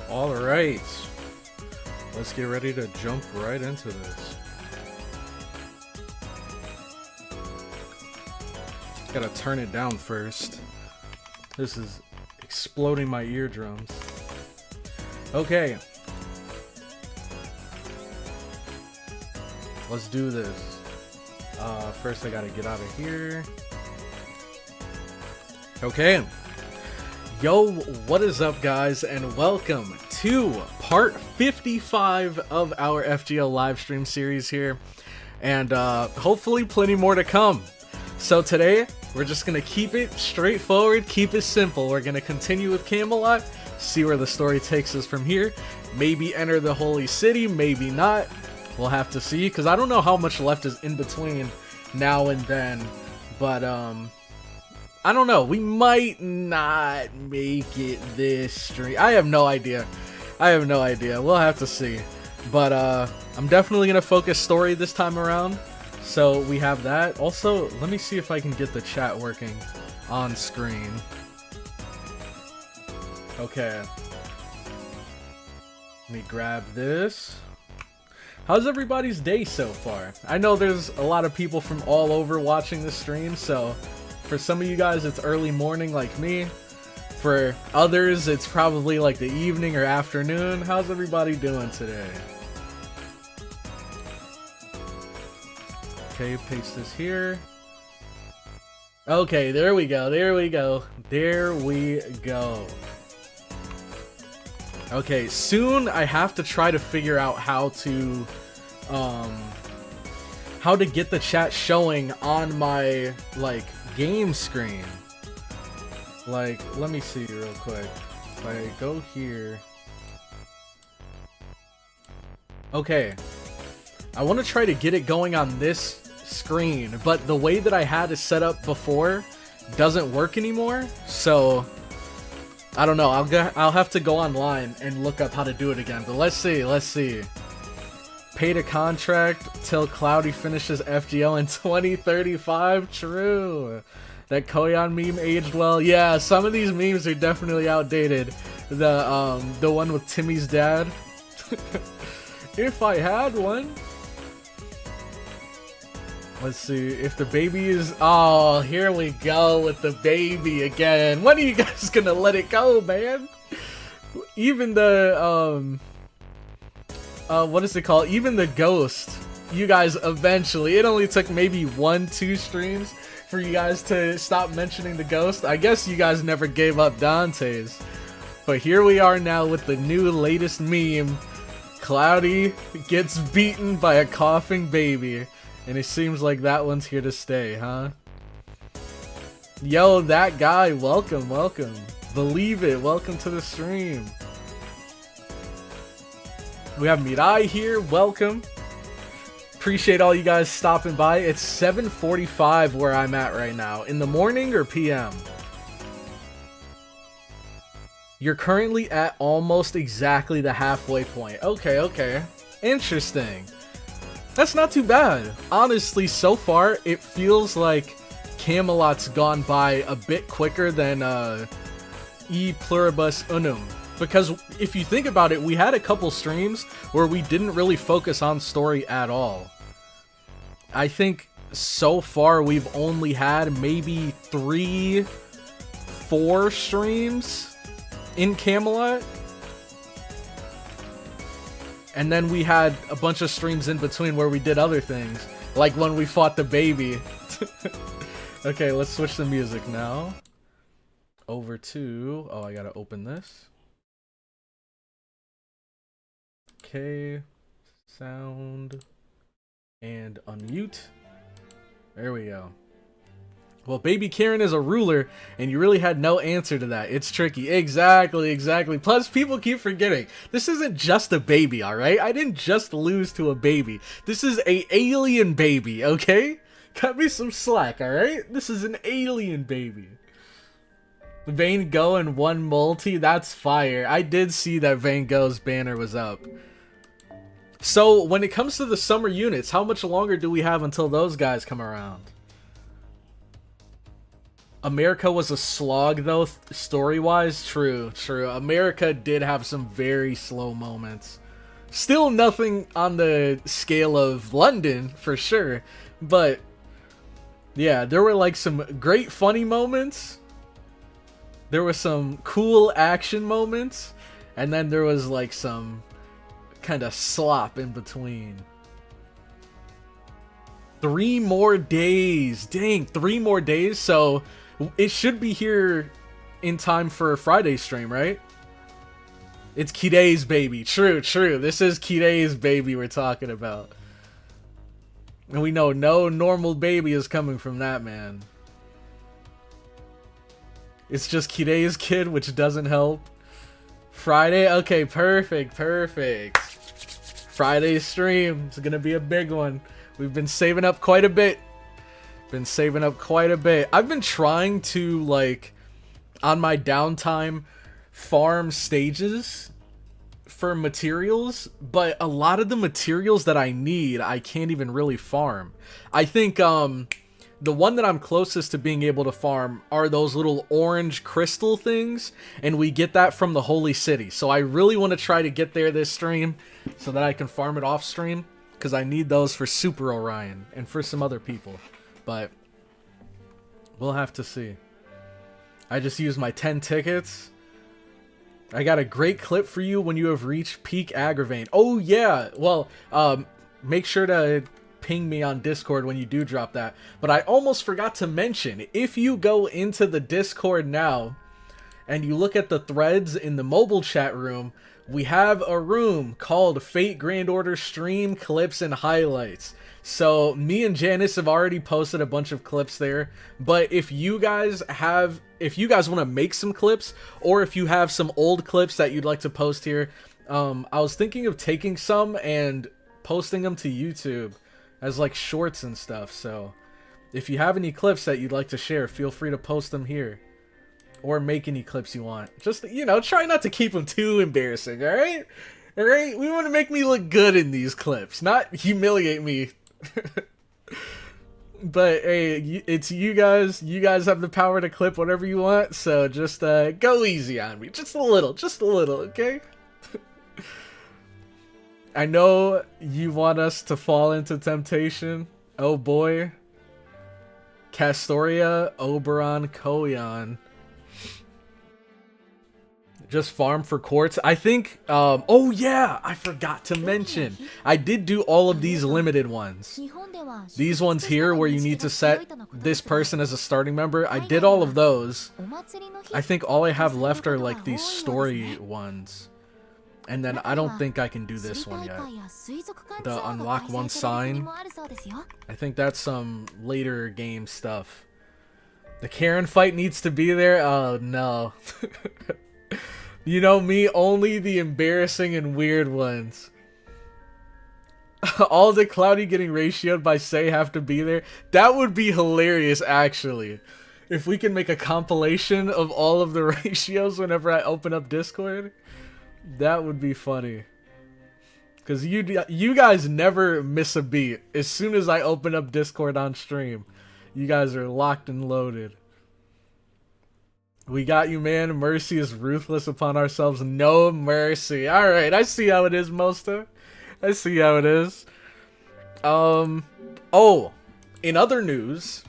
All right, let's get ready to jump right into this. Gotta turn it down first. This is exploding my eardrums. Okay. Let's do this. First I gotta get out of here. Okay. Yo, what is up, guys, and welcome to part 55 of our FGL livestream series here, and hopefully plenty more to come. So today we're just gonna keep it straightforward, keep it simple. We're gonna continue with Camelot, see where the story takes us from here, maybe enter the Holy City, maybe not. We'll have to see, because I don't know how much left is in between now and then, but I don't know. We might not make it this stream. I have no idea. We'll have to see. But I'm definitely going to focus story this time around. So we have that. Also, let me see if I can get the chat working on screen. Okay. Let me grab this. How's everybody's day so far? I know there's a lot of people from all over watching the stream, so for some of you guys it's early morning like me. For others it's probably like the evening or afternoon. How's everybody doing today? Okay, paste this here. Okay, there we go. Okay, soon I have to try to figure out how to get the chat showing on my like game screen. Like, let me see real quick. If I go here. Okay. I want to try to get it going on this screen, but the way that I had it set up before doesn't work anymore. So I don't know. I'll have to go online and look up how to do it again. But let's see. Paid a contract till Cloudy finishes FGL in 2035. True. That Koyan meme aged well. Yeah, some of these memes are definitely outdated. The one with Timmy's dad. If I had one. Let's see if the baby is. Oh, here we go with the baby again. When are you guys gonna let it go, man? Even the what is it called? Even the ghost. You guys eventually. It only took maybe 1-2 streams for you guys to stop mentioning the ghost. I guess you guys never gave up Dante's. But here we are now with the new latest meme. Cloudy gets beaten by a coughing baby. And it seems like that one's here to stay, huh? Yo, that guy, welcome. Believe it, welcome to the stream. We have Mirai here, welcome. Appreciate all you guys stopping by. It's 7:45 where I'm at right now. In the morning or PM? You're currently at almost exactly the halfway point. Okay. Interesting. That's not too bad. Honestly, so far, it feels like Camelot's gone by a bit quicker than E Pluribus Unum. Because if you think about it, we had a couple streams where we didn't really focus on story at all. I think so far we've only had maybe 3-4 streams in Camelot. And then we had a bunch of streams in between where we did other things. Like when we fought the baby. Okay, let's switch the music now. Over to... Oh, I gotta open this. Okay. Sound. And unmute. There we go. Well, baby Karen is a ruler, and you really had no answer to that. It's tricky. Exactly. Plus, people keep forgetting. This isn't just a baby, alright? I didn't just lose to a baby. This is a alien baby, okay? Cut me some slack, alright? This is an alien baby. Van Gogh and one multi, that's fire. I did see that Van Gogh's banner was up. So, when it comes to the summer units, how much longer do we have until those guys come around? America was a slog though, story-wise. True, true. America did have some very slow moments. Still nothing on the scale of London, for sure. But, yeah, there were like some great funny moments. There were some cool action moments. And then there was like some kind of slop in between. 3 more days. Dang, 3 more days. So it should be here in time for a Friday stream, right? It's Kidei's baby. True, true. This is Kidei's baby we're talking about. And we know no normal baby is coming from that man. It's just Kidei's kid, which doesn't help. Friday? Okay, perfect, perfect. Friday stream. It's gonna be a big one. We've been saving up quite a bit. I've been trying to, like, on my downtime, farm stages for materials, but a lot of the materials that I need, I can't even really farm. I think, the one that I'm closest to being able to farm are those little orange crystal things, and we get that from the Holy City. So I really want to try to get there this stream so that I can farm it off stream, because I need those for Super Orion and for some other people. But we'll have to see. I just used my 10 tickets. I got a great clip for you when you have reached peak Aggravain. Oh yeah, well, make sure to ping me on Discord when you do drop that. But I almost forgot to mention, if you go into the Discord now and you look at the threads in the mobile chat room, we have a room called Fate Grand Order Stream Clips and Highlights. So me and Janice have already posted a bunch of clips there, but if you guys want to make some clips, or if you have some old clips that you'd like to post here, I was thinking of taking some and posting them to YouTube as like shorts and stuff. So if you have any clips that you'd like to share, feel free to post them here, or make any clips you want. Just, you know, try not to keep them too embarrassing, all right? All right? We want to make me look good in these clips, not humiliate me. But hey, it's you guys. You guys have the power to clip whatever you want, so just go easy on me. Just a little, okay? I know you want us to fall into temptation. Oh boy. Castoria, Oberon, Koyan. Just farm for quartz. I think, oh yeah, I forgot to mention. I did do all of these limited ones. These ones here where you need to set this person as a starting member. I did all of those. I think all I have left are like these story ones. And then I don't think I can do this one yet. The unlock one sign. I think that's some later game stuff. The Karen fight needs to be there. Oh no. You know me, only the embarrassing and weird ones. All the Cloudy getting ratioed by Say have to be there. That would be hilarious, actually. If we can make a compilation of all of the ratios whenever I open up Discord, that would be funny. Because you guys never miss a beat. As soon as I open up Discord on stream, you guys are locked and loaded. We got you, man. Mercy is ruthless upon ourselves. No mercy. Alright, I see how it is, Mosta. I see how it is. Oh, in other news,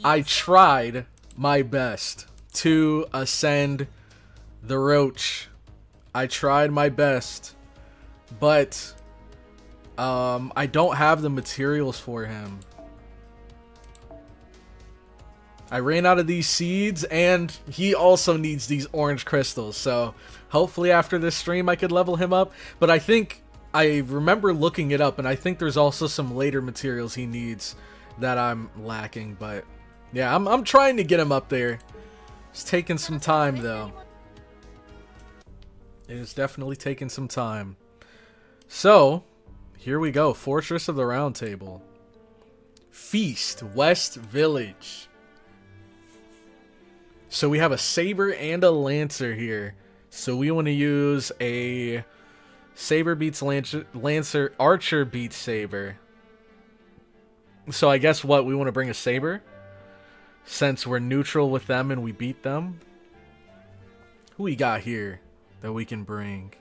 I tried my best to ascend the Roach. I tried my best, but I don't have the materials for him. I ran out of these seeds, and he also needs these orange crystals, so hopefully after this stream I could level him up. But I think, I remember looking it up, and I think there's also some later materials he needs that I'm lacking. But yeah, I'm trying to get him up there. It's taking some time, though. It is definitely taking some time. So, here we go. Fortress of the Round Table. Feast, West Village. So we have a Saber and a Lancer here. So we want to use a Saber beats Lancer, Archer beats Saber. So I guess what, we want to bring a Saber? since we're neutral with them and we beat them. Who we got here that we can bring?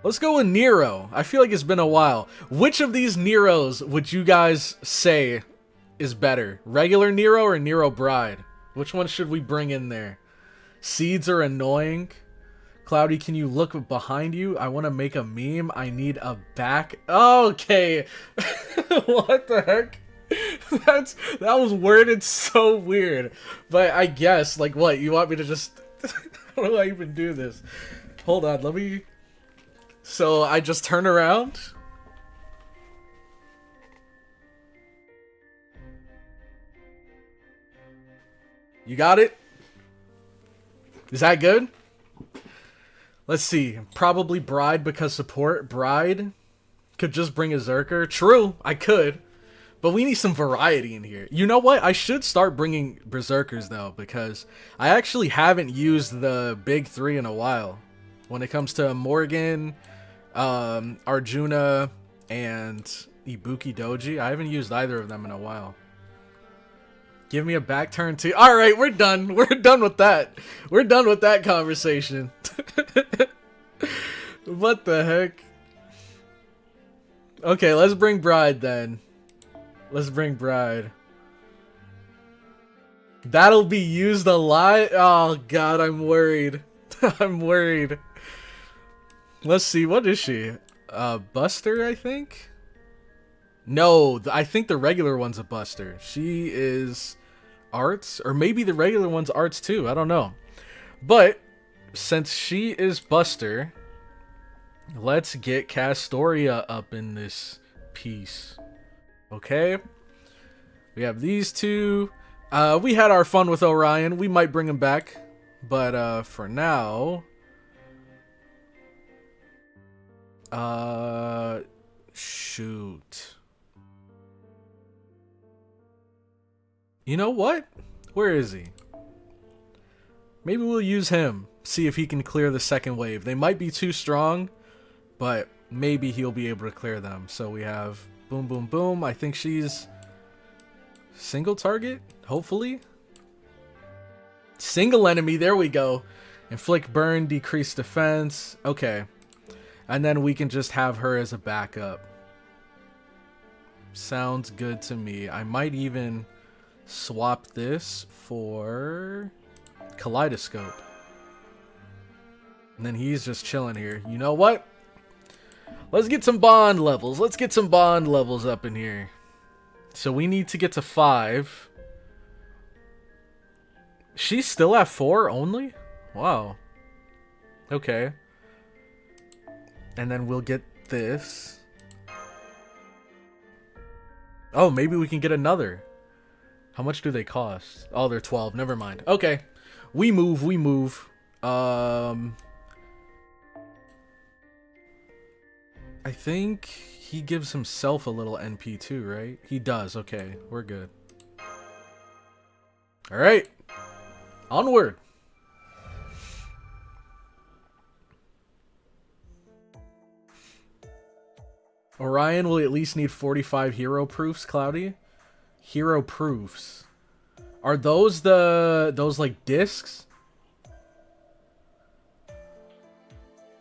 Let's go with Nero. I feel like it's been a while. Which of these Neros would you guys say is better? Regular Nero or Nero Bride? Which one should we bring in there? Seeds are annoying. Cloudy, can you look behind you? I want to make a meme. I need a back. Okay. What the heck? That was worded so weird. But I guess, like, what? You want me to just... How do I even do this? Hold on, let me... So I just turn around? You got it? Is that good? Let's see. Probably Bride because support. Bride could just bring a Zerker. True, I could. But we need some variety in here. You know what? I should start bringing Berserkers, though, because I actually haven't used the big three in a while. When it comes to Morgan, Arjuna, and Ibuki Doji, I haven't used either of them in a while. Give me a back turn, too. All right, we're done. We're done with that. We're done with that conversation. What the heck? Okay, let's bring Bride, then. Let's bring Bride. That'll be used a lot? Oh, God, I'm worried. I'm worried. Let's see, what is she? Buster, I think? No, I think the regular one's a Buster. She is Arts, or maybe the regular one's Arts too, I don't know. But, since she is Buster, let's get Castoria up in this piece. Okay, we have these two. We had our fun with Orion. We might bring him back, but for now, shoot. You know what? Where is he? Maybe we'll use him. See if he can clear the second wave. They might be too strong, but maybe he'll be able to clear them. So we have boom, boom, boom. I think she's single target, hopefully. Single enemy, there we go. Inflict burn, decrease defense. Okay. And then we can just have her as a backup. Sounds good to me. I might even swap this for Kaleidoscope. And then he's just chilling here. You know what? Let's get some bond levels. Let's get some bond levels up in here. So we need to get to 5. She's still at 4 only? Wow. Okay. And then we'll get this. Oh, maybe we can get another. How much do they cost? Oh, they're 12. Never mind. Okay. We move, we move. I think he gives himself a little NP too, right? He does. Okay, we're good. All right. Onward. Orion will at least need 45 hero proofs, Cloudy. Hero proofs. Are those those like discs?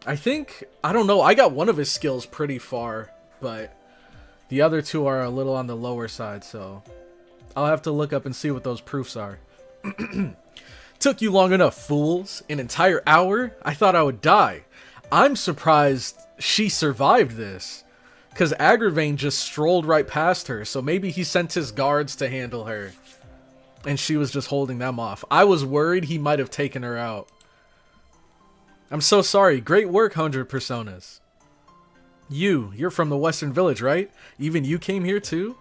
I think, I don't know, I got one of his skills pretty far, but the other two are a little on the lower side, so I'll have to look up and see what those proofs are. Took you long enough, fools. An entire hour? I thought I would die. I'm surprised she survived this, because Agravain just strolled right past her, so maybe he sent his guards to handle her, and she was just holding them off. I was worried he might have taken her out. I'm so sorry. Great work, 100 Personas. You're from the Western Village, right? Even you came here too?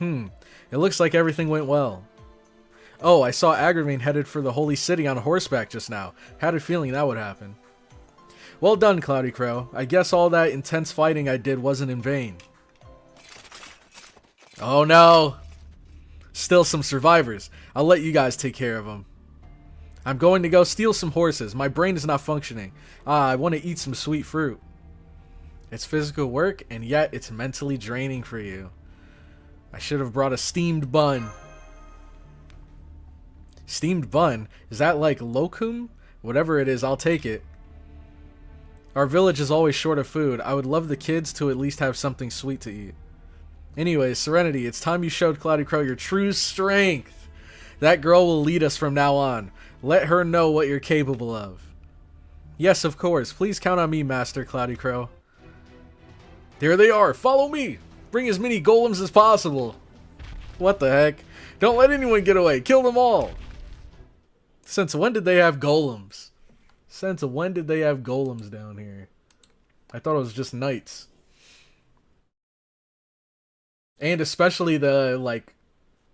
It looks like everything went well. Oh, I saw Agravain headed for the Holy City on horseback just now. Had a feeling that would happen. Well done, CloudyCrow. I guess all that intense fighting I did wasn't in vain. Oh no! Still some survivors. I'll let you guys take care of them. I'm going to go steal some horses. My brain is not functioning. I want to eat some sweet fruit. It's physical work, and yet it's mentally draining for you. I should have brought a steamed bun. Steamed bun? Is that like lokum? Whatever it is, I'll take it. Our village is always short of food. I would love the kids to at least have something sweet to eat. Anyway, Serenity, it's time you showed CloudyCrow your true strength. That girl will lead us from now on. Let her know what you're capable of. Yes, of course. Please count on me, Master CloudyCrow. There they are. Follow me. Bring as many golems as possible. What the heck? Don't let anyone get away. Kill them all. Since when did they have golems? Since when did they have golems down here? I thought it was just knights. And especially the, like,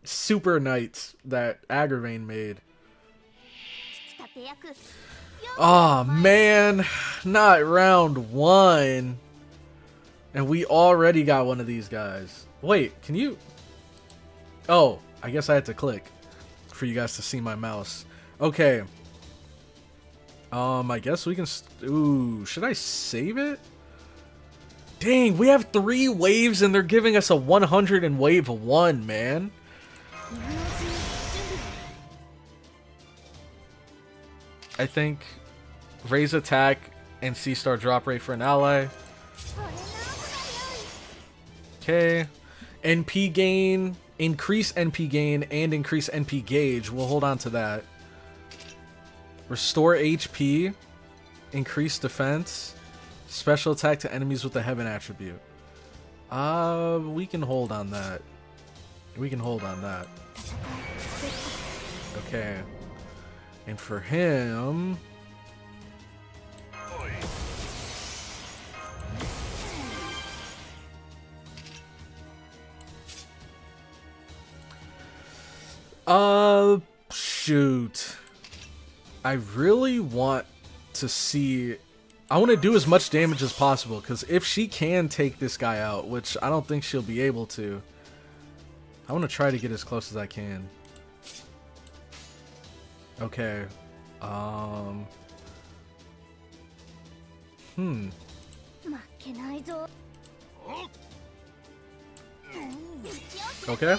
super knights that Agravain made. Oh man, not round 1. And we already got one of these guys. Wait, can you... Oh, I guess I had to click for you guys to see my mouse. Okay. I guess we can... Ooh, should I save it? Dang, we have 3 waves and they're giving us a 100 in wave 1, man. I think raise attack and C-star drop rate for an ally. Okay. NP gain, increase NP gain, and increase NP gauge. We'll hold on to that. Restore HP, increase defense, special attack to enemies with the heaven attribute. We can hold on that. We can hold on that. Okay. And for him... shoot. I really want to see... I want to do as much damage as possible, because if she can take this guy out, which I don't think she'll be able to, I want to try to get as close as I can. Okay. Okay.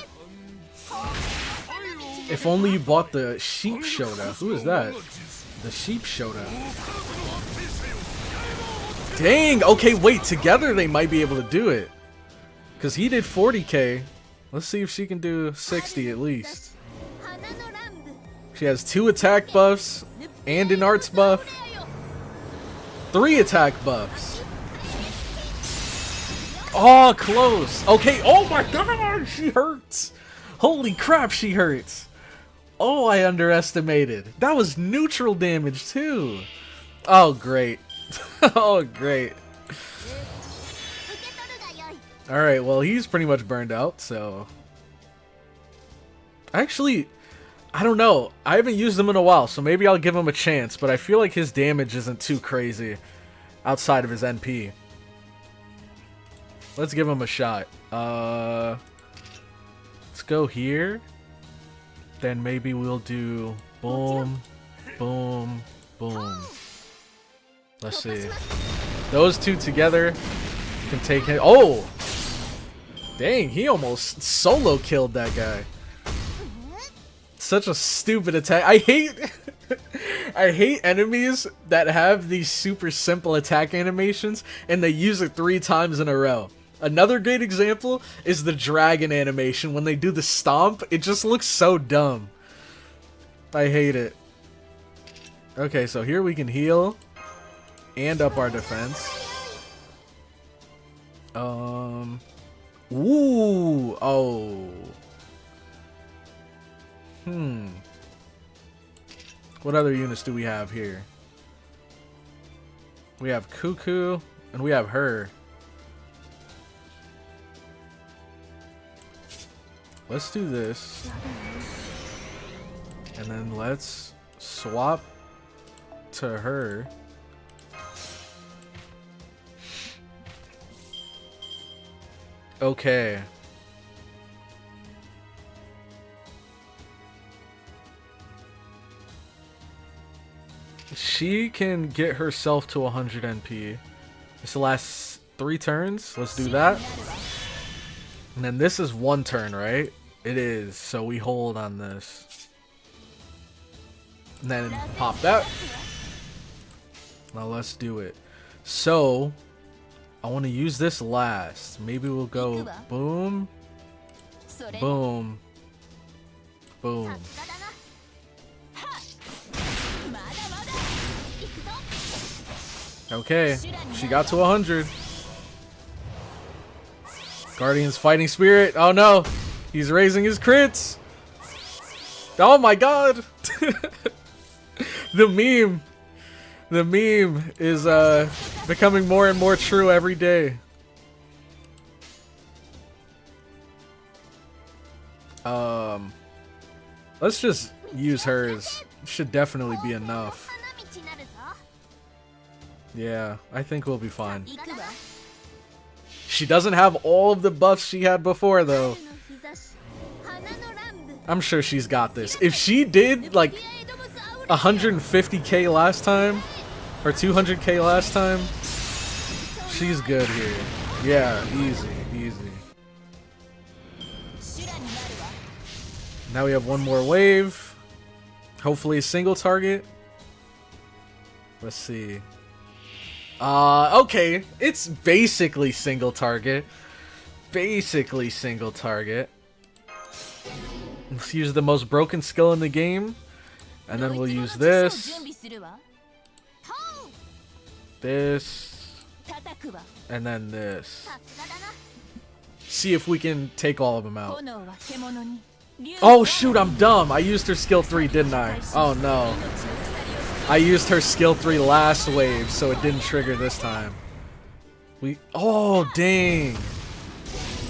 If only you bought the Sheep Shoda. Who is that? The Sheep Shoda. Dang! Okay, wait. Together they might be able to do it. Because he did 40k. Let's see if she can do 60 at least. She has 2 attack buffs and an arts buff. 3 attack buffs. Oh, close. Okay. Oh my god, she hurts. Holy crap, she hurts. Oh, I underestimated. That was neutral damage too. Oh, great. Oh, great. Alright, well, he's pretty much burned out, so... Actually, I don't know. I haven't used him in a while, so maybe I'll give him a chance, but I feel like his damage isn't too crazy outside of his NP. Let's give him a shot. Let's go here. Then maybe we'll do boom, boom, boom. Let's see. Those 2 together can take him. Oh! Dang, he almost solo killed that guy. Such a stupid attack. I hate I hate enemies that have these super simple attack animations and they use it 3 times in a row. Another great example is the dragon animation. When they do the stomp, it just looks so dumb. I hate it. Okay, so here we can heal and up our defense. Ooh. Oh. What other units do we have here? We have Cuckoo and we have her. Let's do this. And then let's swap to her. Okay. She can get herself to 100 NP. This lasts 3 turns. Let's do that. And then this is 1 turn, right? It is. So we hold on this. And then pop that. Now let's do it. So, I want to use this last. Maybe we'll go boom, boom, boom. Okay, she got to 100. Guardian's fighting spirit. Oh no, he's raising his crits. Oh my god. The meme is becoming more and more true every day. Let's just use hers. Should definitely be enough. Yeah, I think we'll be fine. She doesn't have all of the buffs she had before though. I'm sure she's got this. If she did like 150k last time, or 200k last time, she's good here. Yeah, easy, easy. Now we have one more wave. Hopefully a single target. Let's see. Okay, it's basically single target. Basically single target. Let's use the most broken skill in the game. And then we'll use this. This. And then this. See if we can take all of them out. Oh shoot, I'm dumb. I used her skill 3, didn't I? Oh no. I used her skill 3 last wave, so it didn't trigger this time. Oh dang.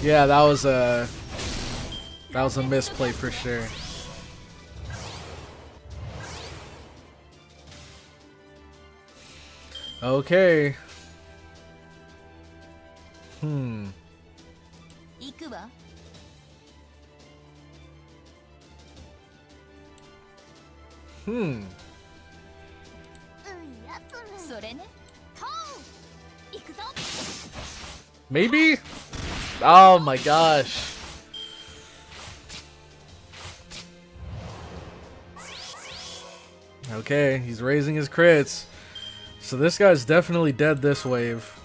Yeah, that was a misplay for sure. Okay. Maybe? Oh my gosh. Okay, he's raising his crits. So this guy's definitely dead this wave.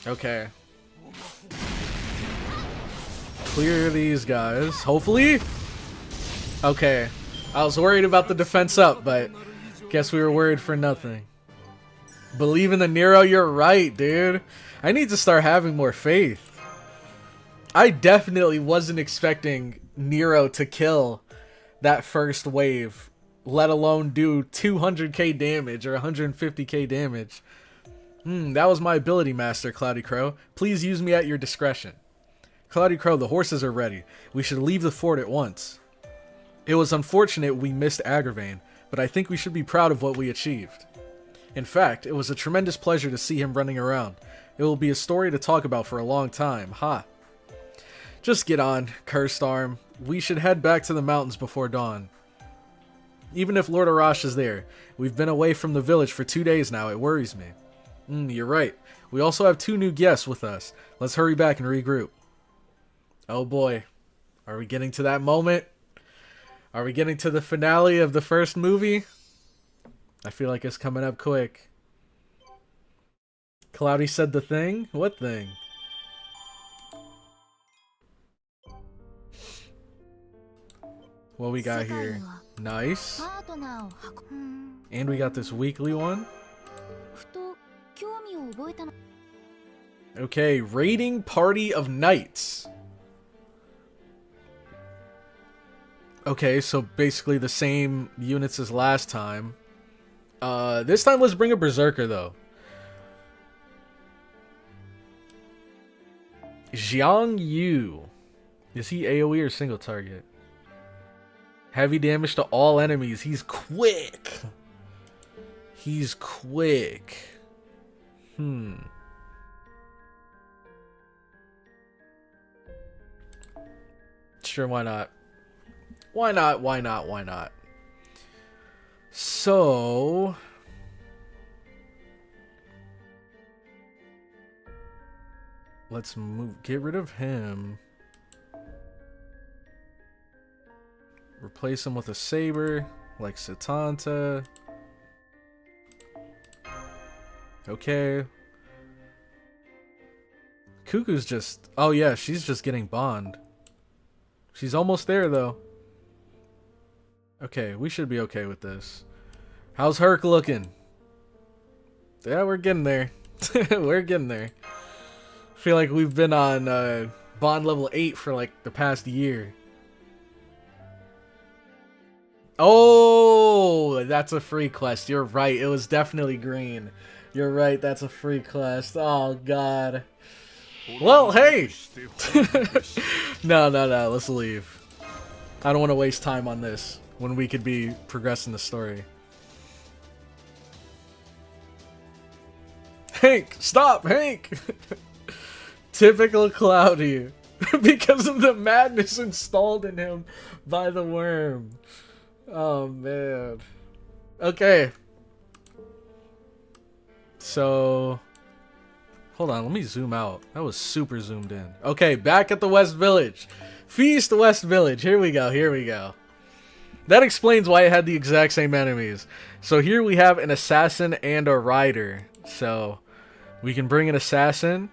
Okay. Clear these guys, hopefully. Okay. I was worried about the defense up, but guess we were worried for nothing. Believe in the Nero, you're right, dude. I need to start having more faith. I definitely wasn't expecting Nero to kill that first wave, let alone do 200k damage or 150k damage. That was my ability master, CloudyCrow. Please use me at your discretion. CloudyCrow, the horses are ready. We should leave the fort at once. It was unfortunate we missed Agravain, but I think we should be proud of what we achieved. In fact, it was a tremendous pleasure to see him running around. It will be a story to talk about for a long time, ha. Just get on, Cursed Arm. We should head back to the mountains before dawn. Even if Lord Arash is there, we've been away from the village for 2 days now, it worries me. You're right. We also have 2 new guests with us. Let's hurry back and regroup. Oh boy. Are we getting to that moment? Are we getting to the finale of the first movie? I feel like it's coming up quick. Cloudy said the thing? What thing? What we got here? Nice. And we got this weekly one. Okay, raiding party of knights. Okay, so basically the same units as last time. This time let's bring a berserker though. Jiang Yu. Is he AoE or single target? Heavy damage to all enemies. He's quick. He's quick. Sure, why not? Why not? Why not? Why not? So, Let's move. Get rid of him. Replace him with a saber, like Satanta. Okay. Cuckoo's just... Oh yeah, she's just getting Bond. She's almost there, though. Okay, we should be okay with this. How's Herc looking? Yeah, we're getting there. We're getting there. I feel like we've been on Bond level 8 for like the past year. Oh, that's a free quest. You're right. It was definitely green. You're right. That's a free quest. Oh, God. Well, hey. No. Let's leave. I don't want to waste time on this when we could be progressing the story. Hank, stop, Hank. Typical Cloudy. Because of the madness installed in him by the worm. Oh, man. Okay. So... Hold on, let me zoom out. That was super zoomed in. Okay, back at the West Village. Feast West Village. Here we go. That explains why it had the exact same enemies. So here we have an assassin and a rider. So we can bring an assassin.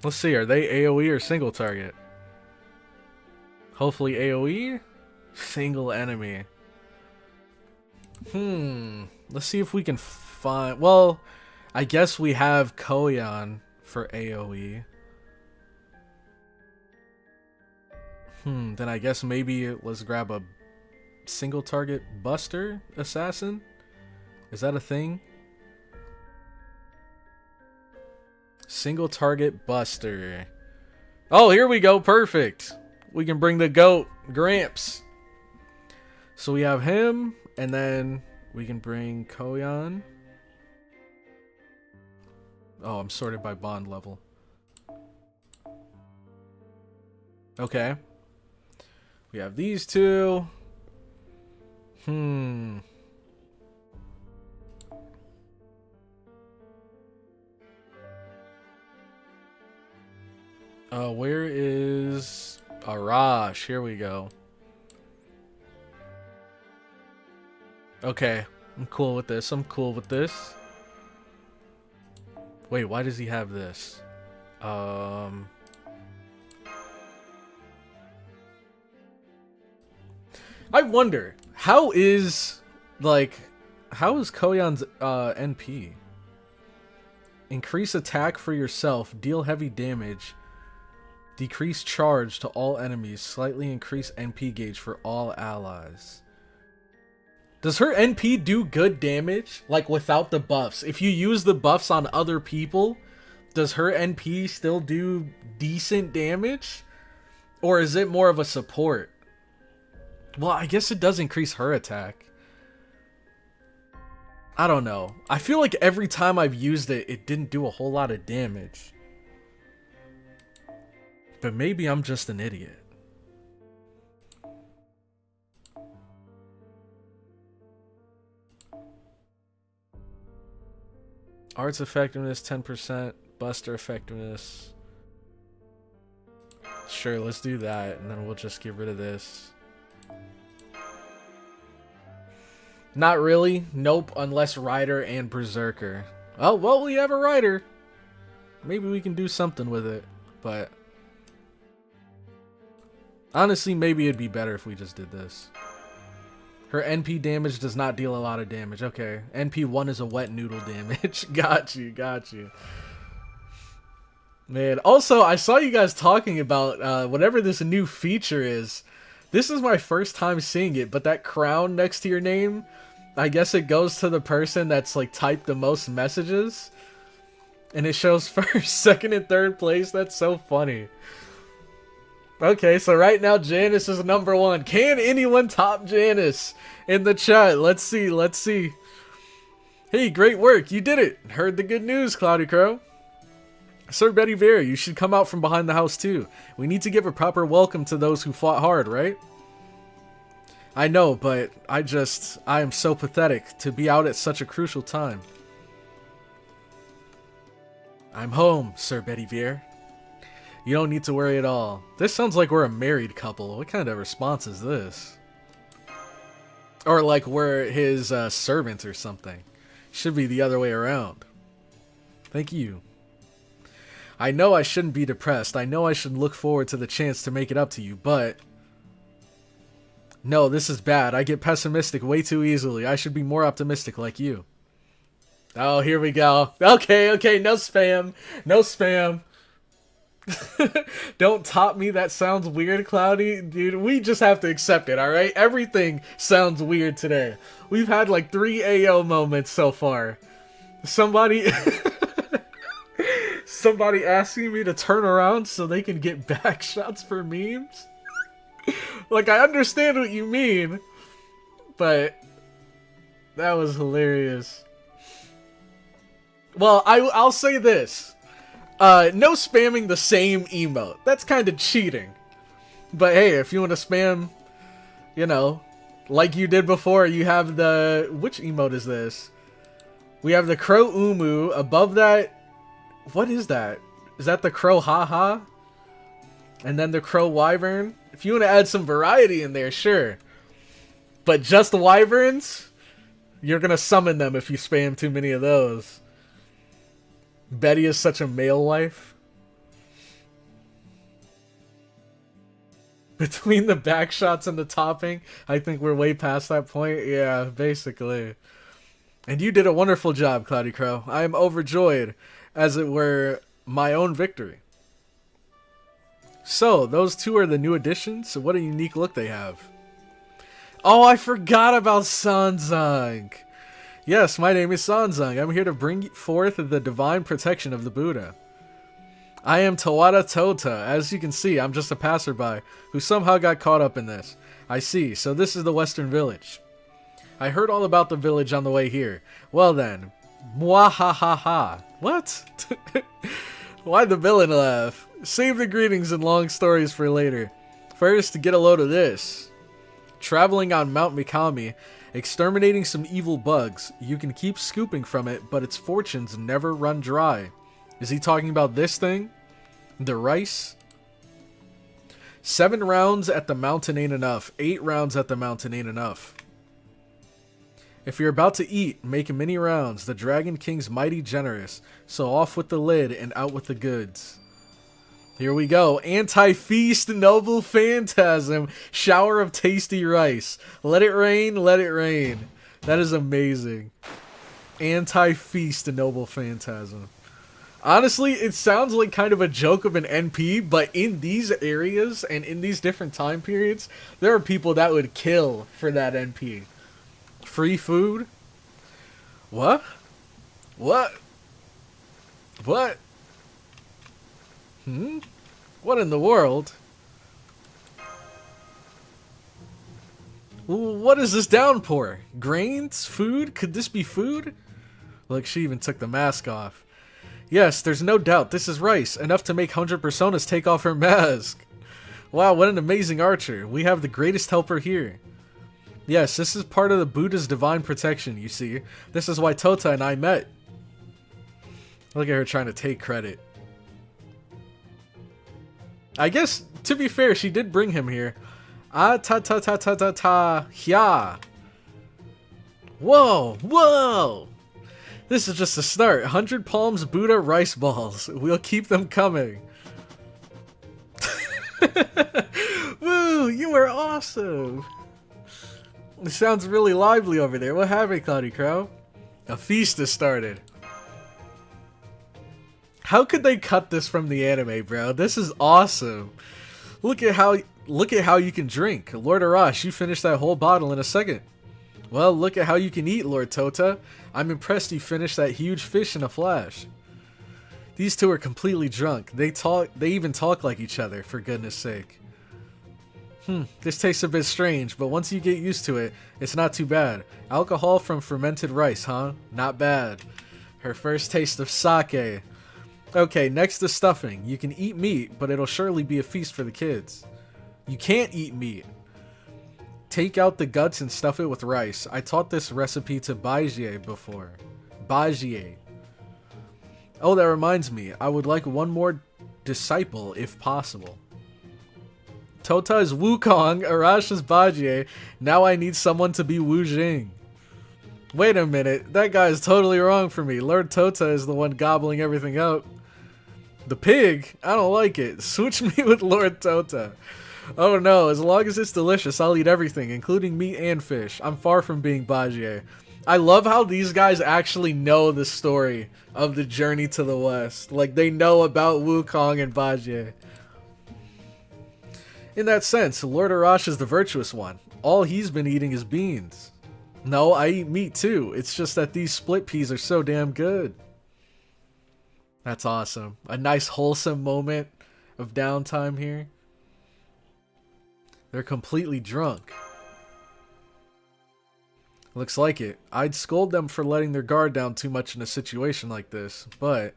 Let's see, are they AoE or single target? Hopefully AoE. Single enemy. Let's see if we can find... Well, I guess we have Koyan for AoE. Then I guess maybe let's grab a single target buster assassin? Is that a thing? Single target buster. Oh, here we go. Perfect. We can bring the goat, Gramps. So we have him, and then we can bring Koyan. Oh, I'm sorted by bond level. Okay. We have these two. Where is Arash? Here we go. Okay, I'm cool with this. Wait, why does he have this? I wonder, how is Koyan's NP? Increase attack for yourself, deal heavy damage, decrease charge to all enemies, slightly increase NP gauge for all allies. Does her NP do good damage, like without the buffs? If you use the buffs on other people, does her NP still do decent damage? Or is it more of a support? Well, I guess it does increase her attack. I don't know. I feel like every time I've used it, it didn't do a whole lot of damage. But maybe I'm just an idiot. Arts effectiveness 10%, buster effectiveness. Sure, let's do that, and then we'll just get rid of this. Not really. Nope, unless Rider and Berserker. Oh, well, we have a Rider. Maybe we can do something with it, but... honestly, maybe it'd be better if we just did this. Her NP damage does not deal a lot of damage. Okay, NP 1 is a wet noodle damage. Got you. Man, also, I saw you guys talking about whatever this new feature is. This is my first time seeing it, but that crown next to your name, I guess it goes to the person that's like typed the most messages. And it shows first, second, and third place. That's so funny. Okay, so right now Janice is number 1. Can anyone top Janice in the chat? Let's see. Hey, great work. You did it. Heard the good news, CloudyCrow. Sir Betty Vera, you should come out from behind the house too. We need to give a proper welcome to those who fought hard, right? I know, but I am so pathetic to be out at such a crucial time. I'm home, Sir Bedivere. You don't need to worry at all. This sounds like we're a married couple. What kind of response is this? Or like we're his servant or something. Should be the other way around. Thank you. I know I shouldn't be depressed. I know I should look forward to the chance to make it up to you, but... No, this is bad. I get pessimistic way too easily. I should be more optimistic like you. Oh, here we go. Okay, no spam. No spam. Don't top me. That sounds weird, Cloudy. Dude, we just have to accept it, alright? Everything sounds weird today. We've had like 3 AO moments so far. Somebody... Somebody asking me to turn around so they can get back shots for memes? Like, I understand what you mean, but that was hilarious. Well, I'll say this. No spamming the same emote. That's kind of cheating. But hey, if you want to spam, you know, like you did before, you have the... Which emote is this? We have the Crow Umu. Above that... What is that? Is that the Crow Haha? And then the Crow Wyvern? If you want to add some variety in there, sure. But just Wyverns? You're going to summon them if you spam too many of those. Betty is such a male wife. Between the back shots and the topping, I think we're way past that point. Yeah, basically. And you did a wonderful job, CloudyCrow. I am overjoyed, as it were my own victory. So, those two are the new additions. So what a unique look they have. Oh, I forgot about Sanzang. Yes, my name is Sanzang. I'm here to bring forth the divine protection of the Buddha. I am Tawada Tota. As you can see, I'm just a passerby who somehow got caught up in this. I see, so this is the Western Village. I heard all about the village on the way here. Well then, mwahahaha. What? Why the villain laugh? Save the greetings and long stories for later. First, get a load of this. Traveling on Mount Mikami, exterminating some evil bugs. You can keep scooping from it, but its fortunes never run dry. Is he talking about this thing? The rice? 7 rounds at the mountain ain't enough. 8 rounds at the mountain ain't enough. If you're about to eat, make many rounds. The Dragon King's mighty generous. So off with the lid and out with the goods. Here we go. Anti-feast, noble phantasm. Shower of tasty rice. Let it rain, let it rain. That is amazing. Anti-feast, noble phantasm. Honestly, it sounds like kind of a joke of an NP, but in these areas and in these different time periods, there are people that would kill for that NP. Free food? What? What? What? What in the world? What is this downpour? Grains? Food? Could this be food? Look, she even took the mask off. Yes, there's no doubt this is rice, enough to make 100 personas take off her mask. Wow, what an amazing archer. We have the greatest helper here. Yes, this is part of the Buddha's divine protection, you see. This is why Tota and I met. Look at her trying to take credit. I guess, to be fair, she did bring him here. Ah, ta ta ta ta ta ta, hya. Whoa, whoa. This is just a start. 100 palms Buddha rice balls. We'll keep them coming. Woo, you are awesome. It sounds really lively over there. What happened, CloudyCrow? A feast has started. How could they cut this from the anime, bro? This is awesome. Look at how you can drink. Lord Arash, you finished that whole bottle in a second. Well, look at how you can eat, Lord Tota. I'm impressed you finished that huge fish in a flash. These two are completely drunk. They even talk like each other, for goodness sake. This tastes a bit strange, but once you get used to it, it's not too bad. Alcohol from fermented rice, huh? Not bad. Her first taste of sake. Okay, next to stuffing. You can eat meat, but it'll surely be a feast for the kids. You can't eat meat. Take out the guts and stuff it with rice. I taught this recipe to Baijier before. Baijier. Oh, that reminds me. I would like one more disciple, if possible. Tota is Wukong, Arash is Bajie. Now I need someone to be Wu Jing. Wait a minute. That guy is totally wrong for me. Lord Tota is the one gobbling everything up. The pig? I don't like it. Switch me with Lord Tota. Oh no, as long as it's delicious, I'll eat everything, including meat and fish. I'm far from being Bajie. I love how these guys actually know the story of the journey to the west. Like, they know about Wukong and Bajie. In that sense, Lord Arash is the virtuous one. All he's been eating is beans. No, I eat meat too. It's just that these split peas are so damn good. That's awesome. A nice wholesome moment of downtime here. They're completely drunk. Looks like it. I'd scold them for letting their guard down too much in a situation like this, but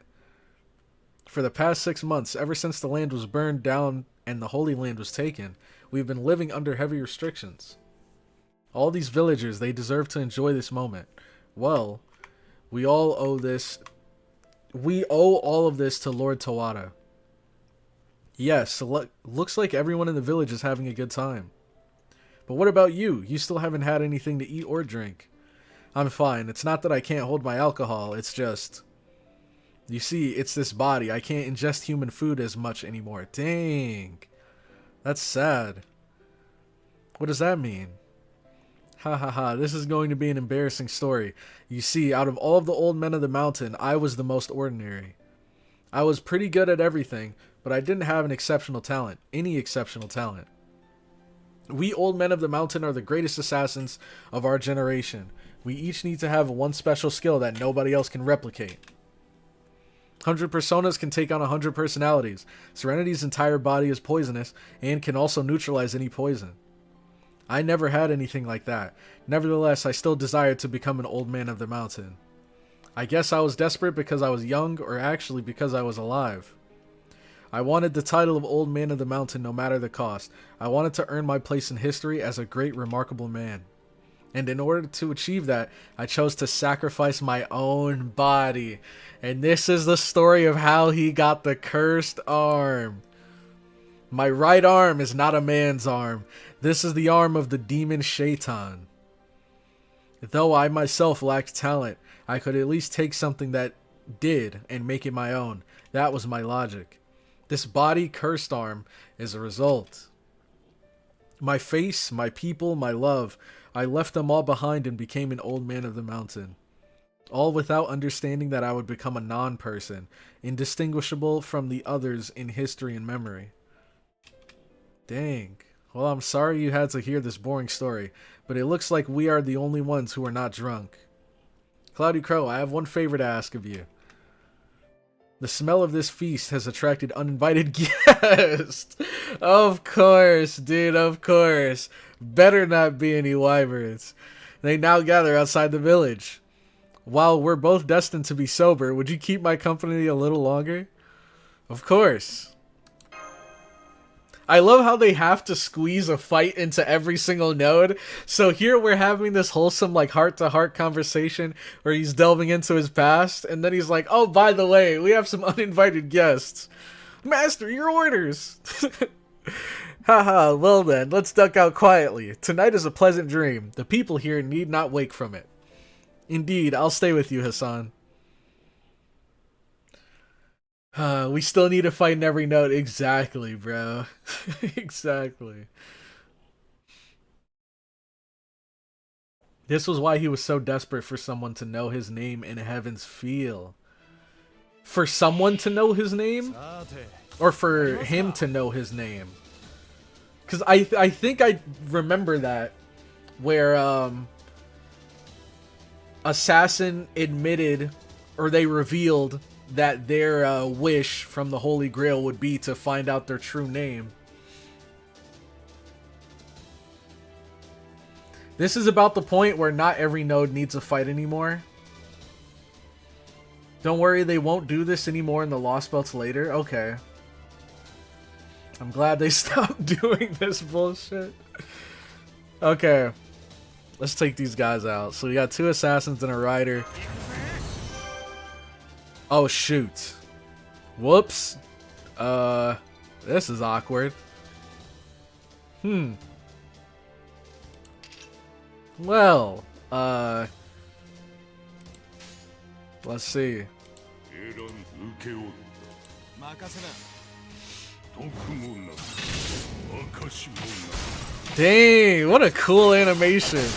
for the past 6 months, ever since the land was burned down and the Holy Land was taken, we've been living under heavy restrictions. All these villagers, they deserve to enjoy this moment. Well, we all owe this. We owe all of this to Lord Tawada. Yes, looks like everyone in the village is having a good time. But what about you? You still haven't had anything to eat or drink. I'm fine. It's not that I can't hold my alcohol. It's just... You see, it's this body. I can't ingest human food as much anymore. Dang. That's sad. What does that mean? Ha ha ha. This is going to be an embarrassing story. You see, out of all of the old men of the mountain, I was the most ordinary. I was pretty good at everything, but I didn't have an exceptional talent. Any exceptional talent. We old men of the mountain are the greatest assassins of our generation. We each need to have one special skill that nobody else can replicate. 100 personas can take on 100 personalities. Serenity's entire body is poisonous and can also neutralize any poison. I never had anything like that. Nevertheless, I still desired to become an old man of the mountain. I guess I was desperate because I was young, or actually because I was alive. I wanted the title of Old Man of the Mountain no matter the cost. I wanted to earn my place in history as a great, remarkable man. And in order to achieve that, I chose to sacrifice my own body. And this is the story of how he got the cursed arm. My right arm is not a man's arm. This is the arm of the demon Shaitan. Though I myself lacked talent, I could at least take something that did and make it my own. That was my logic. This body cursed arm is a result. My face, my people, my love, I left them all behind and became an old man of the mountain. All without understanding that I would become a non-person, indistinguishable from the others in history and memory. Dang. Well, I'm sorry you had to hear this boring story, but it looks like we are the only ones who are not drunk. CloudyCrow, I have one favor to ask of you. The smell of this feast has attracted uninvited guests. Of course, dude, of course. Better not be any wyverns. They now gather outside the village. While we're both destined to be sober, would you keep my company a little longer? Of course. I love how they have to squeeze a fight into every single node. So here we're having this wholesome, like, heart-to-heart conversation where he's delving into his past, and then he's like, oh, by the way, we have some uninvited guests. Master, your orders! Haha, well then, let's duck out quietly. Tonight is a pleasant dream. The people here need not wake from it. Indeed, I'll stay with you, Hassan. We still need to fight in every note. Exactly, bro. Exactly. This was why he was so desperate for someone to know his name in Heaven's Feel. For someone to know his name? Or for him to know his name? Because I think I remember that. Where, Assassin admitted, or they revealed, that their wish from the Holy Grail would be to find out their true name. This is about the point where not every node needs a fight anymore. Don't worry, they won't do this anymore in the Lost Belts later. Okay. I'm glad they stopped doing this bullshit. Okay. Let's take these guys out. So we got 2 assassins and a rider. Oh, shoot. Whoops. This is awkward. Well, let's see. Dang, what a cool animation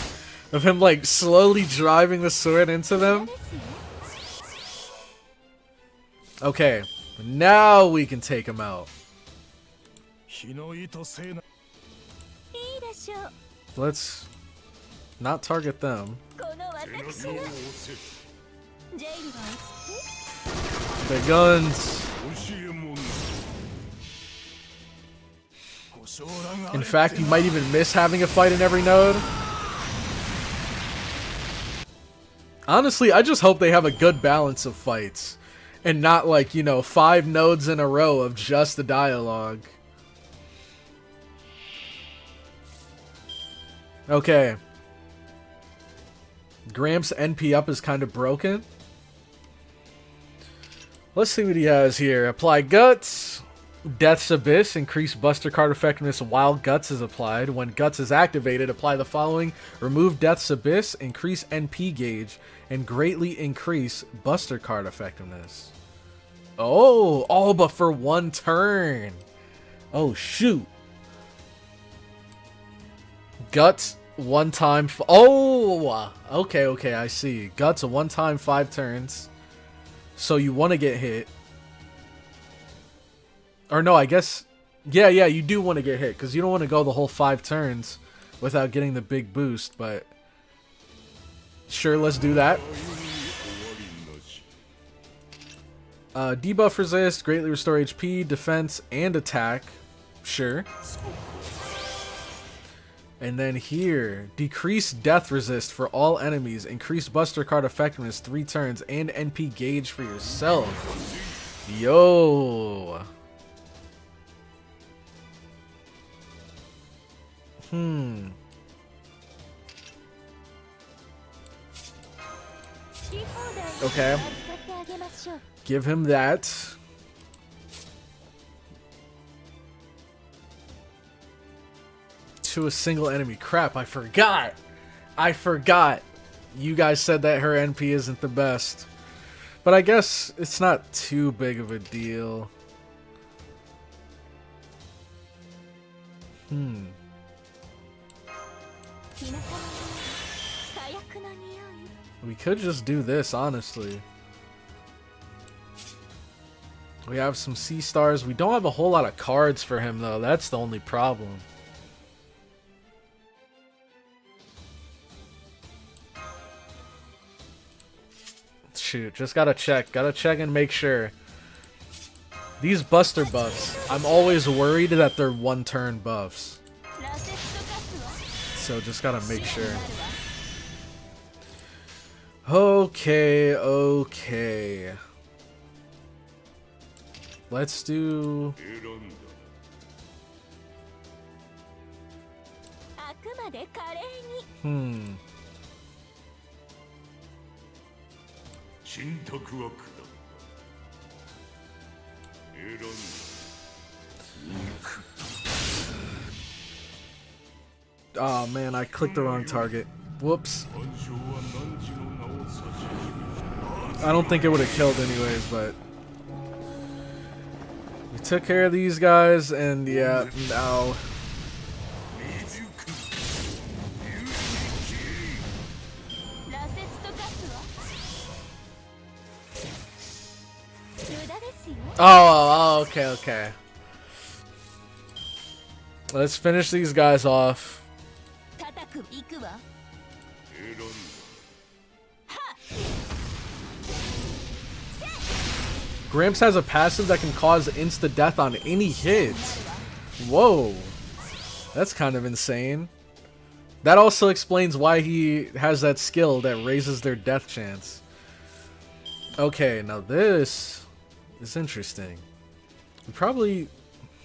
of him like slowly driving the sword into them. Okay, now we can take him out. Let's not target them. The guns. In fact, you might even miss having a fight in every node. Honestly, I just hope they have a good balance of fights. And not like, you know, 5 nodes in a row of just the dialogue. Okay. Gramps' NP up is kind of broken. Let's see what he has here. Apply Guts. Death's Abyss. Increase Buster card effectiveness while Guts is applied. When Guts is activated, apply the following. Remove Death's Abyss. Increase NP gauge. And greatly increase Buster card effectiveness. Oh, but for 1 turn. Oh, shoot. Guts, 1 time. Oh, okay, I see. Guts, a 1 time, 5 turns. So you want to get hit. Or no, I guess. Yeah, you do want to get hit. Because you don't want to go the whole 5 turns without getting the big boost. But sure, let's do that. Debuff resist, greatly restore HP, defense, and attack. Sure. And then here, decrease death resist for all enemies, increase Buster card effectiveness 3 turns, and NP gauge for yourself. Yo. Okay. Give him that. To a single enemy. Crap, I forgot. You guys said that her NP isn't the best. But I guess it's not too big of a deal. We could just do this, honestly. We have some sea stars. We don't have a whole lot of cards for him, though. That's the only problem. Shoot, just gotta check. Gotta check and make sure. These Buster buffs, I'm always worried that they're 1 turn buffs. So just gotta make sure. Okay. Let's do... Oh man, I clicked the wrong target. Whoops. I don't think it would have killed anyways, but... We took care of these guys, and yeah, now... Oh, okay. Let's finish these guys off. Gramps has a passive that can cause insta-death on any hit. Whoa. That's kind of insane. That also explains why he has that skill that raises their death chance. Okay, now this is interesting. We probably...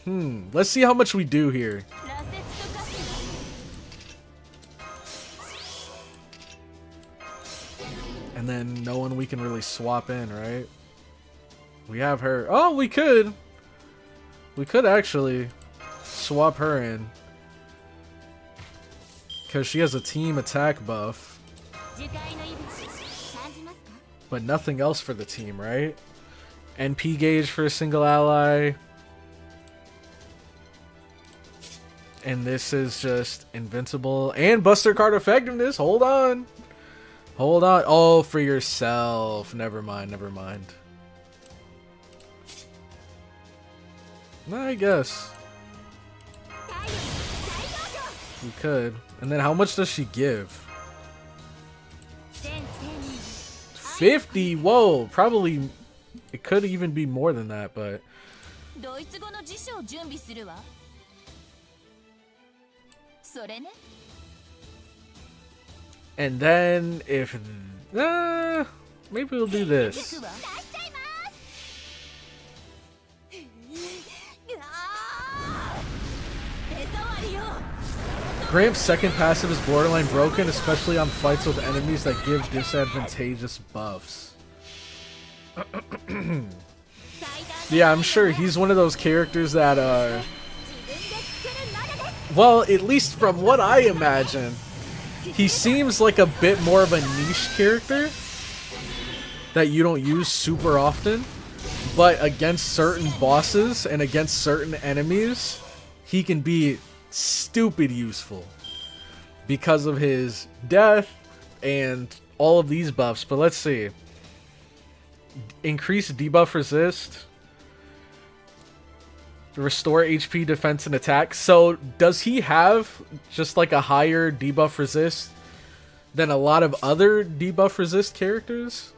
Let's see how much we do here. And then no one we can really swap in, right? We have her. Oh, we could. We could actually swap her in. Because she has a team attack buff. But nothing else for the team, right? NP gauge for a single ally. And this is just invincible. And Buster Card effectiveness. Hold on. Hold on. Oh, for yourself. Never mind. Never mind. I guess. We could. And then how much does she give? 50? Whoa. Probably. It could even be more than that, but. And then if maybe we'll do this. Gramp's second passive is borderline broken, especially on fights with enemies that give disadvantageous buffs. Yeah, I'm sure he's one of those characters that well, at least from what I imagine, he seems like a bit more of a niche character that you don't use super often, but against certain bosses and against certain enemies, he can be stupid useful because of his death and all of these buffs. But let's see. Increase debuff resist. Restore HP, defense, and attack. So does he have just like a higher debuff resist than a lot of other debuff resist characters?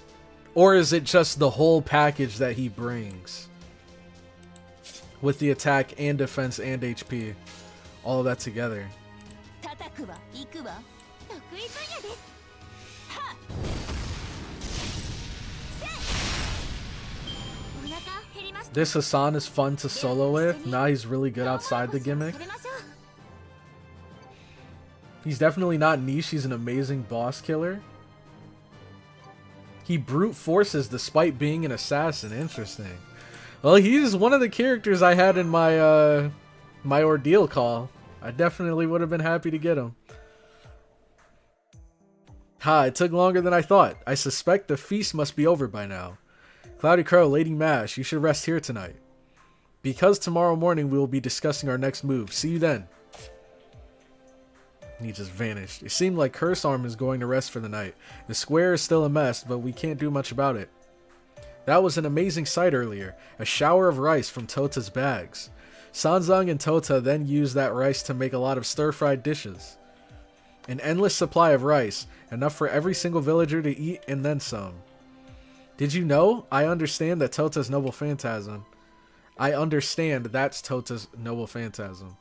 Or is it just the whole package that he brings? With the attack and defense and HP. All of that together. This Hassan is fun to solo with. Now he's really good outside the gimmick. He's definitely not niche. He's an amazing boss killer. He brute forces despite being an assassin. Interesting. Well, he's one of the characters I had in my my ordeal call. I definitely would have been happy to get him. Ha, it took longer than I thought. I suspect the feast must be over by now. CloudyCrow, Lady Mash, you should rest here tonight. Because tomorrow morning we will be discussing our next move. See you then. And he just vanished. It seemed like Curse Arm is going to rest for the night. The square is still a mess, but we can't do much about it. That was an amazing sight earlier. A shower of rice from Tota's bags. Sanzang and Tota then used that rice to make a lot of stir-fried dishes. An endless supply of rice, enough for every single villager to eat and then some. Did you know? I understand that Tota's noble phantasm. I understand that's Tota's noble phantasm.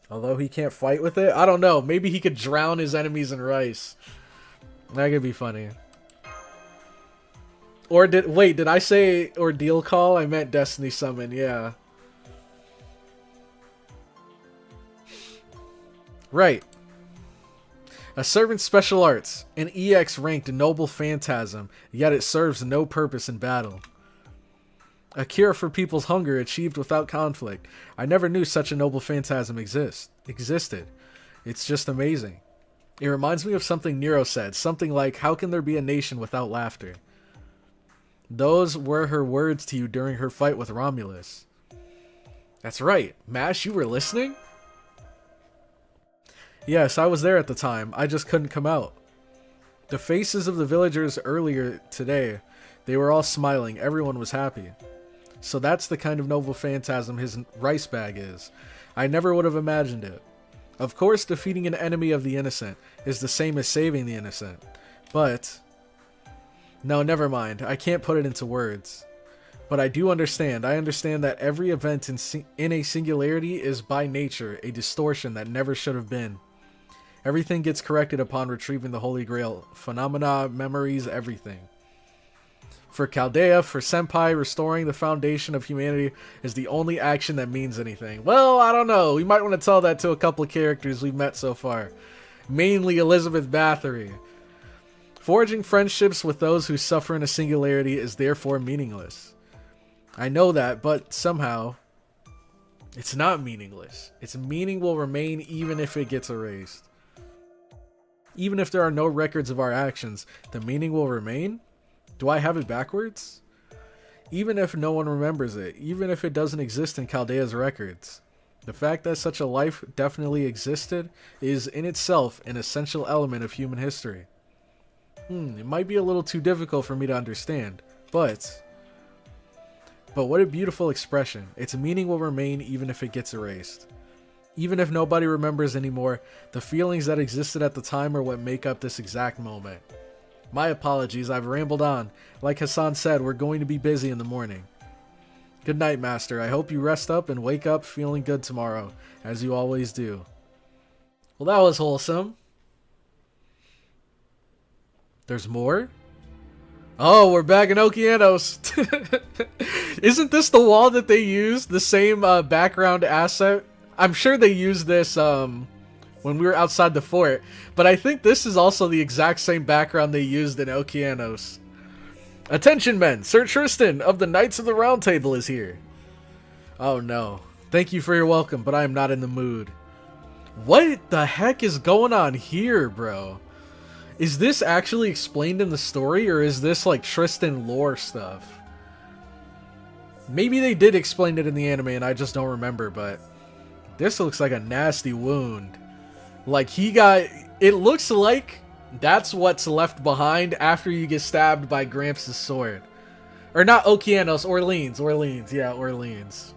Although he can't fight with it? I don't know. Maybe he could drown his enemies in rice. That could be funny. Or did I say ordeal call? I meant Destiny Summon, yeah. Right. A servant's special arts. An EX ranked noble phantasm, yet it serves no purpose in battle. A cure for people's hunger achieved without conflict. I never knew such a noble phantasm existed. It's just amazing. It reminds me of something Nero said. Something like, how can there be a nation without laughter? Those were her words to you during her fight with Romulus. That's right. Mash, you were listening? Yes, I was there at the time. I just couldn't come out. The faces of the villagers earlier today, they were all smiling. Everyone was happy. So that's the kind of noble phantasm his rice bag is. I never would have imagined it. Of course, defeating an enemy of the innocent is the same as saving the innocent. But... no, never mind. I can't put it into words. But I do understand. I understand that every event in a singularity is by nature a distortion that never should have been. Everything gets corrected upon retrieving the Holy Grail. Phenomena, memories, everything. For Chaldea, for Senpai, restoring the foundation of humanity is the only action that means anything. Well, I don't know. We might want to tell that to a couple of characters we've met so far. Mainly Elizabeth Bathory. Forging friendships with those who suffer in a singularity is therefore meaningless. I know that, but somehow, it's not meaningless. Its meaning will remain even if it gets erased. Even if there are no records of our actions, the meaning will remain? Do I have it backwards? Even if no one remembers it, even if it doesn't exist in Chaldea's records, the fact that such a life definitely existed is in itself an essential element of human history. It might be a little too difficult for me to understand, but what a beautiful expression. Its meaning will remain even if it gets erased. Even if nobody remembers anymore, the feelings that existed at the time are what make up this exact moment. My apologies, I've rambled on. Like Hassan said, we're going to be busy in the morning. Good night, Master. I hope you rest up and wake up feeling good tomorrow, as you always do. Well, that was wholesome. There's more? Oh, we're back in Okeanos. Isn't this the wall that they used? The same background asset? I'm sure they used this when we were outside the fort. But I think this is also the exact same background they used in Okeanos. Attention, men! Sir Tristan of the Knights of the Round Table is here. Oh no. Thank you for your welcome, but I am not in the mood. What the heck is going on here, bro? Is this actually explained in the story, or is this like Tristan lore stuff? Maybe they did explain it in the anime and I just don't remember, but this looks like a nasty wound. Like it looks like that's what's left behind after you get stabbed by Gramps' sword. Or not Okeanos, Orleans. Yeah, Orleans.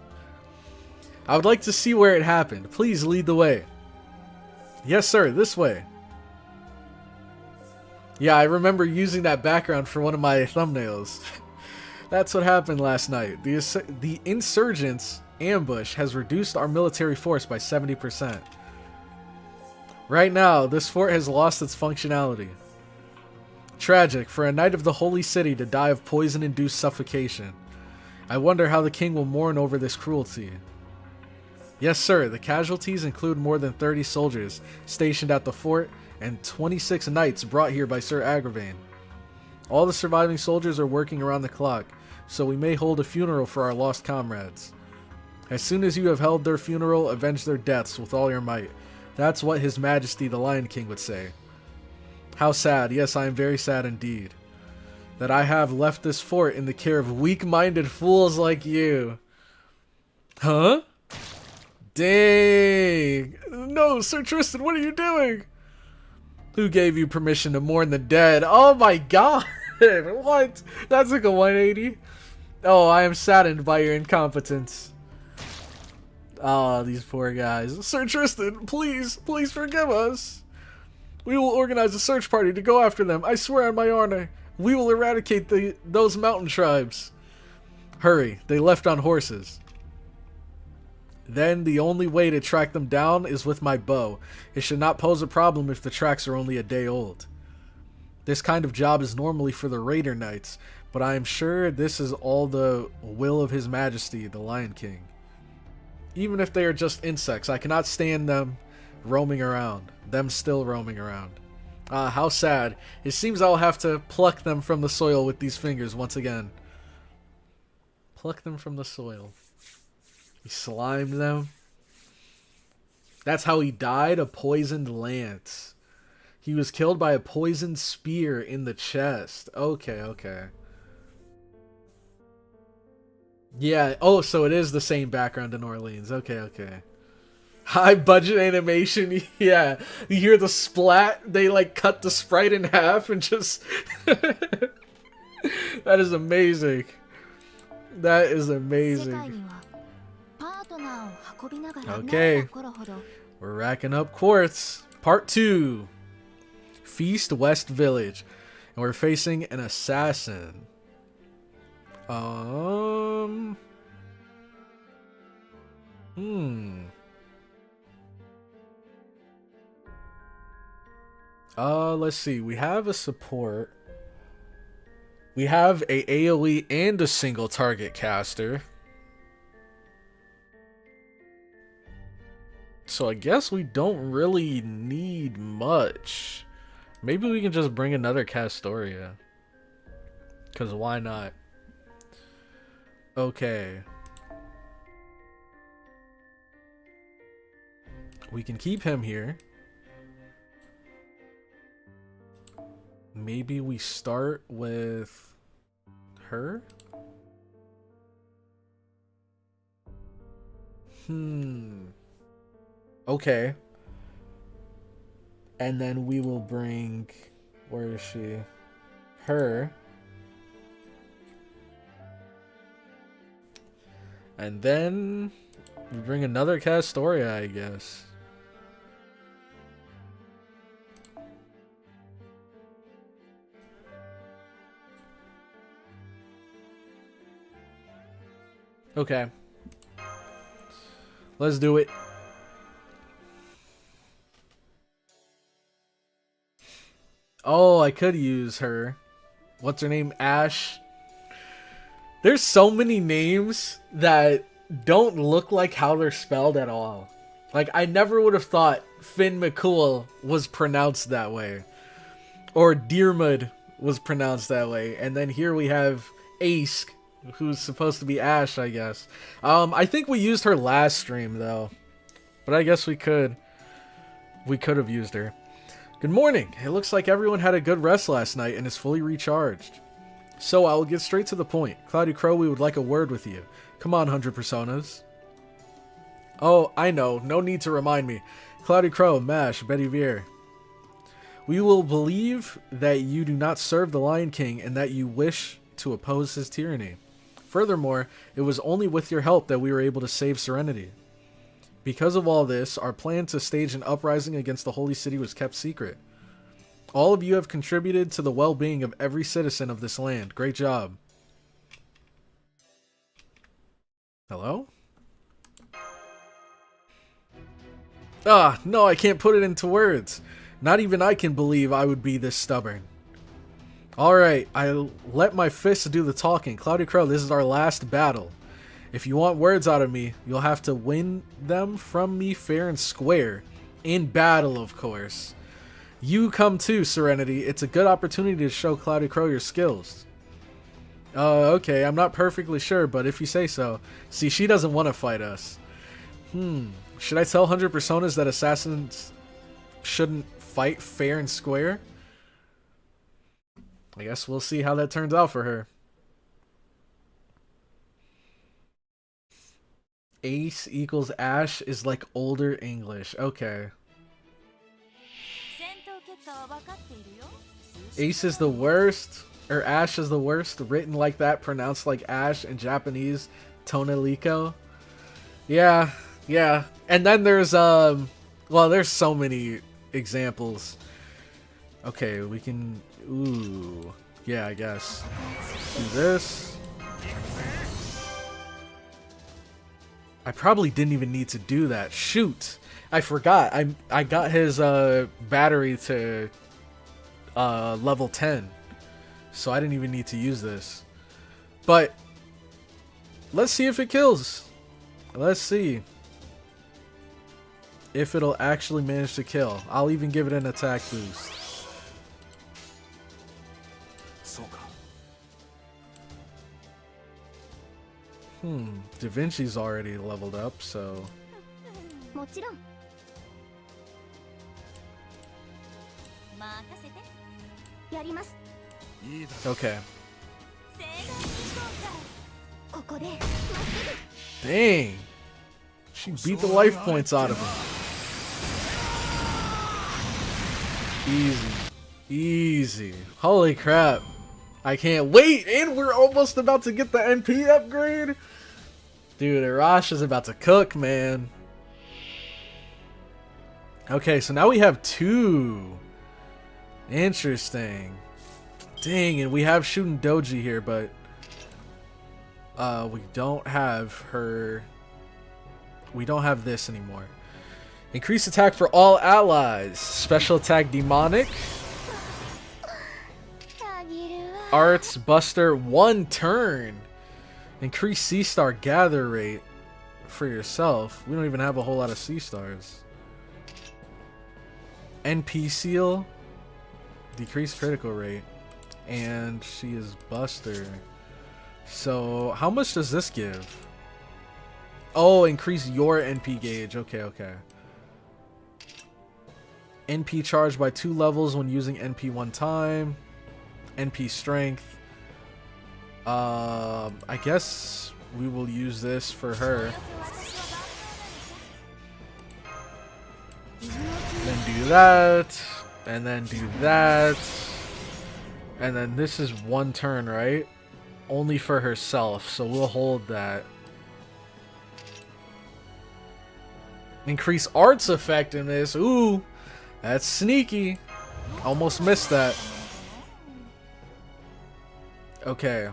I would like to see where it happened. Please lead the way. Yes, sir, this way. Yeah, I remember using that background for one of my thumbnails. That's what happened last night. The insurgents' ambush has reduced our military force by 70%. Right now, this fort has lost its functionality. Tragic for a knight of the holy city to die of poison-induced suffocation. I wonder how the king will mourn over this cruelty. Yes, sir, the casualties include more than 30 soldiers stationed at the fort and 26 knights brought here by Sir Agravain. All the surviving soldiers are working around the clock, so we may hold a funeral for our lost comrades. As soon as you have held their funeral, avenge their deaths with all your might. That's what His Majesty the Lion King would say. How sad, yes, I am very sad indeed, that I have left this fort in the care of weak-minded fools like you. Huh? Dang! No, Sir Tristan, what are you doing? Who gave you permission to mourn the dead? Oh my god! What? That's like a 180. Oh, I am saddened by your incompetence. Oh, these poor guys. Sir Tristan, please forgive us. We will organize a search party to go after them. I swear on my honor, we will eradicate those mountain tribes. Hurry, they left on horses. Then the only way to track them down is with my bow. It should not pose a problem if the tracks are only a day old. This kind of job is normally for the raider knights, but I am sure this is all the will of His Majesty, the Lion King. Even if they are just insects, I cannot stand them roaming around. Them still roaming around. Ah, how sad. It seems I'll have to pluck them from the soil with these fingers once again. Pluck them from the soil. He slimed them. That's how he died, a poisoned lance. He was killed by a poisoned spear in the chest. Okay. Yeah, oh, so it is the same background in Orleans. Okay. High budget animation, yeah. You hear the splat, they like cut the sprite in half and just... That is amazing. That is amazing. Okay, we're racking up quartz. Part 2. Feast West Village. And we're facing an assassin. Let's see. We have a support. We have a AoE and a single target caster. So I guess we don't really need much. Maybe we can just bring another Castoria. Because why not? Okay. We can keep him here. Maybe we start with her? Okay. And then we will bring... Where is she? Her. And then we bring another Castoria, I guess. Okay. Let's do it. Oh, I could use her. What's her name? Ash. There's so many names that don't look like how they're spelled at all. Like, I never would have thought Finn McCool was pronounced that way. Or Dearmid was pronounced that way. And then here we have Ace, who's supposed to be Ash, I guess. I think we used her last stream, though. But I guess we could. We could have used her. Good morning. It looks like everyone had a good rest last night and is fully recharged. So I will get straight to the point. CloudyCrow, we would like a word with you. Come on, 100 Personas. Oh, I know. No need to remind me. CloudyCrow, Mash, Betty Veer. We will believe that you do not serve the Lion King and that you wish to oppose his tyranny. Furthermore, it was only with your help that we were able to save Serenity. Because of all this, our plan to stage an uprising against the Holy City was kept secret. All of you have contributed to the well-being of every citizen of this land. Great job. Hello? Ah, no, I can't put it into words. Not even I can believe I would be this stubborn. Alright, I'll let my fists do the talking. CloudyCrow, this is our last battle. If you want words out of me, you'll have to win them from me fair and square. In battle, of course. You come too, Serenity. It's a good opportunity to show CloudyCrow your skills. Okay, I'm not perfectly sure, but if you say so. See, she doesn't want to fight us. Should I tell 100 Personas that assassins shouldn't fight fair and square? I guess we'll see how that turns out for her. Ace equals Ash is like older English. Okay. Ace is the worst, or Ash is the worst, written like that, pronounced like Ash in Japanese, Toneliko. Yeah. And then there's, well, there's so many examples. Okay, we can, ooh, yeah, I guess. Do this. I probably didn't even need to do that. Shoot! I forgot. I got his battery to level 10. So I didn't even need to use this. But let's see if it kills. Let's see if it'll actually manage to kill. I'll even give it an attack boost. Da Vinci's already leveled up, so... Okay. Dang! She beat the life points out of him. Easy. Holy crap. I can't wait! And we're almost about to get the NP upgrade! Dude, Arash is about to cook, man. Okay, so now we have 2. Interesting. Dang, and we have shooting Doji here, but we don't have her. We don't have this anymore. Increased attack for all allies. Special attack demonic. Arts Buster 1 turn. Increase C-Star gather rate for yourself. We don't even have a whole lot of C-Stars. NP Seal. Decrease critical rate. And she is Buster. So, how much does this give? Oh, increase your NP gauge. Okay, okay. NP charged by 2 levels when using NP 1 time. NP strength. I guess we will use this for her. Then do that. And then do that. And then this is 1 turn, right? Only for herself, so we'll hold that. Increase arts effectiveness. Ooh, that's sneaky. Almost missed that. Okay.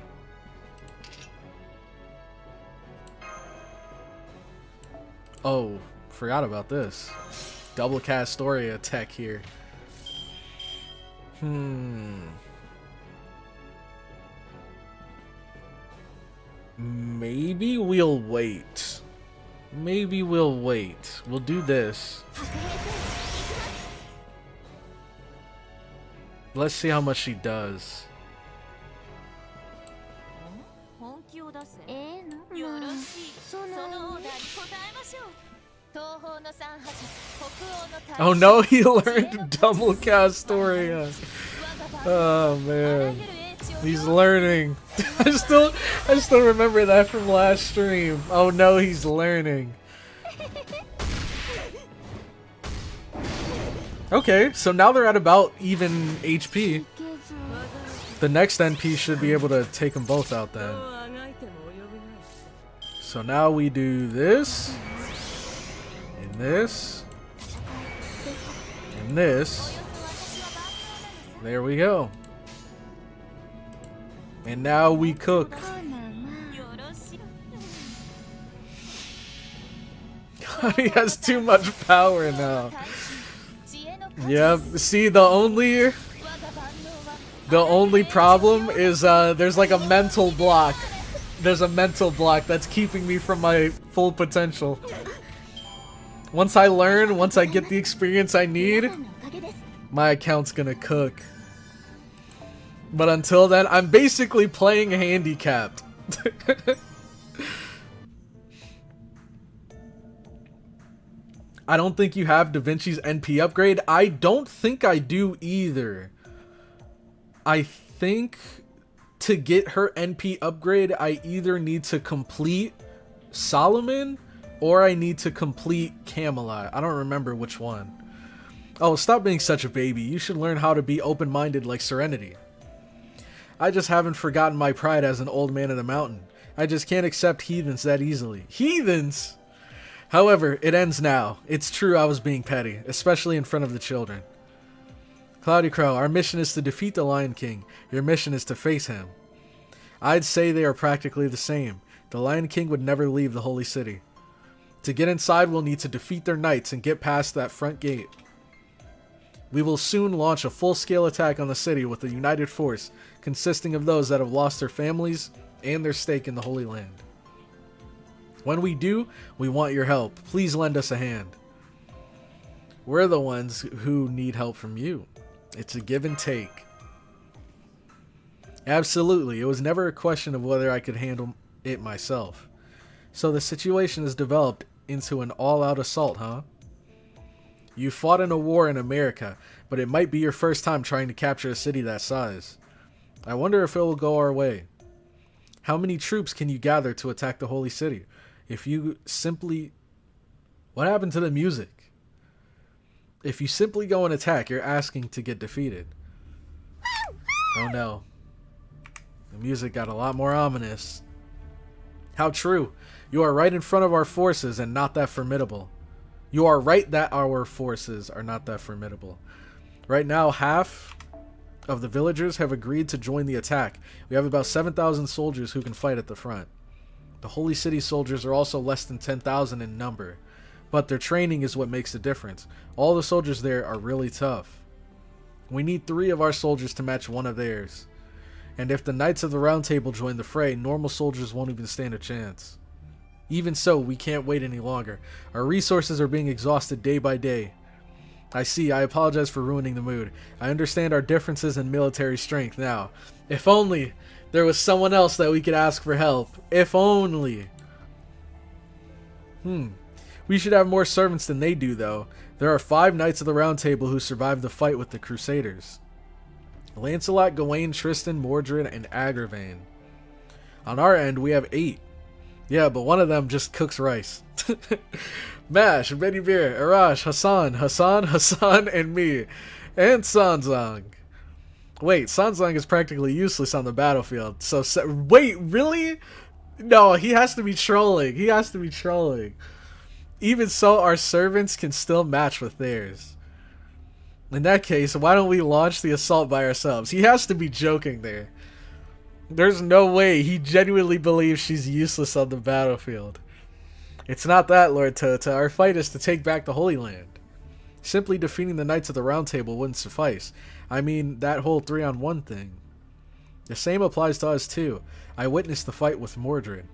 Oh, forgot about this. Double cast story attack here. Maybe we'll wait. Maybe we'll wait. We'll do this. Let's see how much she does. Oh no, he learned double cast story. Oh man. He's learning. I still remember that from last stream. Oh no, he's learning. Okay, so now they're at about even HP. The next NP should be able to take them both out then. So now we do this. And this. And this. There we go. And now we cook. God, he has too much power now. Yep. See, the only problem is there's like a mental block. There's a mental block that's keeping me from my full potential. Once I learn, once I get the experience I need, my account's gonna cook. But until then, I'm basically playing handicapped. I don't think you have Da Vinci's NP upgrade. I don't think I do either. I think to get her NP upgrade, I either need to complete Solomon or I need to complete Camelot. I don't remember which one. Oh, stop being such a baby. You should learn how to be open-minded like Serenity. I just haven't forgotten my pride as an old man in the mountain. I just can't accept heathens that easily. Heathens! However, it ends now. It's true I was being petty, especially in front of the children. CloudyCrow, our mission is to defeat the Lion King. Your mission is to face him. I'd say they are practically the same. The Lion King would never leave the holy city. To get inside, we'll need to defeat their knights and get past that front gate. We will soon launch a full-scale attack on the city with a united force consisting of those that have lost their families and their stake in the Holy Land. When we do, we want your help. Please lend us a hand. We're the ones who need help from you. It's a give and take. Absolutely, it was never a question of whether I could handle it myself. So the situation has developed into an all-out assault, huh? You fought in a war in America, but it might be your first time trying to capture a city that size. I wonder if it will go our way. How many troops can you gather to attack the holy city? If you simply... What happened to the music? If you simply go and attack, you're asking to get defeated. Oh no. The music got a lot more ominous. How true. You are right in front of our forces and not that formidable. You are right that our forces are not that formidable. Right now, half of the villagers have agreed to join the attack. We have about 7,000 soldiers who can fight at the front. The Holy City soldiers are also less than 10,000 in number, but their training is what makes the difference. All the soldiers there are really tough. We need 3 of our soldiers to match 1 of theirs. And if the Knights of the Round Table join the fray, normal soldiers won't even stand a chance. Even so, we can't wait any longer. Our resources are being exhausted day by day. I see, I apologize for ruining the mood. I understand our differences in military strength now. If only there was someone else that we could ask for help. If only. We should have more servants than they do, though. There are 5 Knights of the Round Table who survived the fight with the Crusaders. Lancelot, Gawain, Tristan, Mordred, and Agravain. On our end, we have 8. Yeah, but one of them just cooks rice. Mash, Betty Beer, Arash, Hassan, and me. And Sanzang. Wait, Sanzang is practically useless on the battlefield. So, wait, really? No, he has to be trolling. He has to be trolling. Even so, our servants can still match with theirs. In that case, why don't we launch the assault by ourselves? He has to be joking there. There's no way he genuinely believes she's useless on the battlefield. It's not that, Lord Tota. Our fight is to take back the Holy Land. Simply defeating the Knights of the Round Table wouldn't suffice. I mean, that whole 3-on-1 thing. The same applies to us too. I witnessed the fight with Mordred.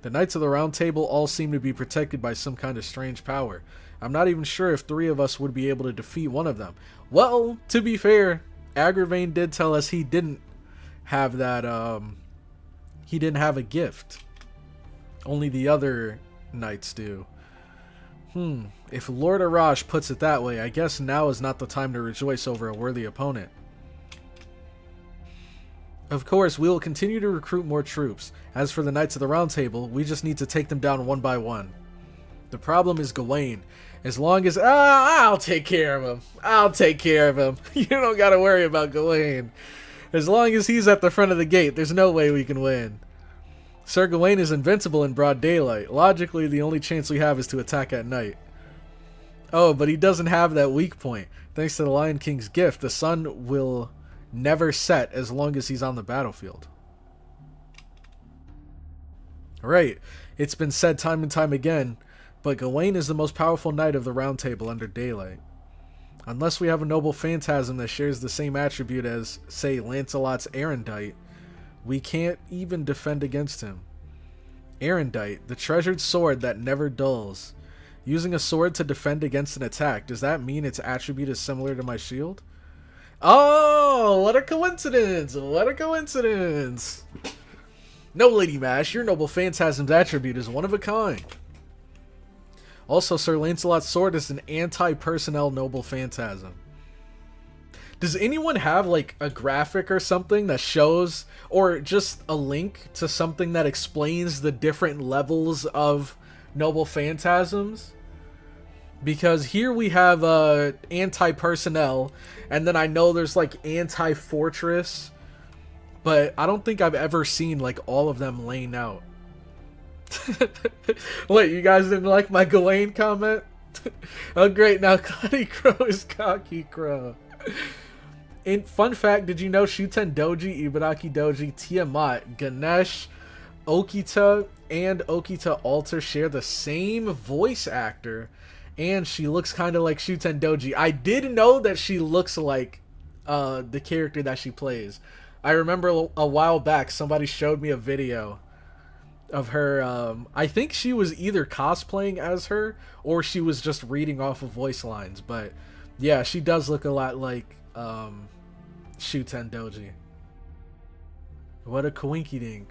The Knights of the Round Table all seem to be protected by some kind of strange power. I'm not even sure if 3 of us would be able to defeat one of them. Well, to be fair, Agravain did tell us he didn't have that, he didn't have a gift. Only the other knights do. If Lord Arash puts it that way, I guess now is not the time to rejoice over a worthy opponent. Of course, we will continue to recruit more troops. As for the Knights of the Round Table, we just need to take them down one by one. The problem is Gawain. As long as... I'll take care of him. I'll take care of him. You don't gotta worry about Gawain. As long as he's at the front of the gate, there's no way we can win. Sir Gawain is invincible in broad daylight. Logically, the only chance we have is to attack at night. Oh, but he doesn't have that weak point. Thanks to the Lion King's gift, the sun will never set as long as he's on the battlefield. Right, it's been said time and time again, but Gawain is the most powerful knight of the Round Table under daylight. Unless we have a noble phantasm that shares the same attribute as, say, Lancelot's Erendite, we can't even defend against him. Erendite, the treasured sword that never dulls. Using a sword to defend against an attack, does that mean its attribute is similar to my shield? Oh, what a coincidence! What a coincidence! No, Lady Mash, your noble phantasm's attribute is one of a kind. Also, Sir Lancelot's sword is an anti-personnel noble phantasm. Does anyone have, like, a graphic or something that shows, or just a link to something that explains the different levels of noble phantasms? Because here we have anti-personnel, and then I know there's, like, anti-fortress, but I don't think I've ever seen, like, all of them laying out. Wait, you guys didn't like my Gawain comment? Oh great, now CloudyCrow is Cocky Crow. In fun fact, did you know Shuten Doji, Ibaraki Doji, Tiamat, Ganesh, Okita, and Okita Alter share the same voice actor, and she looks kind of like Shuten Doji. I did know that she looks like the character that she plays. I remember a while back somebody showed me a video of her. I think she was either cosplaying as her or she was just reading off of voice lines, but yeah, she does look a lot like Shuten Doji. What a coinky dink.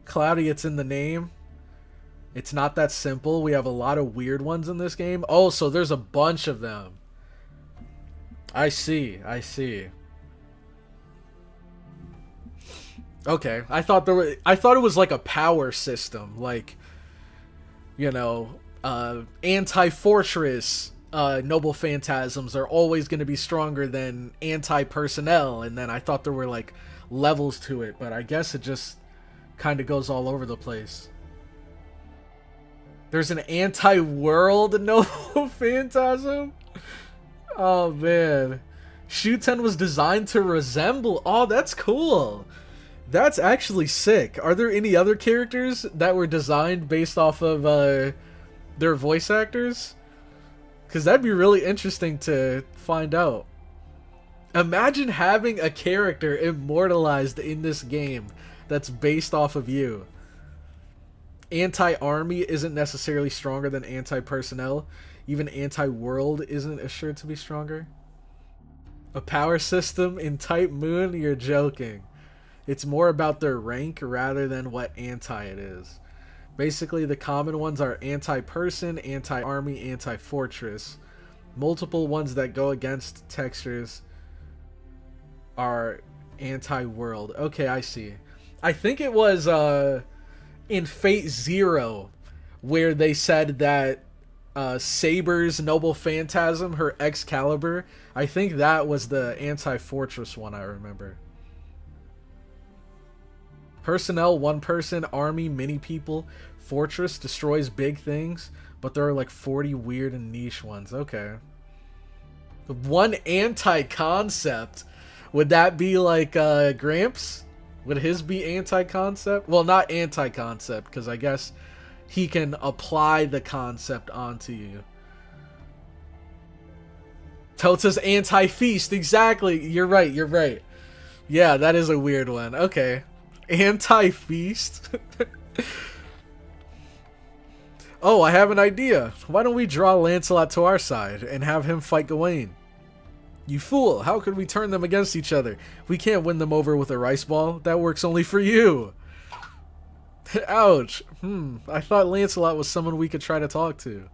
Cloudy, it's in the name. It's not that simple. We have a lot of weird ones in this game. Oh, so there's a bunch of them. I see. Okay, I thought it was like a power system, like, you know, anti-fortress noble phantasms are always going to be stronger than anti-personnel, and then I thought there were like levels to it, but I guess it just kind of goes all over the place. There's an anti-world noble phantasm? Oh man. Shuten was designed to resemble... Oh, that's cool. That's actually sick. Are there any other characters that were designed based off of their voice actors? Because that'd be really interesting to find out. Imagine having a character immortalized in this game that's based off of you. Anti-army isn't necessarily stronger than anti-personnel. Even anti-world isn't assured to be stronger. A power system in Type Moon? You're joking. It's more about their rank rather than what anti it is. Basically, the common ones are anti-person, anti-army, anti-fortress. Multiple ones that go against textures are anti-world. Okay, I see. I think it was in Fate Zero where they said that Saber's Noble Phantasm, her Excalibur, I think that was the anti-fortress one, I remember. Personnel, one person, army, many people, fortress, destroys big things, but there are like 40 weird and niche ones. Okay. One anti-concept. Would that be like Gramps? Would his be anti-concept? Well, not anti-concept, because I guess he can apply the concept onto you. Tota's anti-feast. Exactly. You're right. You're right. Yeah, that is a weird one. Okay. Anti-feast? Oh, I have an idea. Why don't we draw Lancelot to our side and have him fight Gawain? You fool, how could we turn them against each other? We can't win them over with a rice ball. That works only for you. Ouch. I thought Lancelot was someone we could try to talk to.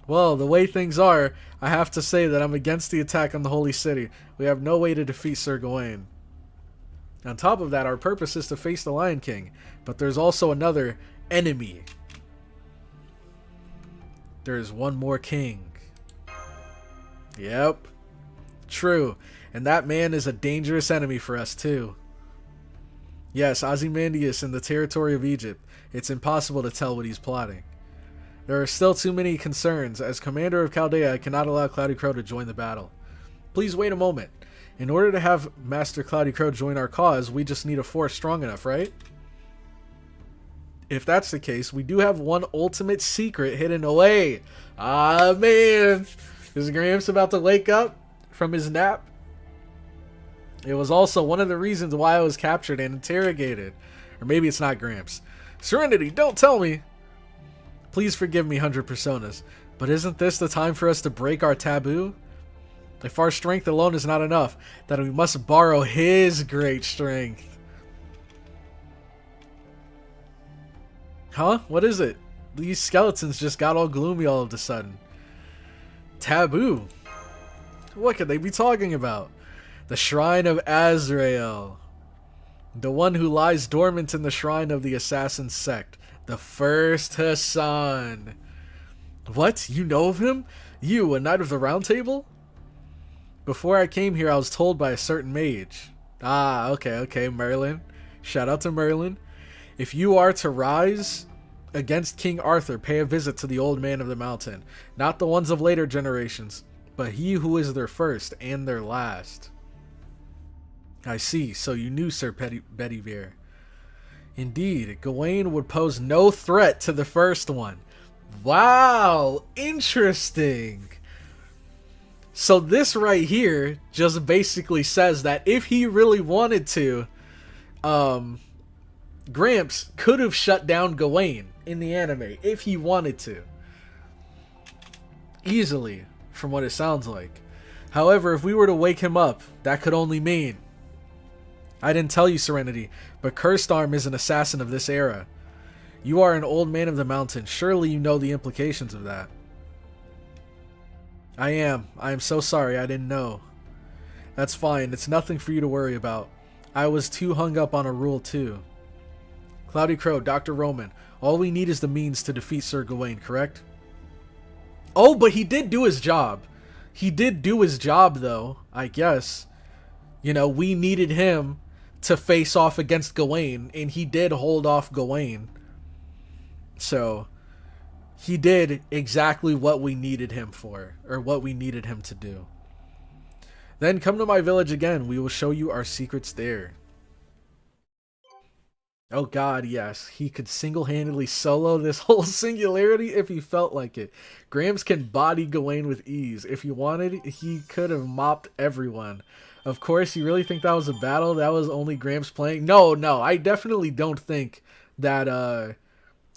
Well, the way things are, I have to say that I'm against the attack on the Holy City. We have no way to defeat Sir Gawain. On top of that, our purpose is to face the Lion King, but there's also another enemy. There's one more king. Yep. True. And that man is a dangerous enemy for us too. Yes, Ozymandias in the territory of Egypt. It's impossible to tell what he's plotting. There are still too many concerns. As commander of Chaldea, I cannot allow CloudyCrow to join the battle. Please wait a moment. In order to have Master CloudyCrow join our cause, we just need a force strong enough, right? If that's the case, we do have one ultimate secret hidden away. Ah, man. Is Gramps about to wake up from his nap? It was also one of the reasons why I was captured and interrogated. Or maybe it's not Gramps. Serenity, don't tell me. Please forgive me, 100 Personas. But isn't this the time for us to break our taboo? If our strength alone is not enough, then we must borrow his great strength. Huh? What is it? These skeletons just got all gloomy all of a sudden. Taboo? What could they be talking about? The Shrine of Azrael. The one who lies dormant in the shrine of the assassin sect. The first Hassan. What? You know of him? You, a knight of the Round Table? Before I came here, I was told by a certain mage. Ah, okay, Merlin. Shout out to Merlin. If you are to rise against King Arthur, pay a visit to the old man of the mountain. Not the ones of later generations, but he who is their first and their last. I see, so you knew Sir Bedivere. Indeed, Gawain would pose no threat to the first one. Wow, interesting. So this right here just basically says that if he really wanted to, Gramps could have shut down Gawain in the anime if he wanted to. Easily, from what it sounds like. However, if we were to wake him up, that could only mean... I didn't tell you, Serenity, but Cursed Arm is an assassin of this era. You are an old man of the mountain. Surely you know the implications of that. I am so sorry, I didn't know. That's fine, it's nothing for you to worry about. I was too hung up on a rule too. CloudyCrow, Dr. Roman, all we need is the means to defeat Sir Gawain, correct? Oh, but he did do his job. He did do his job though, I guess. You know, we needed him to face off against Gawain, and he did hold off Gawain. So... he did exactly what we needed him for, or what we needed him to do. Then come to my village again. We will show you our secrets there. Oh god, yes. He could single-handedly solo this whole singularity if he felt like it. Gramps can body Gawain with ease. If he wanted, he could have mopped everyone. Of course, you really think that was a battle? That was only Gramps playing? No, I definitely don't think that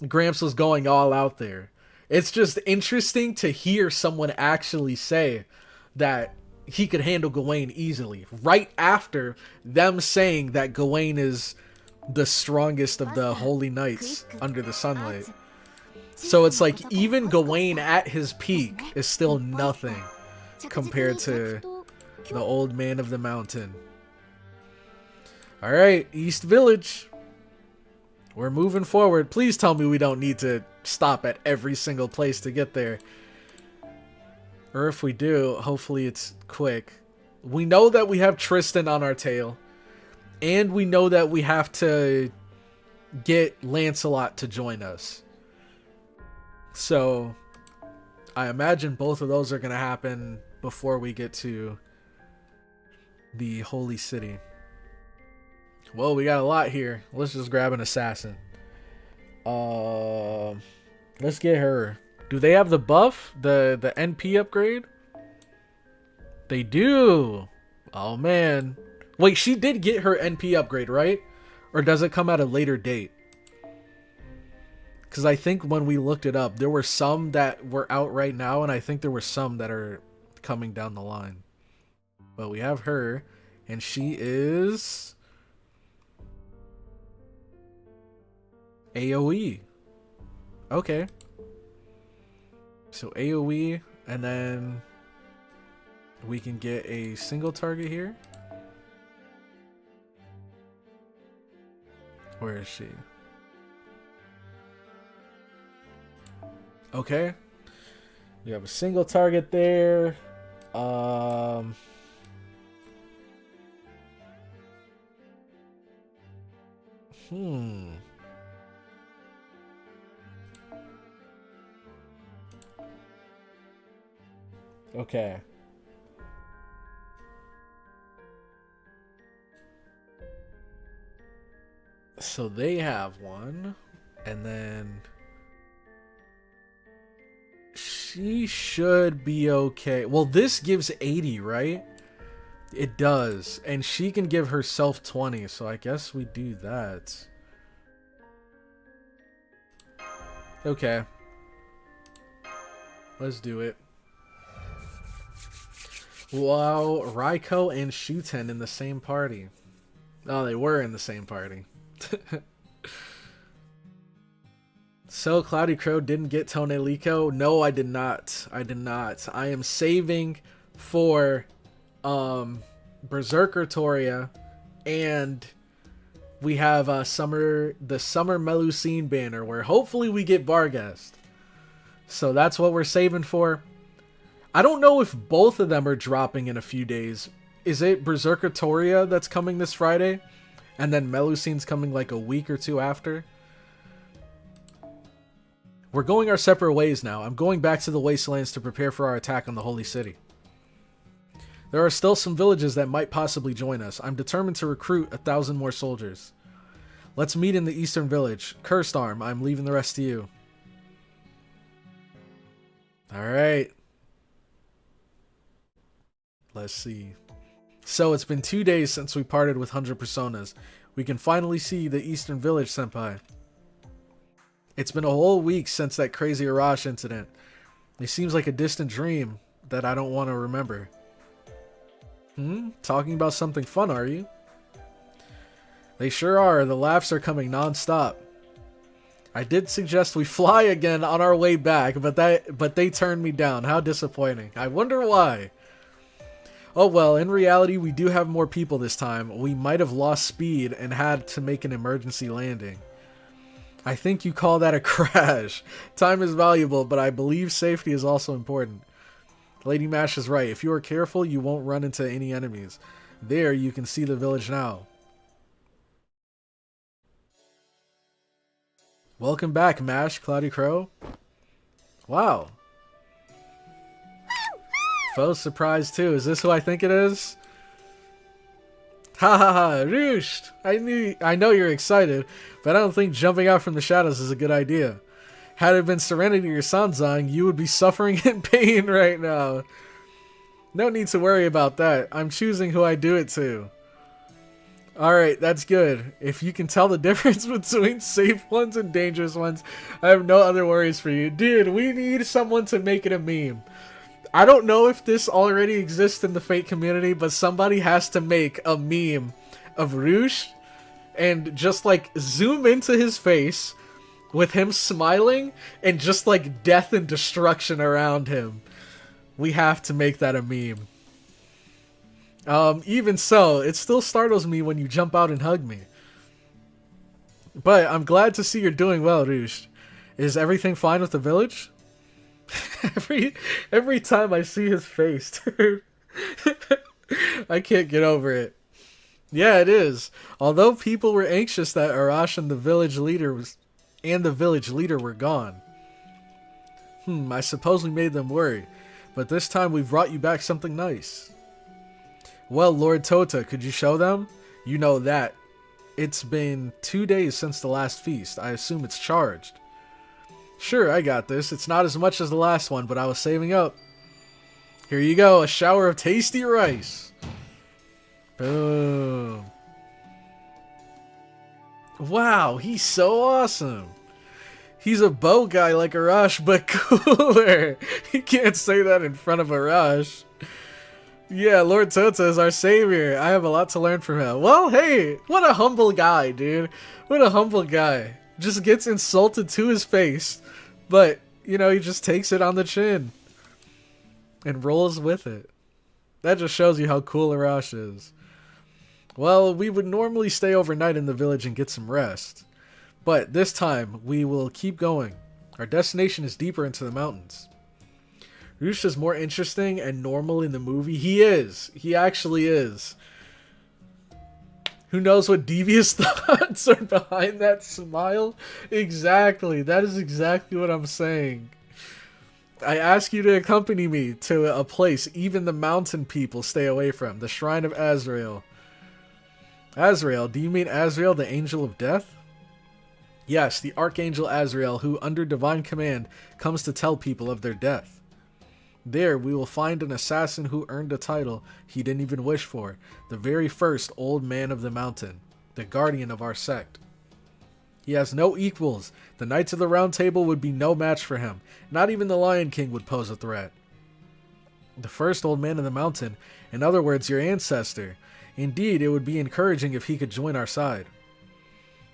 Gramps was going all out there. It's just interesting to hear someone actually say that he could handle Gawain easily, right after them saying that Gawain is the strongest of the holy knights under the sunlight. So it's like even Gawain at his peak is still nothing compared to the old man of the mountain. Alright, East Village. We're moving forward. Please tell me we don't need to stop at every single place to get there. Or if we do, hopefully it's quick. We know that we have Tristan on our tail. And we know that we have to get Lancelot to join us. So, I imagine both of those are going to happen before we get to the Holy City. Well, we got a lot here. Let's just grab an assassin. Let's get her. Do they have the buff? The NP upgrade? They do. Oh, man. Wait, she did get her NP upgrade, right? Or does it come at a later date? Because I think when we looked it up, there were some that were out right now, and I think there were some that are coming down the line. But we have her, and she is AoE. Okay. So AoE, and then we can get a single target here. Where is she? Okay. We have a single target there. Okay. So they have one, and then she should be okay. Well, this gives 80, right? It does, and she can give herself 20, so I guess we do that. Okay. Let's do it. Wow, Raiko and Shuten in the same party. Oh, they were in the same party. So, CloudyCrow didn't get Tonelico? No, I did not. I did not. I am saving for Berserker Toria, and we have the Summer Melusine banner, where hopefully we get Barghest. So that's what we're saving for. I don't know if both of them are dropping in a few days. Is it Berserker Toria that's coming this Friday? And then Melusine's coming like a week or two after? We're going our separate ways now. I'm going back to the Wastelands to prepare for our attack on the Holy City. There are still some villages that might possibly join us. I'm determined to recruit 1,000 more soldiers. Let's meet in the Eastern Village. Cursed Arm, I'm leaving the rest to you. Alright. Let's see. So it's been 2 days since we parted with 100 personas. We can finally see the Eastern Village, Senpai. It's been a whole week since that crazy Arash incident. It seems like a distant dream that I don't want to remember. Talking about something fun, are you? They sure are. The laughs are coming non-stop. I did suggest we fly again on our way back, but they turned me down. How disappointing. I wonder why. Oh well, in reality, we do have more people this time. We might have lost speed and had to make an emergency landing. I think you call that a crash. Time is valuable, but I believe safety is also important. Lady Mash is right. If you are careful, you won't run into any enemies. There, you can see the village now. Welcome back, Mash, CloudyCrow. Wow. Foe's surprised too. Is this who I think it is? Ha ha ha, Roost! I know you're excited, but I don't think jumping out from the shadows is a good idea. Had it been Serenity or Sanzang, you would be suffering in pain right now. No need to worry about that. I'm choosing who I do it to. Alright, that's good. If you can tell the difference between safe ones and dangerous ones, I have no other worries for you. Dude, we need someone to make it a meme. I don't know if this already exists in the Fate community, but somebody has to make a meme of Rouge and just like zoom into his face with him smiling and just like death and destruction around him. We have to make that a meme. Even so, it still startles me when you jump out and hug me. But I'm glad to see you're doing well, Rouge. Is everything fine with the village? every time I see his face, dude. I can't get over it. Yeah, it is. Although people were anxious that Arash and the village leader were gone. I suppose we made them worry. But this time we've brought you back something nice. Well, Lord Tota, could you show them? You know that. It's been 2 days since the last feast. I assume it's charged. Sure, I got this. It's not as much as the last one, but I was saving up. Here you go, a shower of tasty rice. Boom. Wow, he's so awesome. He's a bow guy like Arash, but cooler. You can't say that in front of Arash. Yeah, Lord Tota is our savior. I have a lot to learn from him. Well, hey, what a humble guy, dude. What a humble guy. Just gets insulted to his face, but, you know, he just takes it on the chin and rolls with it. That just shows you how cool Arash is. Well, we would normally stay overnight in the village and get some rest, but this time we will keep going. Our destination is deeper into the mountains. Rouge is more interesting and normal in the movie. He is. He actually is. Who knows what devious thoughts are behind that smile? Exactly. That is exactly what I'm saying. I ask you to accompany me to a place even the mountain people stay away from. The Shrine of Azrael. Azrael? Do you mean Azrael, the Angel of Death? Yes, the Archangel Azrael, who under divine command comes to tell people of their death. There, we will find an assassin who earned a title he didn't even wish for. The very first Old Man of the Mountain. The guardian of our sect. He has no equals. The Knights of the Round Table would be no match for him. Not even the Lion King would pose a threat. The first Old Man of the Mountain. In other words, your ancestor. Indeed, it would be encouraging if he could join our side.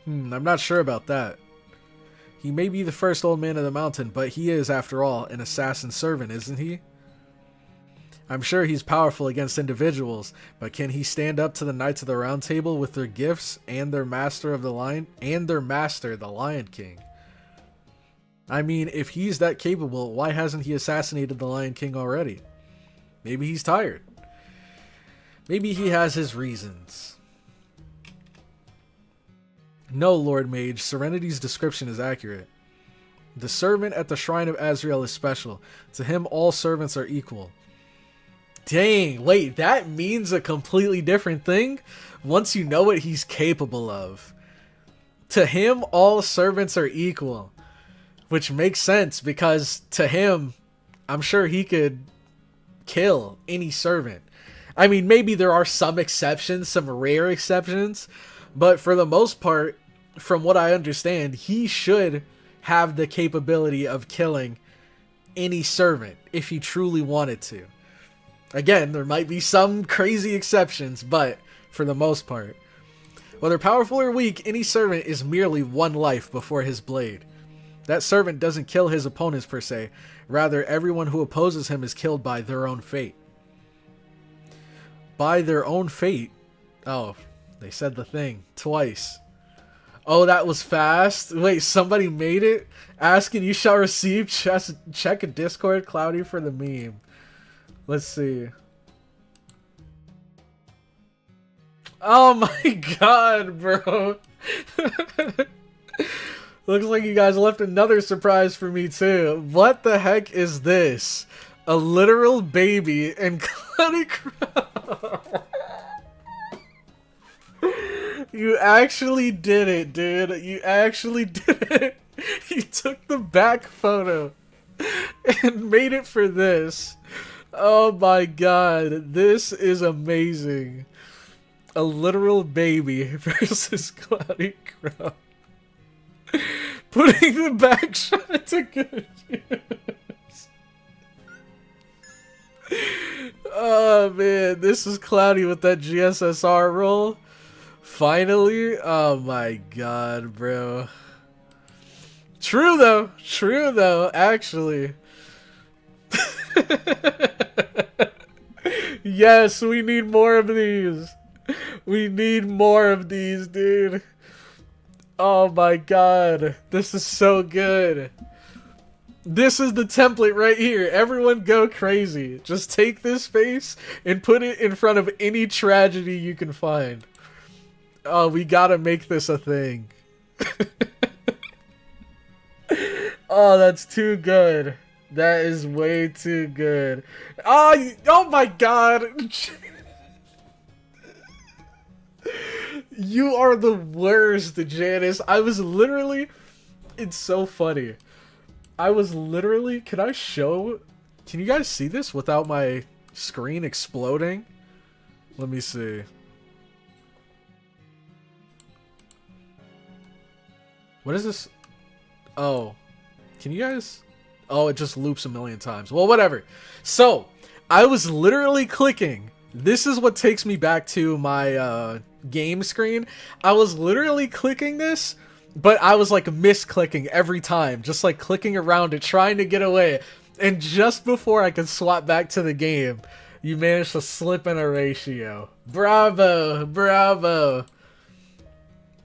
I'm not sure about that. He may be the first Old Man of the Mountain, but he is, after all, an assassin's servant, isn't he? I'm sure he's powerful against individuals, but can he stand up to the Knights of the Round Table with their gifts and their master, the Lion King? I mean, if he's that capable, why hasn't he assassinated the Lion King already? Maybe he's tired. Maybe he has his reasons. No, Lord Mage, Serenity's description is accurate. The servant at the Shrine of Azrael is special. To him, all servants are equal. Dang, wait, that means a completely different thing? Once you know what he's capable of. To him, all servants are equal. Which makes sense, because to him, I'm sure he could kill any servant. I mean, maybe there are some exceptions, some rare exceptions, but for the most part, from what I understand, he should have the capability of killing any servant if he truly wanted to. Again, there might be some crazy exceptions, but for the most part, whether powerful or weak, any servant is merely one life before his blade. That servant doesn't kill his opponents per se, rather everyone who opposes him is killed by their own fate. By their own fate? Oh, they said the thing twice. Oh, that was fast. Wait, somebody made it? Ask and you shall receive. Check a Discord, Cloudy, for the meme. Let's see. Oh my god, bro. Looks like you guys left another surprise for me too. What the heck is this? A literal baby and CloudyCrow. You actually did it, dude. You actually did it. You took the back photo and made it for this. Oh my god. This is amazing. A literal baby versus CloudyCrow. Putting the back shot to good use. Oh man, this is Cloudy with that GSSR roll. Finally. Oh my god, bro. True though, actually. Yes, we need more of these. We need more of these, dude. Oh my god. This is so good. This is the template right here. Everyone go crazy. Just take this face and put it in front of any tragedy you can find. Oh, we gotta make this a thing. Oh, that's too good. That is way too good. Oh my god. You are the worst, Janice. I was literally... It's so funny. I was literally... Can I show... Can you guys see this without my screen exploding? Let me see. What is this? Oh. Can you guys... Oh, it just loops a million times. Well, whatever. So, I was literally clicking. This is what takes me back to my game screen. I was literally clicking this, but I was like misclicking every time. Just like clicking around it, trying to get away. And just before I could swap back to the game, you managed to slip in a ratio. Bravo! Bravo!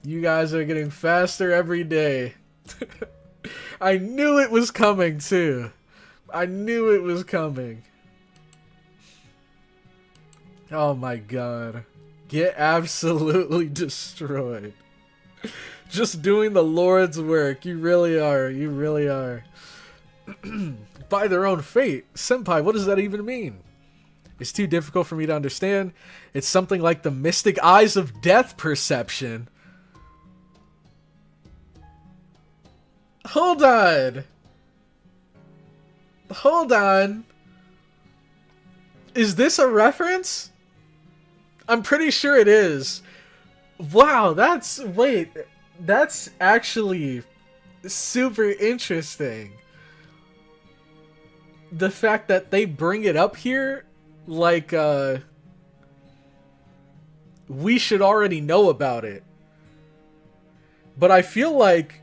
You guys are getting faster every day. I knew it was coming, too. I knew it was coming. Oh my god. Get absolutely destroyed. Just doing the Lord's work. You really are. You really are. By their own fate. Senpai, what does that even mean? It's too difficult for me to understand. It's something like the mystic eyes of death perception. Hold on. Hold on. Is this a reference? I'm pretty sure it is. Wow, that's... Wait. That's actually super interesting. The fact that they bring it up here, like, we should already know about it. But I feel like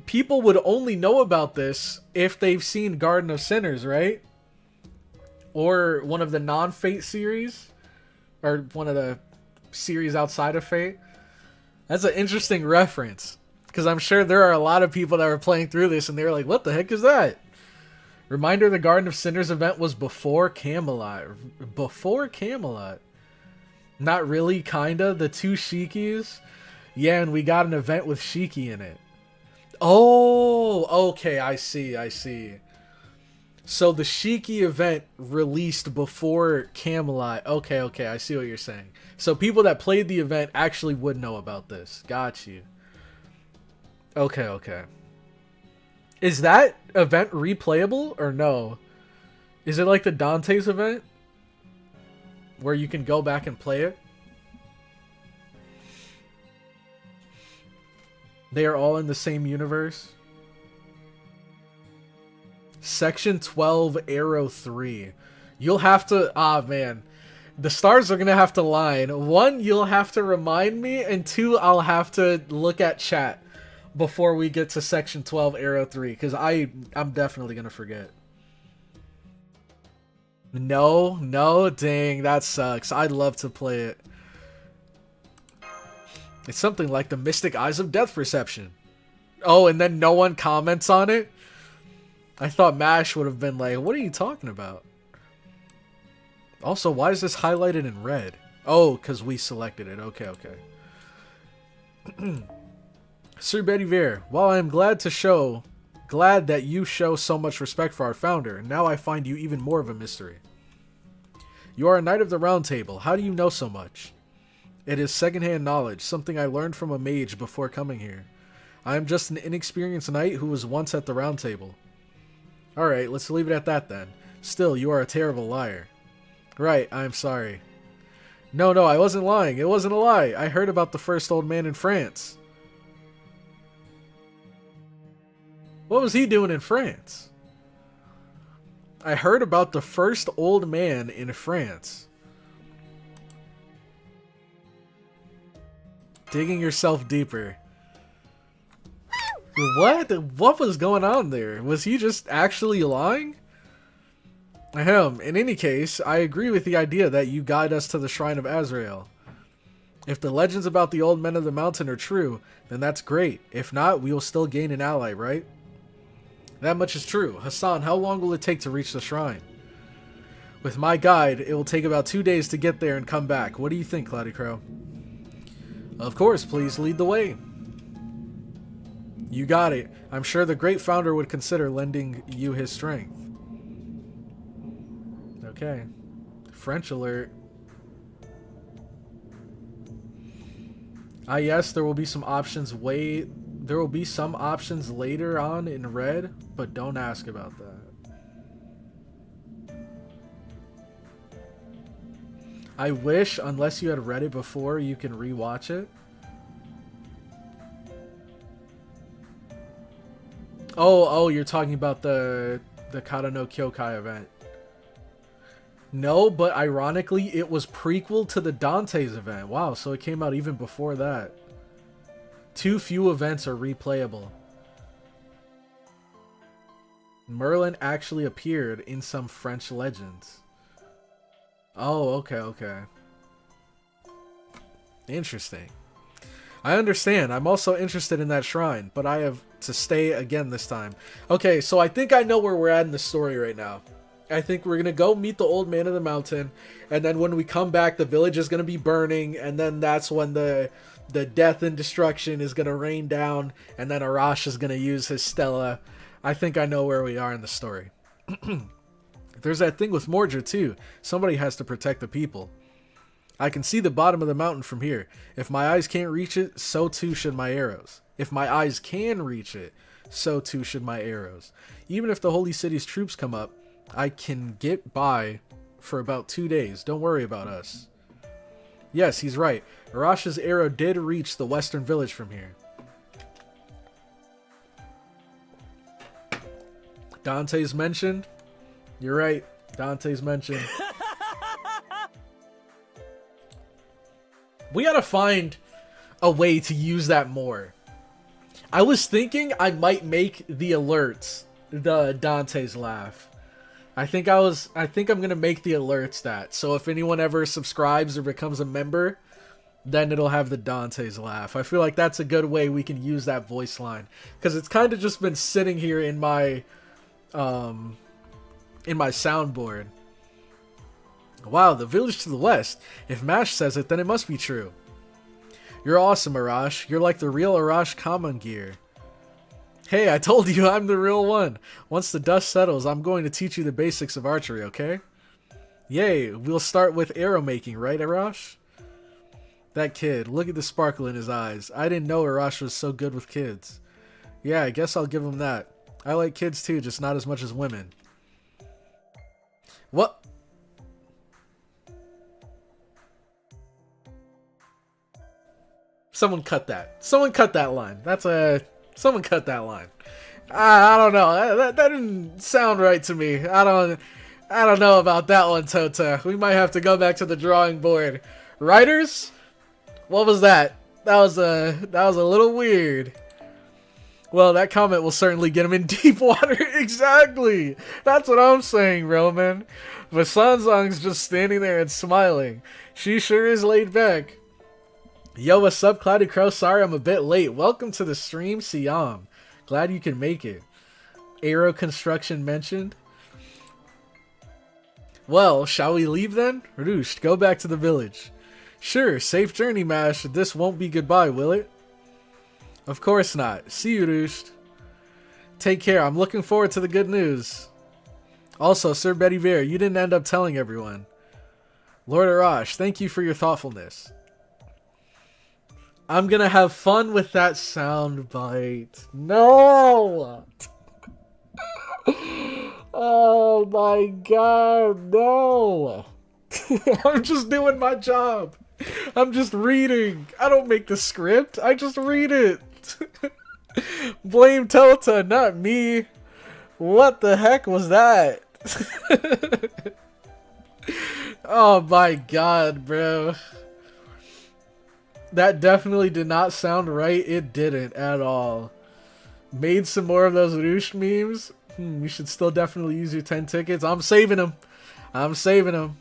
people would only know about this if they've seen Garden of Sinners, right? Or one of the non-Fate series. Or one of the series outside of Fate. That's an interesting reference. Because I'm sure there are a lot of people that were playing through this and they were like, what the heck is that? Reminder, the Garden of Sinners event was before Camelot. Before Camelot. Not really, kinda. The two Shikis. Yeah, and we got an event with Shiki in it. Oh, okay, I see, I see. So the Shiki event released before Camelot. Okay, okay, I see what you're saying. So people that played the event actually would know about this. Got you. Okay, okay. Is that event replayable or no? Is it like the Dante's event? Where you can go back and play it? They are all in the same universe? Section 12, Arrow 3. You'll have to... Ah, man. The stars are going to have to line. One, you'll have to remind me. And two, I'll have to look at chat before we get to Section 12, Arrow 3. Because I'm definitely going to forget. No, no, dang. That sucks. I'd love to play it. It's something like the Mystic Eyes of Death Perception. Oh, and then no one comments on it? I thought MASH would have been like, what are you talking about? Also, why is this highlighted in red? Oh, because we selected it. Okay, okay. Sir Betty Vere, while I am glad that you show so much respect for our founder, now I find you even more of a mystery. You are a Knight of the Round Table. How do you know so much? It is secondhand knowledge, something I learned from a mage before coming here. I am just an inexperienced knight who was once at the Round Table. Alright, let's leave it at that then. Still, you are a terrible liar. Right, I am sorry. No, no, I wasn't lying. It wasn't a lie. I heard about the first old man in France. What was he doing in France? I heard about the first old man in France. Digging yourself deeper. What? What was going on there? Was he just actually lying? Ahem. In any case, I agree with the idea that you guide us to the Shrine of Azrael. If the legends about the old men of the mountain are true, then that's great. If not, we will still gain an ally, right? That much is true. Hassan, how long will it take to reach the shrine? With my guide, it will take about 2 days to get there and come back. What do you think, CloudyCrow? Of course, please lead the way. You got it. I'm sure the great founder would consider lending you his strength. Okay. French alert. Ah, yes, there will be some options later on in red, but don't ask about that. I wish, unless you had read it before, you can rewatch it. Oh, you're talking about the Kata no Kyokai event. No, but ironically, it was prequel to the Dante's event. Wow, so it came out even before that. Too few events are replayable. Merlin actually appeared in some French legends. Oh, okay. Interesting. I understand. I'm also interested in that shrine, but I have to stay again this time. Okay, so I think I know where we're at in the story right now. I think we're going to go meet the old man of the mountain, and then when we come back, the village is going to be burning, and then that's when the death and destruction is going to rain down, and then Arash is going to use his Stella. I think I know where we are in the story. There's that thing with Mordred, too. Somebody has to protect the people. I can see the bottom of the mountain from here. If my eyes can't reach it, so too should my arrows. If my eyes can reach it, so too should my arrows. Even if the Holy City's troops come up, I can get by for about 2 days. Don't worry about us. Yes, he's right. Arash's arrow did reach the western village from here. Dante's mentioned. You're right. Dante's mentioned. We gotta find a way to use that more. I was thinking I might make the alerts the Dante's laugh. I think I'm gonna make the alerts that. So if anyone ever subscribes or becomes a member, then it'll have the Dante's laugh. I feel like that's a good way we can use that voice line, because it's kind of just been sitting here in my soundboard. Wow, the village to the west. If Mash says it, then it must be true. You're awesome, Arash. You're like the real Arash Commangear. Hey, I told you I'm the real one. Once the dust settles, I'm going to teach you the basics of archery, okay? Yay, we'll start with arrow making, right, Arash? That kid, look at the sparkle in his eyes. I didn't know Arash was so good with kids. Yeah, I guess I'll give him that. I like kids too, just not as much as women. What? Someone cut that. Someone cut that line. Someone cut that line. I don't know. That didn't sound right to me. I don't know about that one, Tota. We might have to go back to the drawing board. Writers? What was that? That was a little weird. Well, that comment will certainly get him in deep water. Exactly. That's what I'm saying, Roman. But Sanzong's just standing there and smiling. She sure is laid back. Yo, what's up, CloudyCrow? Sorry I'm a bit late. Welcome to the stream, Siam. Glad you can make it. Arrow construction mentioned. Well, shall we leave then? Roosh, go back to the village. Sure, safe journey, Mash. This won't be goodbye, will it? Of course not. See you, Roosh. Take care. I'm looking forward to the good news. Also, Sir Betty Bear, you didn't end up telling everyone. Lord Arash, thank you for your thoughtfulness. I'm gonna have fun with that sound bite. No! Oh my god, no! I'm just doing my job. I'm just reading. I don't make the script. I just read it. Blame Tota, not me. What the heck was that? Oh my god, bro. That definitely did not sound right. It didn't at all. Made some more of those Roosh memes. You should still definitely use your 10 tickets. I'm saving them. I'm saving them.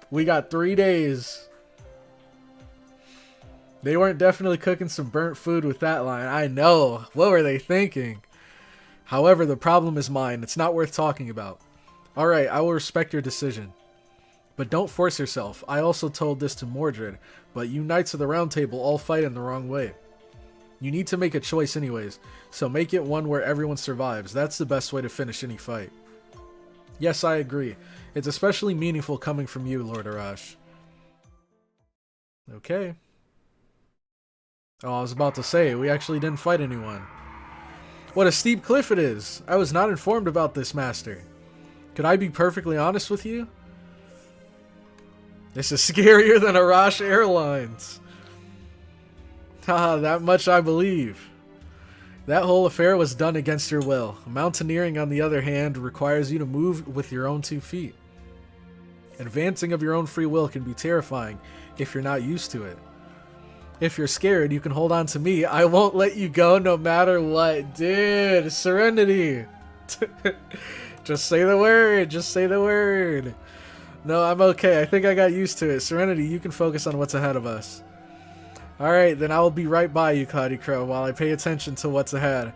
We got 3 days. They weren't definitely cooking some burnt food with that line. I know. What were they thinking? However, the problem is mine. It's not worth talking about. Alright, I will respect your decision. But don't force yourself. I also told this to Mordred, but you Knights of the Round Table all fight in the wrong way. You need to make a choice anyways, so make it one where everyone survives. That's the best way to finish any fight. Yes, I agree. It's especially meaningful coming from you, Lord Arash. Okay. Oh, I was about to say, we actually didn't fight anyone. What a steep cliff it is. I was not informed about this, Master. Could I be perfectly honest with you? This is scarier than Arash Airlines. Haha, that much I believe. That whole affair was done against your will. Mountaineering, on the other hand, requires you to move with your own 2 feet. Advancing of your own free will can be terrifying if you're not used to it. If you're scared, you can hold on to me. I won't let you go no matter what. Dude, Serenity. Just say the word. Just say the word. No, I'm okay. I think I got used to it. Serenity, you can focus on what's ahead of us. Alright, then I will be right by you, CloudyCrow, while I pay attention to what's ahead.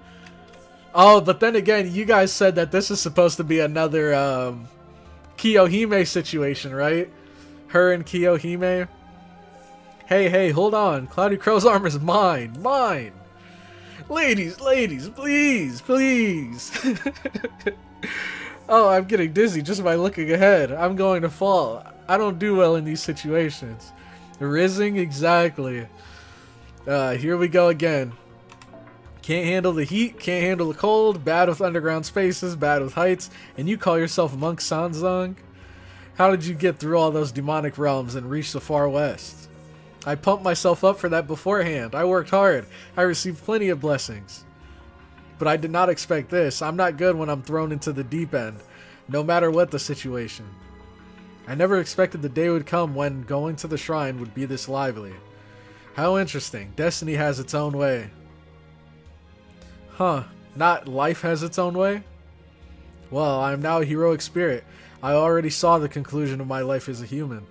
Oh, but then again, you guys said that this is supposed to be another Kiyohime situation, right? Her and Kiyohime. Hey, hold on. CloudyCrow's armor is mine. Mine! Ladies, please, please! Oh, I'm getting dizzy just by looking ahead. I'm going to fall. I don't do well in these situations. Rizzing? Exactly. Here we go again. Can't handle the heat, can't handle the cold, bad with underground spaces, bad with heights, and you call yourself Monk Sanzong? How did you get through all those demonic realms and reach the far west? I pumped myself up for that beforehand. I worked hard. I received plenty of blessings. But I did not expect this. I'm not good when I'm thrown into the deep end, no matter what the situation. I never expected the day would come when going to the shrine would be this lively. How interesting. Destiny has its own way. Huh. Not life has its own way? Well, I am now a heroic spirit. I already saw the conclusion of my life as a human.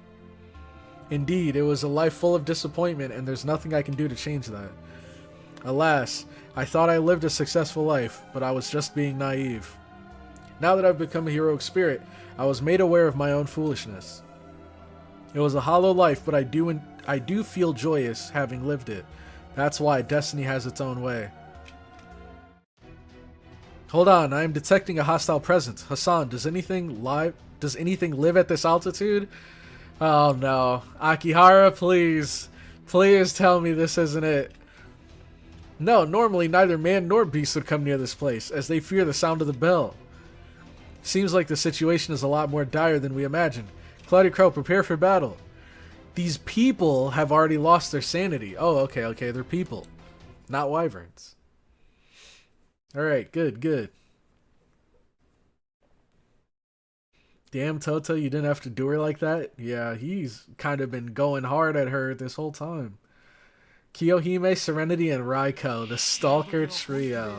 Indeed, it was a life full of disappointment, and there's nothing I can do to change that. Alas, I thought I lived a successful life, but I was just being naive. Now that I've become a heroic spirit, I was made aware of my own foolishness. It was a hollow life, but I do feel joyous having lived it. That's why destiny has its own way. Hold on, I am detecting a hostile presence. Hassan, does anything live at this altitude? Oh no. Akihara, please. Please tell me this isn't it. No, normally neither man nor beast would come near this place, as they fear the sound of the bell. Seems like the situation is a lot more dire than we imagined. CloudyCrow, prepare for battle. These people have already lost their sanity. Oh, okay, they're people. Not wyverns. Alright, good. Damn, Toto, you didn't have to do her like that? Yeah, he's kind of been going hard at her this whole time. Kiyohime, Serenity, and Raiko, the Stalker Trio.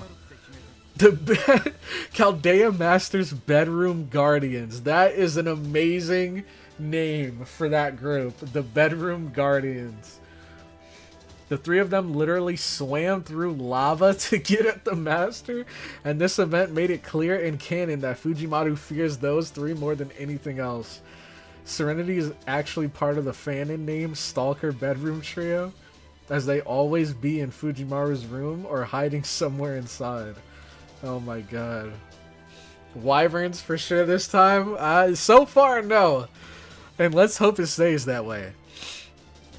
The Chaldea Masters Bedroom Guardians. That is an amazing name for that group. The Bedroom Guardians. The 3 of them literally swam through lava to get at the Master, and this event made it clear in canon that Fujimaru fears those 3 more than anything else. Serenity is actually part of the fanon name Stalker Bedroom Trio, as they always be in Fujimaru's room or hiding somewhere inside. Oh my god. Wyverns for sure this time? So far, no. And let's hope it stays that way.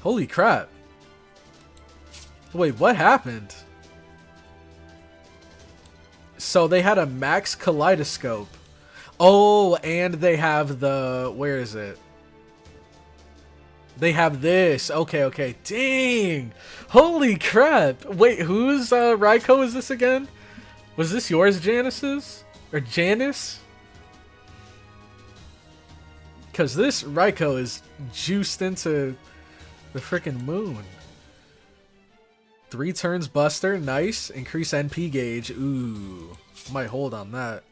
Holy crap. Wait, what happened? So they had a max kaleidoscope. Oh, and they have the... Where is it? They have this. Okay, okay. Dang. Holy crap. Wait, whose Raikou is this again? Was this yours, Janice's? Or Janice? Because this Raikou is juiced into the freaking moon. 3 turns Buster. Nice. Increase NP gauge. Ooh. Might hold on that.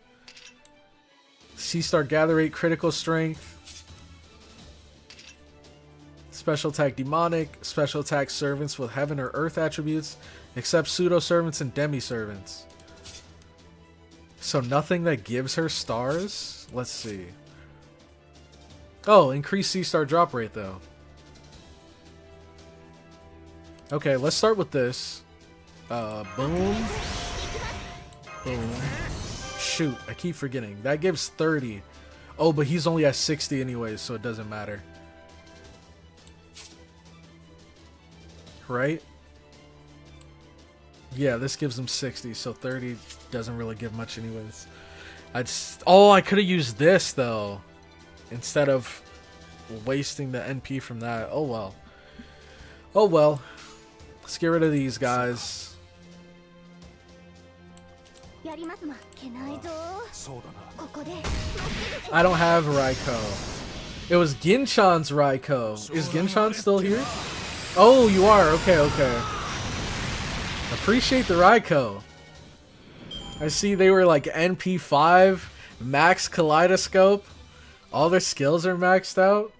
C-Star Gather Rate. Critical Strength. Special attack Demonic. Special attack Servants with Heaven or Earth attributes. Except Pseudo Servants and Demi Servants. So nothing that gives her stars? Let's see. Oh, increase C-Star drop rate though. Okay, let's start with this. Boom. Boom. Shoot, I keep forgetting. That gives 30. Oh, but he's only at 60 anyways, so it doesn't matter. Right? Yeah, this gives him 60, so 30 doesn't really give much anyways. Oh, I could have used this though, instead of wasting the NP from that. Oh well. Oh well. Let's get rid of these guys. I don't have Raikou. It was Ginchan's Raikou. Is Ginchan still here? Oh, you are. Okay, okay. Appreciate the Raikou. I see they were like NP5, max Kaleidoscope. All their skills are maxed out.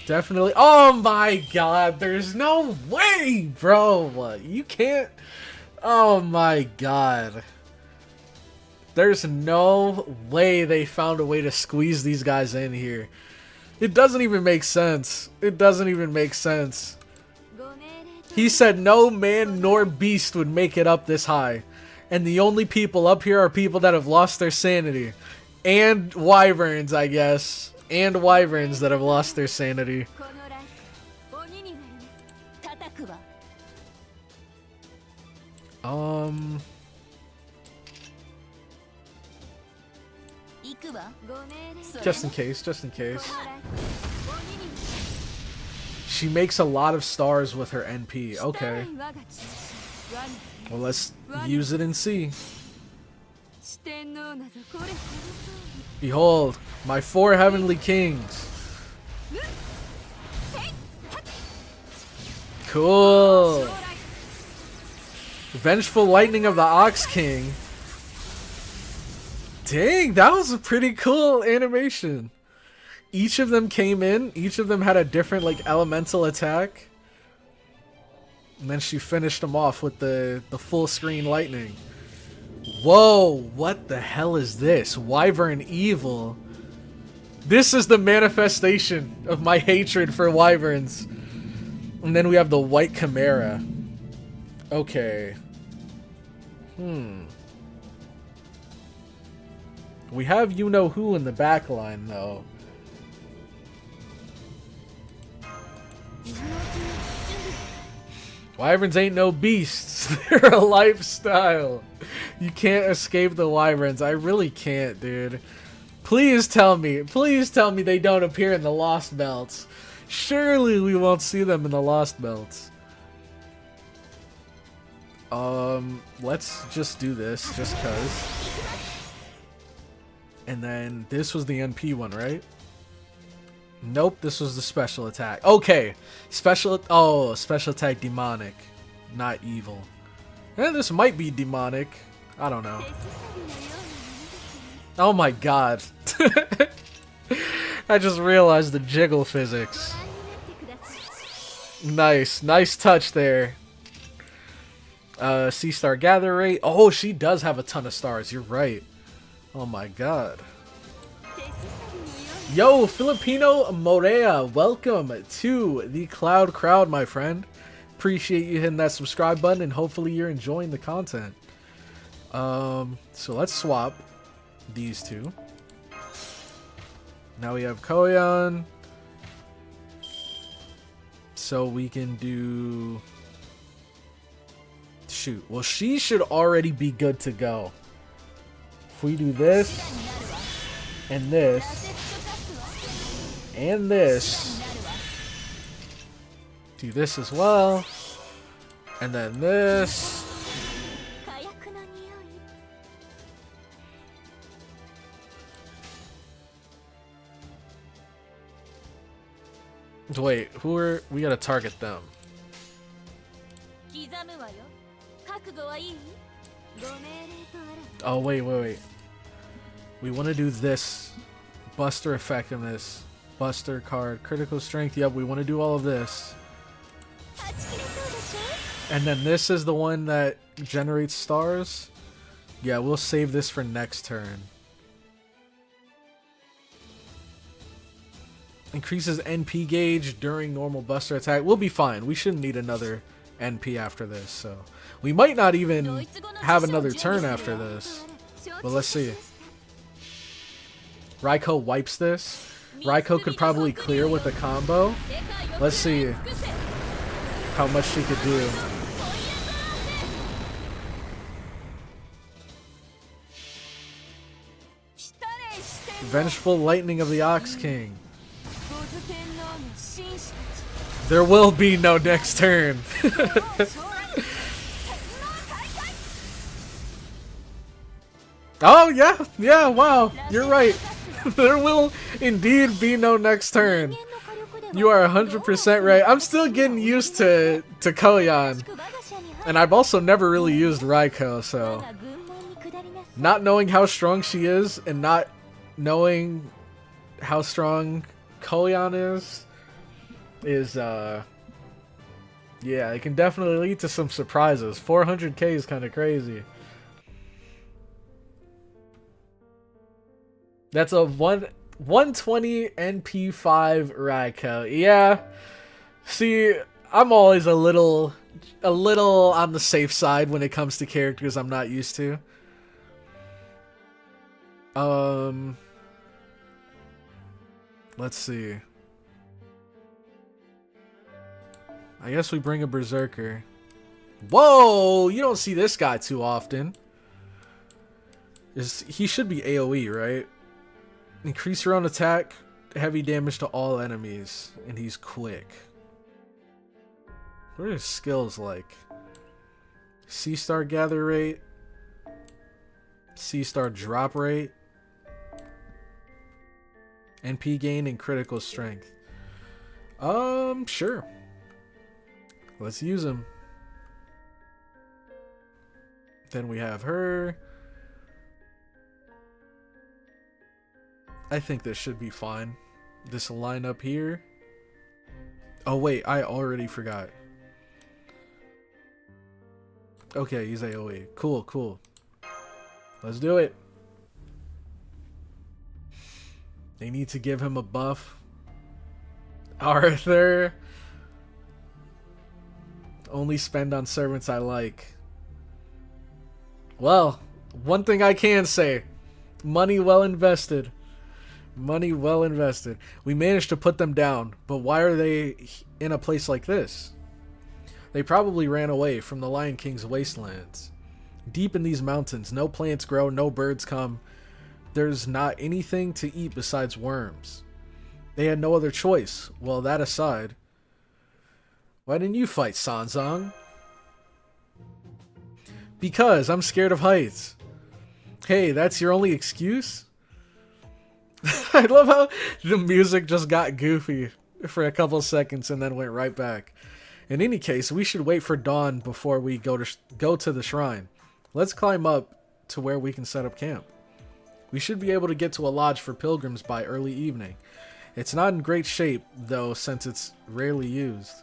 Definitely. Oh my god, there's no way, bro. You can't. Oh my god. There's no way they found a way to squeeze these guys in here. It doesn't even make sense. It doesn't even make sense. He said no man nor beast would make it up this high. And the only people up here are people that have lost their sanity. And wyverns, I guess. And wyverns that have lost their sanity. Just in case, just in case. She makes a lot of stars with her NP. Okay. Well, let's use it and see. Behold, my 4 heavenly kings. Cool. Vengeful lightning of the Ox King. Dang, that was a pretty cool animation. Each of them came in. Each of them had a different like elemental attack. And then she finished them off with the full screen lightning. Whoa, what the hell is this? Wyvern Evil. This is the manifestation of my hatred for wyverns. And then we have the White Chimera. Okay. We have you-know-who in the back line, though. Wyverns ain't no beasts. They're a lifestyle. You can't escape the wyverns. I really can't, dude. Please tell me they don't appear in the Lost Belts. Surely we won't see them in the Lost Belts. Let's just do this, just cause. And then this was the NP one, right? Nope, this was the special attack. Okay, special attack demonic, not evil. And this might be demonic. I don't know. Oh my god. I just realized the jiggle physics. Nice, nice touch there. C-Star Gather Rate. Oh, she does have a ton of stars. You're right. Oh my god. Yo, Filipino Morea, welcome to the Cloud Crowd, my friend. Appreciate you hitting that subscribe button, and hopefully you're enjoying the content. So let's swap these two. Now we have Koyan. So we can do... Shoot. Well, she should already be good to go. If we do this, and this, and this, Do this as well. And then this. Wait, who are we gotta target them? Oh wait. We want to do this. Buster effectiveness. Buster card. Critical strength. Yep, we want to do all of this. And then this is the one that generates stars. Yeah, we'll save this for next turn. Increases NP gauge during normal Buster attack. We'll be fine. We shouldn't need another NP after this. So we might not even have another turn after this. But let's see. Raikou wipes this. Raikou could probably clear with a combo. Let's see how much she could do. Vengeful Lightning of the Ox King. There will be no next turn. Oh, yeah, wow, you're right. There will indeed be no next turn. You are 100% right. I'm still getting used to Koyan. And I've also never really used Raikou, so not knowing how strong she is and not knowing how strong Koyan is yeah, it can definitely lead to some surprises. 400k is kind of crazy. That's a 120 NP5 Raikou. Yeah. See, I'm always a little on the safe side when it comes to characters I'm not used to. Let's see. I guess we bring a Berserker. Whoa! You don't see this guy too often. He should be AoE, right? Increase your own attack, heavy damage to all enemies, and he's quick. What are his skills like? C-star gather rate, C-star drop rate, NP gain, and critical strength. Sure. Let's use him. Then we have her. I think this should be fine. This will line up here. Oh wait, I already forgot. Okay, he's AoE. Cool, cool. Let's do it. They need to give him a buff. Arthur. Only spend on servants I like. Well, one thing I can say. Money well invested. Money well invested. We managed to put them down, but why are they in a place like this? They probably ran away from the Lion King's wastelands. Deep in these mountains, no plants grow, no birds come. There's not anything to eat besides worms. They had no other choice. Well, that aside, why didn't you fight, Sanzang? Because I'm scared of heights. Hey, that's your only excuse? I love how the music just got goofy for a couple seconds and then went right back. In any case, we should wait for dawn before we go to the shrine. Let's climb up to where we can set up camp. We should be able to get to a lodge for pilgrims by early evening. It's not in great shape, though, since it's rarely used.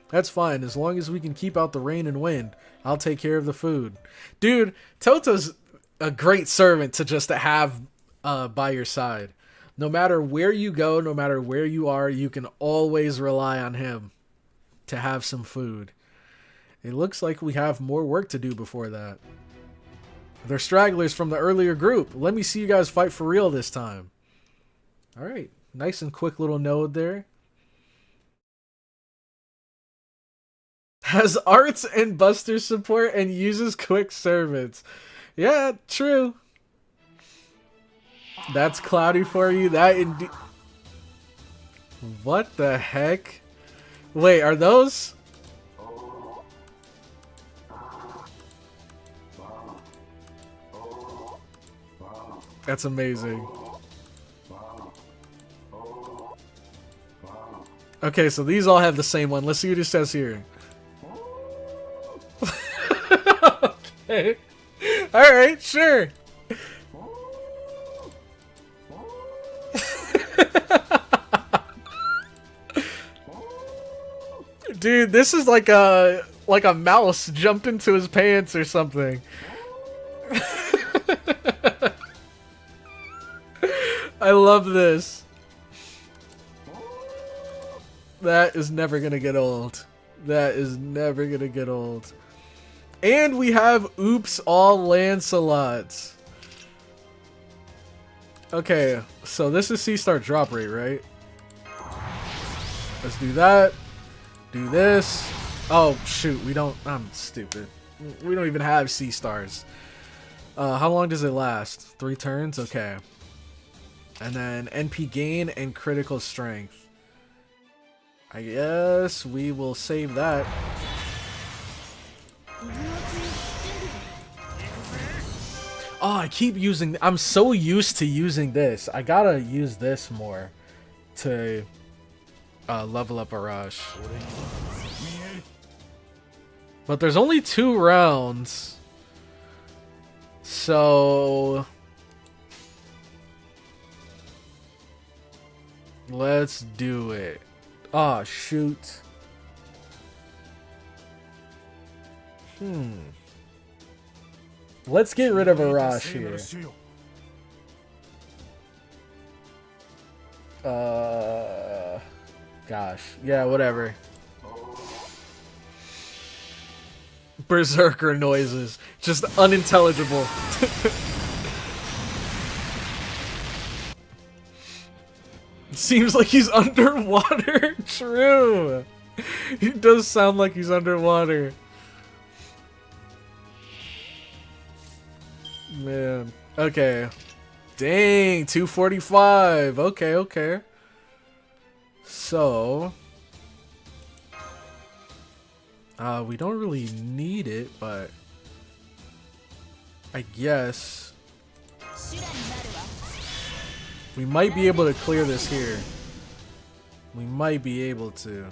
That's fine, as long as we can keep out the rain and wind. I'll take care of the food. Dude, Toto's a great servant to just have by your side. No matter where you go, no matter where you are, you can always rely on him to have some food. It looks like we have more work to do before that. They're stragglers from the earlier group. Let me see you guys fight for real this time. Alright, nice and quick little node there. Has arts and buster support and uses quick servants. Yeah, true. That's Cloudy for you. That indeed. What the heck? Wait, are those? That's amazing. Okay, so these all have the same one. Let's see what it says here. Okay. Alright, sure. Dude, this is like a mouse jumped into his pants or something. I love this. That is never gonna get old. That is never gonna get old. And we have Oops All Lancelots. Okay, so this is C-Star drop rate, right? Let's do that. Do this. Oh, shoot, we don't... I'm stupid. We don't even have C-Stars. How long does it last? 3 turns? Okay. And then NP gain and critical strength. I guess we will save that. Oh, I keep using... I'm so used to using this. I gotta use this more to level up Arash. But there's only 2 rounds. So... let's do it. Oh, shoot. Let's get rid of Arash here. Gosh. Yeah, whatever. Berserker noises. Just unintelligible. Seems like he's underwater. True. He does sound like he's underwater. Man. Okay. Dang, 245. Okay, okay. So... we don't really need it, but... I guess... we might be able to clear this here. We might be able to.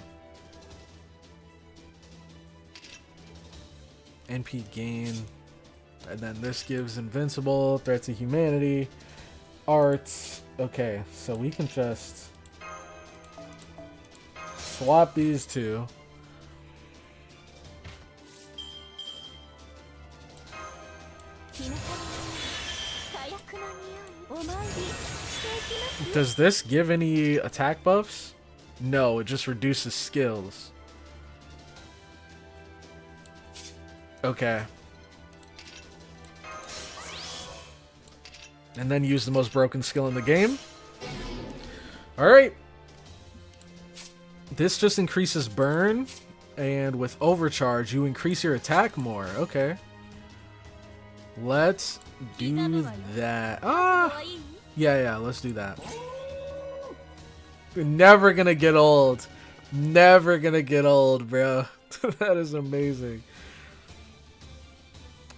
NP gain. And then this gives invincible, threat to humanity, arts. Okay, so we can just swap these two. Does this give any attack buffs? No, it just reduces skills. Okay. And then use the most broken skill in the game. Alright. This just increases burn. And with overcharge, you increase your attack more. Okay. Let's do that. Ah! Yeah, let's do that. We're never gonna get old. Never gonna get old, bro. That is amazing.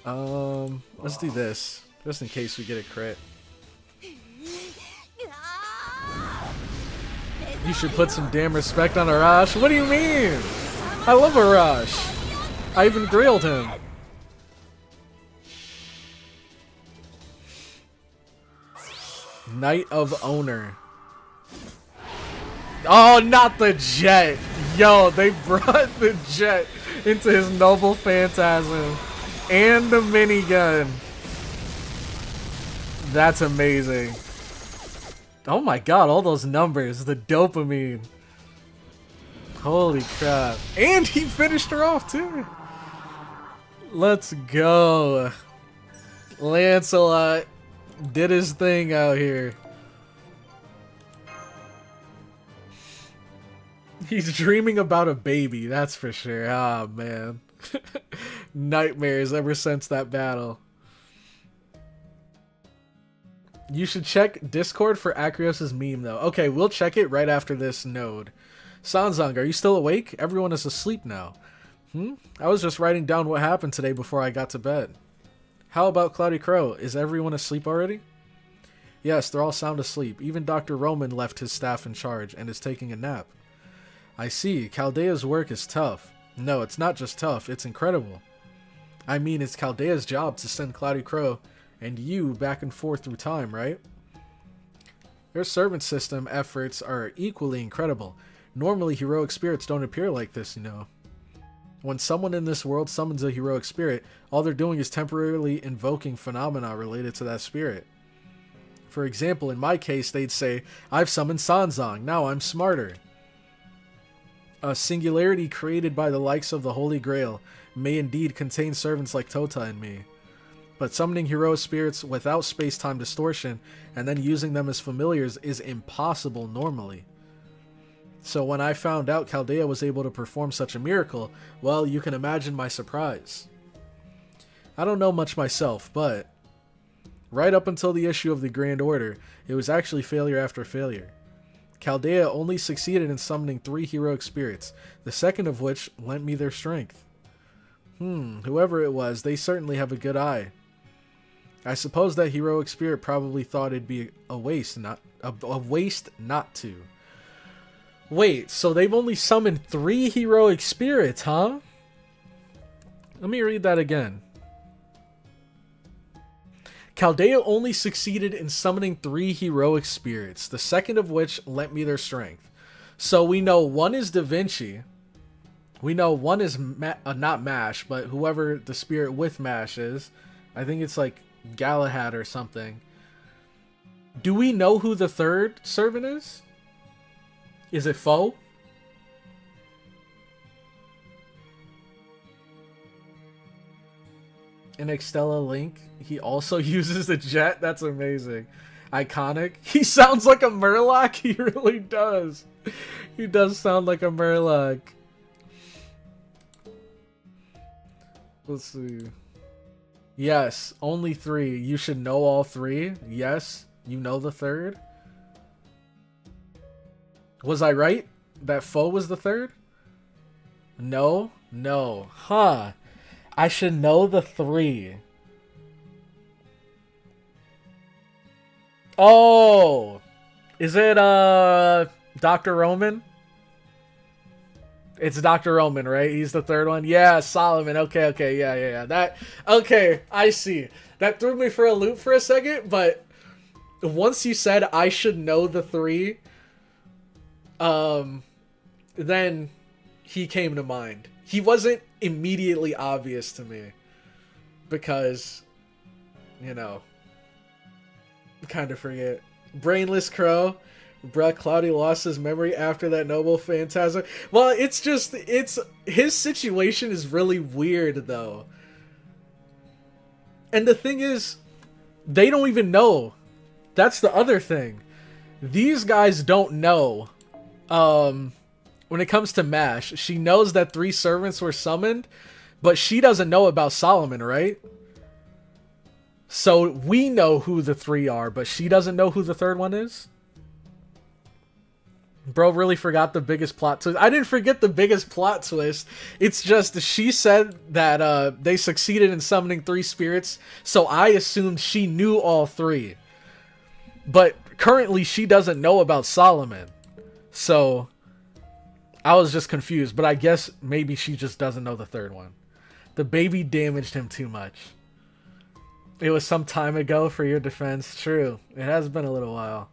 Let's do this. Just in case we get a crit. You should put some damn respect on Arash. What do you mean? I love Arash. I even grilled him. Knight of Owner. Oh, not the jet. Yo, they brought the jet into his noble phantasm. And the minigun. That's amazing. Oh my god, all those numbers. The dopamine. Holy crap. And he finished her off too. Let's go. Lancelot did his thing out here. He's dreaming about a baby, that's for sure. Ah, man. Nightmares ever since that battle. You should check Discord for Acreos' meme, though. Okay, we'll check it right after this node. Sanzang, are you still awake? Everyone is asleep now. I was just writing down what happened today before I got to bed. How about CloudyCrow? Is everyone asleep already? Yes, they're all sound asleep. Even Dr. Roman left his staff in charge and is taking a nap. I see. Chaldea's work is tough. No, it's not just tough. It's incredible. I mean, it's Chaldea's job to send CloudyCrow and you back and forth through time, right? Their servant system efforts are equally incredible. Normally, heroic spirits don't appear like this, you know. When someone in this world summons a heroic spirit, all they're doing is temporarily invoking phenomena related to that spirit. For example, in my case, they'd say, I've summoned Sanzang, now I'm smarter. A singularity created by the likes of the Holy Grail may indeed contain servants like Tota and me. But summoning heroic spirits without space-time distortion and then using them as familiars is impossible normally. So when I found out Chaldea was able to perform such a miracle, well, you can imagine my surprise. I don't know much myself, but right up until the issue of the Grand Order, it was actually failure after failure. Chaldea only succeeded in summoning 3 heroic spirits, the second of which lent me their strength. Whoever it was, they certainly have a good eye. I suppose that heroic spirit probably thought it'd be a waste not to. Wait, so they've only summoned 3 heroic spirits, huh? Let me read that again. Chaldea only succeeded in summoning 3 heroic spirits, the second of which lent me their strength. So we know one is Da Vinci. We know one is not Mash, but whoever the spirit with Mash is. I think it's like Galahad or something. Do we know who the third servant is? Is it Foe? In Extella Link, he also uses the jet. That's amazing. Iconic. He sounds like a Murloc. He really does. He does sound like a Murloc. Let's see. Yes, only 3. You should know all 3. Yes, you know the third. Was I right? That Foe was the third? No? No. Huh. I should know the 3. Oh! Is it, Dr. Roman? It's Dr. Roman, right? He's the third one? Yeah, Solomon. Okay, yeah. That, okay, I see. That threw me for a loop for a second, but once you said I should know the 3, then he came to mind. He wasn't immediately obvious to me because, you know, kind of forget. Brainless Crow. Bruh, Cloudy lost his memory after that noble phantasm. Well, it's just, his situation is really weird though. And the thing is, they don't even know. That's the other thing. These guys don't know. When it comes to Mash, she knows that 3 servants were summoned, but she doesn't know about Solomon, right? So we know who the 3 are, but she doesn't know who the third one is? Bro really forgot the biggest plot twist. I didn't forget the biggest plot twist. It's just she said that they succeeded in summoning 3 spirits, so I assumed she knew all 3. But currently she doesn't know about Solomon. So I was just confused, but I guess maybe she just doesn't know the third one. The baby damaged him too much. It was some time ago, for your defense. True. It has been a little while.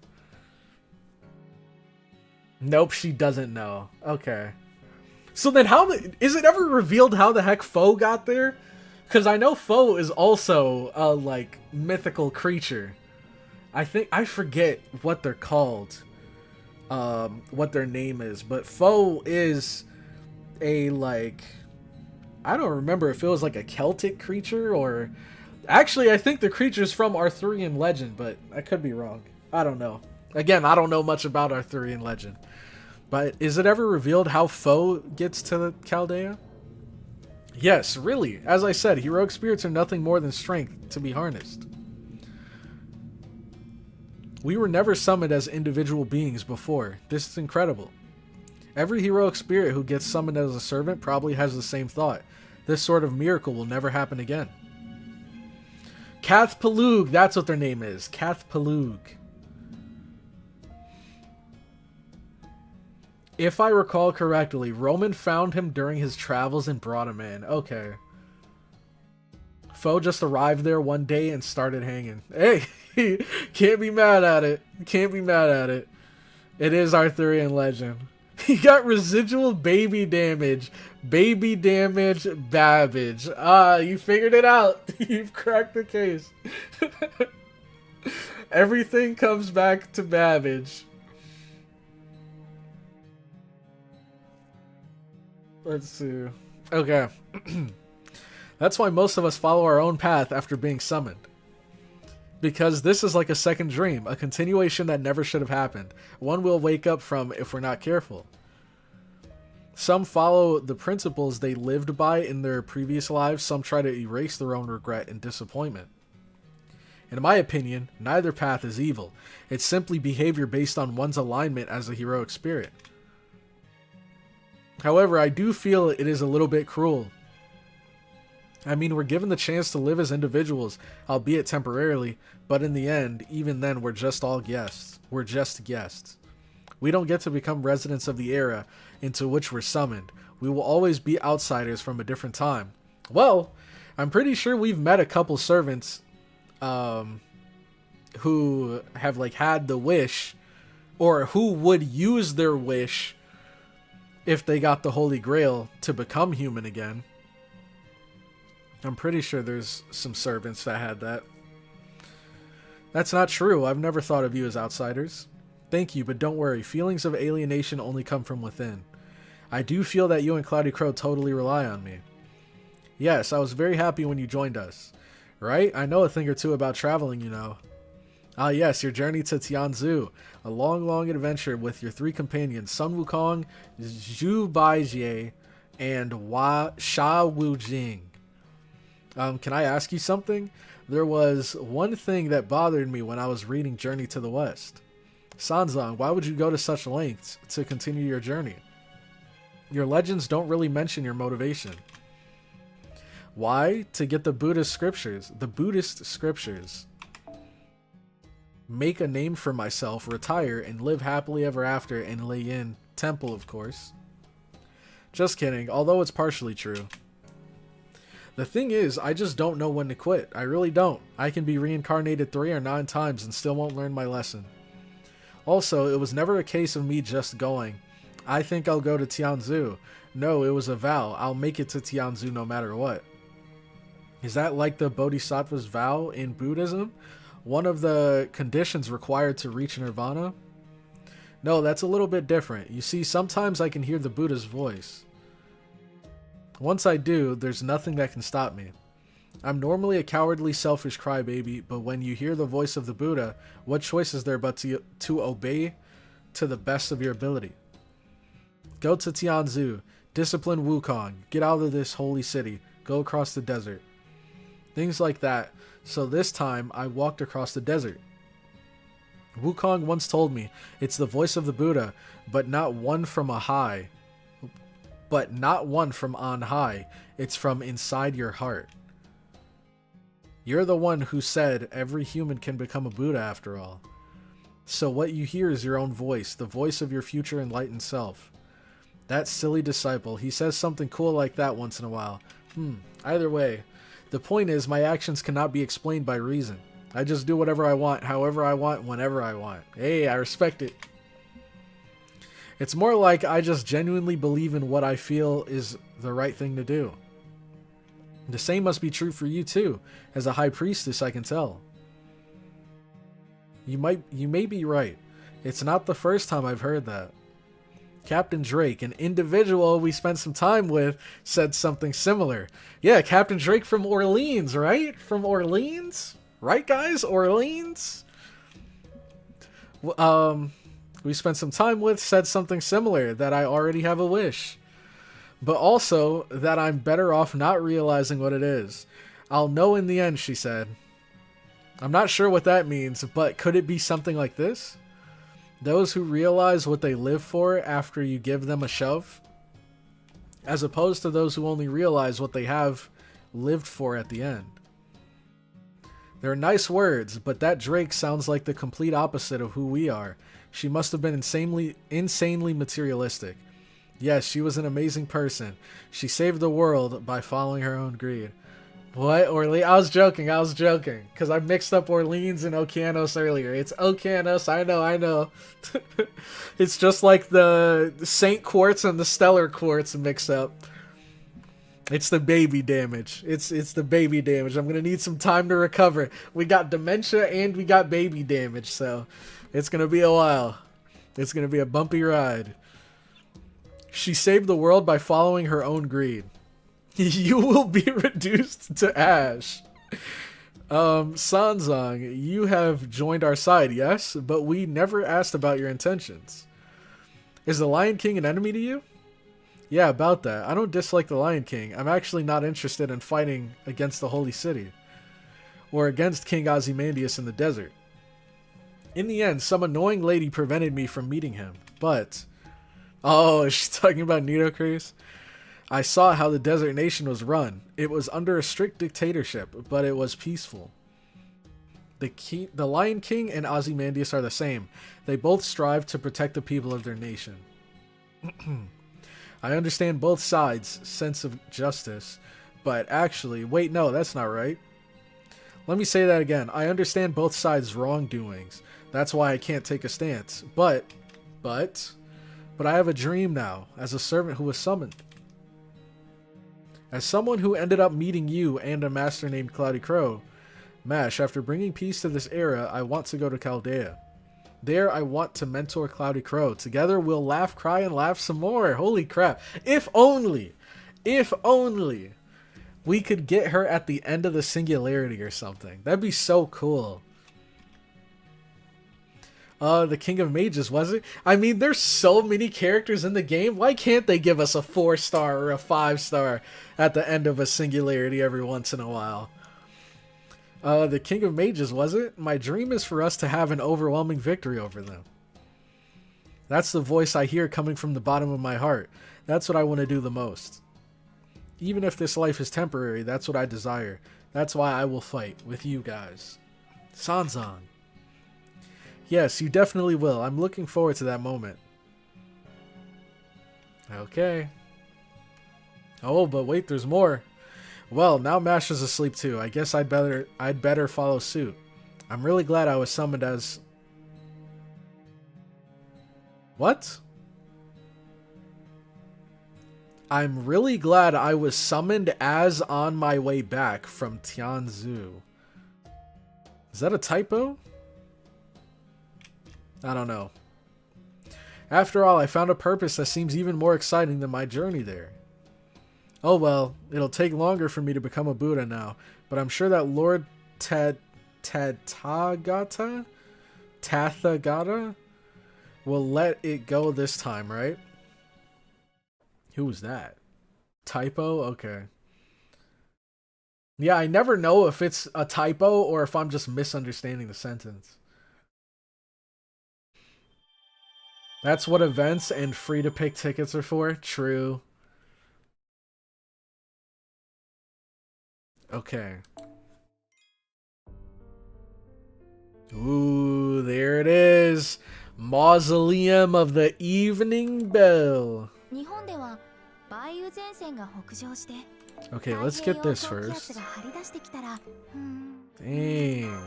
Nope, she doesn't know. Okay. So then how is it ever revealed how the heck Foe got there? Because I know Foe is also a, like, mythical creature. I forget what they're called. What their name is, but Foe is a, like, I don't remember if it was like a Celtic creature or actually I think the creature's from Arthurian legend, but I could be wrong. I don't know. Again, I don't know much about Arthurian legend. But is it ever revealed how Foe gets to Chaldea? Yes, really. As I said, heroic spirits are nothing more than strength to be harnessed. We were never summoned as individual beings before. This is incredible. Every heroic spirit who gets summoned as a servant probably has the same thought. This sort of miracle will never happen again. Cath Palug, that's what their name is. Cath Palug. If I recall correctly, Roman found him during his travels and brought him in. Okay. Foe just arrived there one day and started hanging. Hey, can't be mad at it. Can't be mad at it. It is Arthurian legend. He got residual baby damage. Baby damage Babbage. Ah, you figured it out. You've cracked the case. Everything comes back to Babbage. Let's see. Okay. That's why most of us follow our own path after being summoned. Because this is like a second dream, a continuation that never should have happened. One we'll wake up from if we're not careful. Some follow the principles they lived by in their previous lives, some try to erase their own regret and disappointment. In my opinion, neither path is evil. It's simply behavior based on one's alignment as a heroic spirit. However, I do feel it is a little bit cruel. I mean, we're given the chance to live as individuals, albeit temporarily, but in the end, even then, we're just all guests. We're just guests. We don't get to become residents of the era into which we're summoned. We will always be outsiders from a different time. Well, I'm pretty sure we've met a couple servants who have like had the wish, or who would use their wish if they got the Holy Grail to become human again. I'm pretty sure there's some servants that had that. That's not true. I've never thought of you as outsiders. Thank you, but don't worry. Feelings of alienation only come from within. I do feel that you and CloudyCrow totally rely on me. Yes, I was very happy when you joined us. Right? I know a thing or two about traveling, you know. Ah yes, your journey to Tianzu. A long, long adventure with your three companions, Sun Wukong, Zhu Baijie, and Sha Wujing. Can I ask you something? There was one thing that bothered me when I was reading Journey to the West. Sanzang, why would you go to such lengths to continue your journey? Your legends don't really mention your motivation. Why? To get the Buddhist scriptures. The Buddhist scriptures. Make a name for myself, retire, and live happily ever after in Lei Yin Temple, of course. Just kidding, although it's partially true. The thing is, I just don't know when to quit. I really don't. I can be reincarnated 3 or 9 times and still won't learn my lesson. Also, it was never a case of me just going. I think I'll go to Tianzu. No, it was a vow. I'll make it to Tianzu no matter what. Is that like the Bodhisattva's vow in Buddhism? One of the conditions required to reach nirvana? No, that's a little bit different. You see, sometimes I can hear the Buddha's voice. Once I do, there's nothing that can stop me. I'm normally a cowardly, selfish crybaby, but when you hear the voice of the Buddha, what choice is there but to obey to the best of your ability? Go to Tianzu, discipline Wukong, get out of this holy city, go across the desert. Things like that. So this time, I walked across the desert. Wukong once told me, it's the voice of the Buddha, but not one from on high. It's from inside your heart. You're the one who said every human can become a Buddha after all. So what you hear is your own voice, the voice of your future enlightened self. That silly disciple, he says something cool like that once in a while. Either way, the point is my actions cannot be explained by reason. I just do whatever I want, however I want, whenever I want. Hey, I respect it. It's more like I just genuinely believe in what I feel is the right thing to do. The same must be true for you too. As a high priestess, I can tell. You may be right. It's not the first time I've heard that. Captain Drake, an individual we spent some time with, said something similar. Yeah, Captain Drake from Orleans, right? From Orleans? Right, guys? Orleans? We spent some time with, said something similar, that I already have a wish. But also, that I'm better off not realizing what it is. I'll know in the end, she said. I'm not sure what that means, but could it be something like this? Those who realize what they live for after you give them a shove, as opposed to those who only realize what they have lived for at the end. They're nice words, but that Drake sounds like the complete opposite of who we are. She must have been insanely materialistic. Yes, she was an amazing person. She saved the world by following her own greed. What? Orleans? I was joking. Because I mixed up Orleans and Okeanos earlier. It's Okeanos. I know. It's just like the Saint Quartz and the Stellar Quartz mix up. It's the baby damage. It's the baby damage. I'm going to need some time to recover. We got dementia and we got baby damage, so it's going to be a while. It's going to be a bumpy ride. She saved the world by following her own greed. You will be reduced to ash. Sanzang, you have joined our side, yes? But we never asked about your intentions. Is the Lion King an enemy to you? Yeah, about that. I don't dislike the Lion King. I'm actually not interested in fighting against the Holy City. Or against King Ozymandias in the desert. In the end, some annoying lady prevented me from meeting him. But... oh, is she talking about Nidocrates? I saw how the desert nation was run. It was under a strict dictatorship, but it was peaceful. The Lion King and Ozymandias are the same. They both strive to protect the people of their nation. I understand both sides' sense of justice, but actually... wait, no, that's not right. Let me say that again. I understand both sides' wrongdoings. That's why I can't take a stance. But I have a dream now, as a servant who was summoned. As someone who ended up meeting you and a master named CloudyCrow, Mash, after bringing peace to this era, I want to go to Chaldea. There, I want to mentor CloudyCrow. Together, we'll laugh, cry, and laugh some more. Holy crap. If only we could get her at the end of the Singularity or something. That'd be so cool. The King of Mages, was it? I mean, there's so many characters in the game. Why can't they give us a 4-star or a 5-star at the end of a Singularity every once in a while? The King of Mages, was it? My dream is for us to have an overwhelming victory over them. That's the voice I hear coming from the bottom of my heart. That's what I want to do the most. Even if this life is temporary, that's what I desire. That's why I will fight with you guys. Sanzan. Yes, you definitely will. I'm looking forward to that moment. Okay. Oh, but wait, there's more. Well, now Mash is asleep too. I guess I'd better follow suit. I'm really glad I was summoned as... what? I'm really glad I was summoned as on my way back from Tianzhu. Is that a typo? I don't know. After all, I found a purpose that seems even more exciting than my journey there. Oh well, it'll take longer for me to become a Buddha now, but I'm sure that Lord Tathagata will let it go this time, right? Who was that? Typo? Okay. Yeah, I never know if it's a typo or if I'm just misunderstanding the sentence. That's what events and free-to-pick tickets are for? True. Okay. Ooh, there it is. Mausoleum of the Evening Bell. Okay, let's get this first. Dang.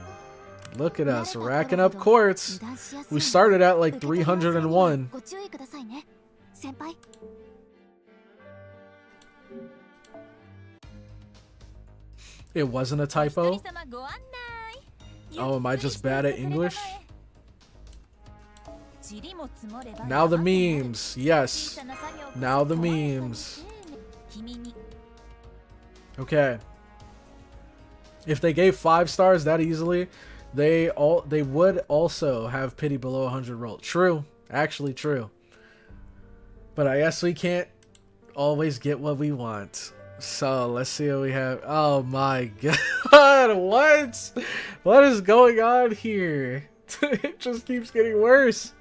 Look at us, racking up quartz. We started at like 301. It wasn't a typo? Oh, am I just bad at English? Now the memes. Yes. Now the memes. Okay. If they gave 5 stars that easily, they would also have pity below 100 roll. True. Actually true. But I guess we can't always get what we want. So let's see what we have. Oh my god. What? What is going on here? It just keeps getting worse.